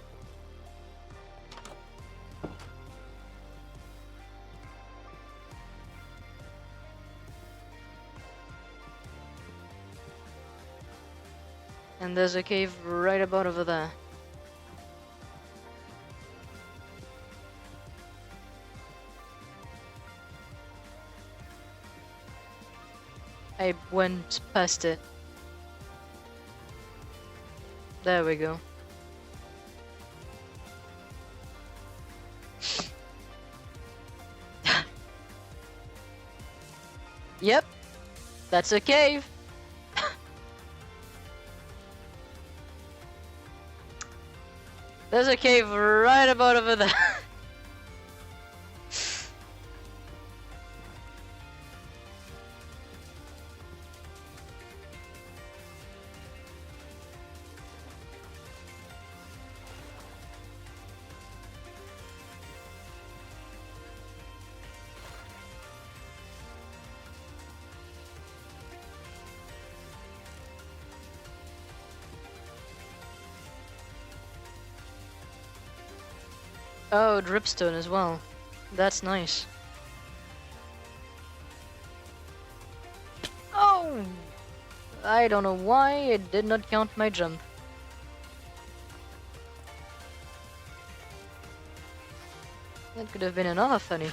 And there's a cave right about over there. I went past it. There we go. Yep, that's a cave. There's a cave right about over there. Oh, dripstone as well. That's nice. Oh! I don't know why it did not count my jump. That could have been another funny.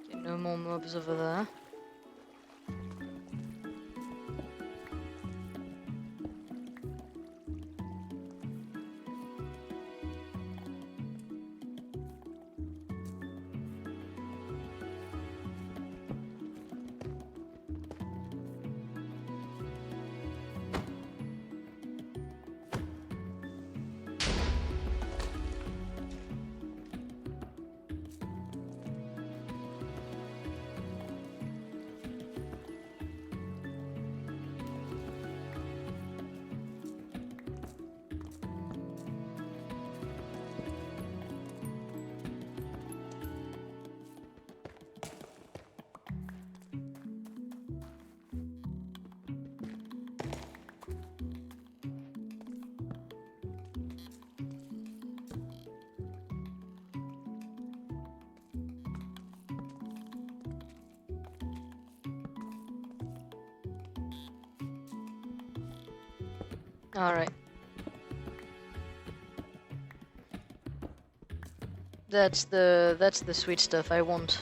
Okay, no more mobs over there. Alright. That's the sweet stuff I want.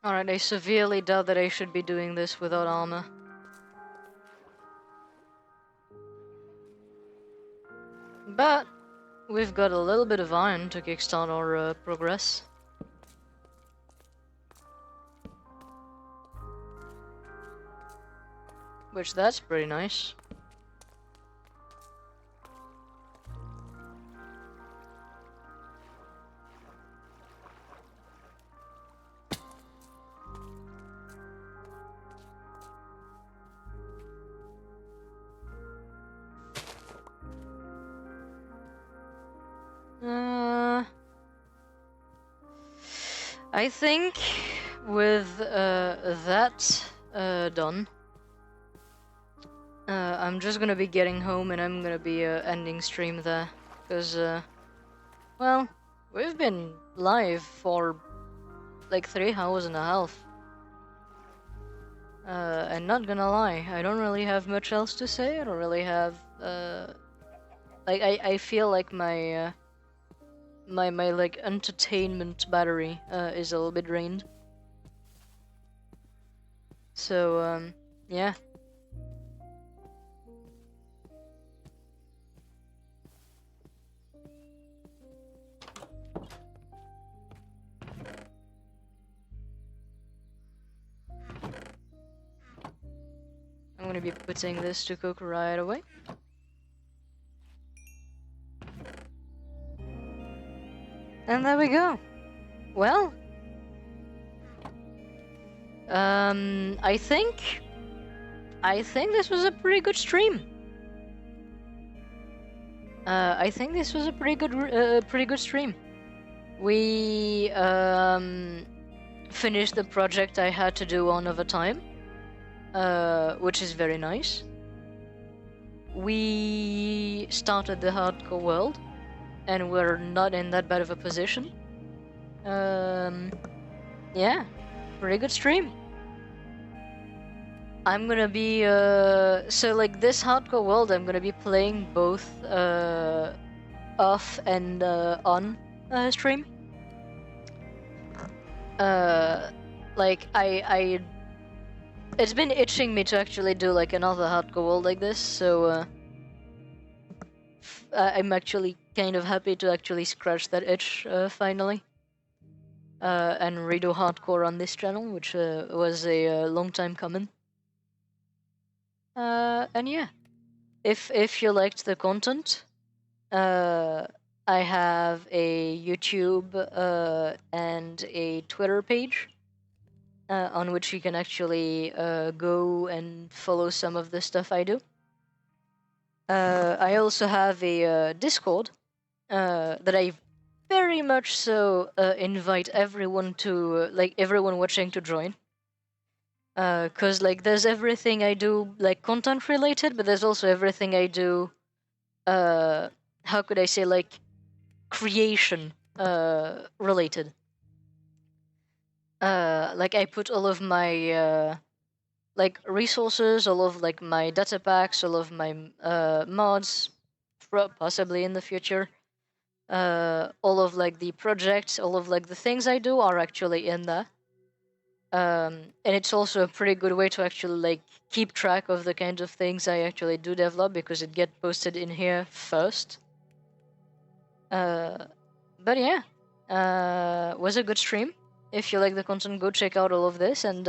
Alright, I severely doubt that I should be doing this without armor. But we've got a little bit of iron to kickstart our progress. Which that's pretty nice. I think with that done, I'm just gonna be getting home and I'm gonna be ending stream there, because well, we've been live for like 3 hours and a half. And not gonna lie, I don't really have much else to say. I don't really have like I feel like my my like entertainment battery is a little bit drained. So yeah. I'm gonna be putting this to cook right away. And there we go. Well, I think this was a pretty good stream. I think this was a pretty good stream. We finished the project I had to do on over time, which is very nice. We started the hardcore world, and we're not in that bad of a position. Yeah, pretty good stream. I'm gonna be so like this hardcore world, I'm gonna be playing both off and on stream. Like I it's been itching me to actually do like another hardcore world like this, so I'm actually kind of happy to actually scratch that itch finally, and redo hardcore on this channel, which was a long time coming. And yeah, if you liked the content, I have a YouTube and a Twitter page on which you can actually go and follow some of the stuff I do. I also have a Discord that I very much so invite everyone to, like everyone watching, to join. Cause like there's everything I do like content related, but there's also everything I do. How could I say, like creation related. Like I put all of my like resources, all of like my data packs, all of my mods, possibly in the future. All of like the projects, all of like the things I do are actually in there. And it's also a pretty good way to actually like keep track of the kinds of things I actually do develop, because it gets posted in here first. But yeah, was a good stream. If you like the content, go check out all of this, and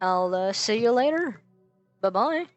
I'll see you later. Bye bye.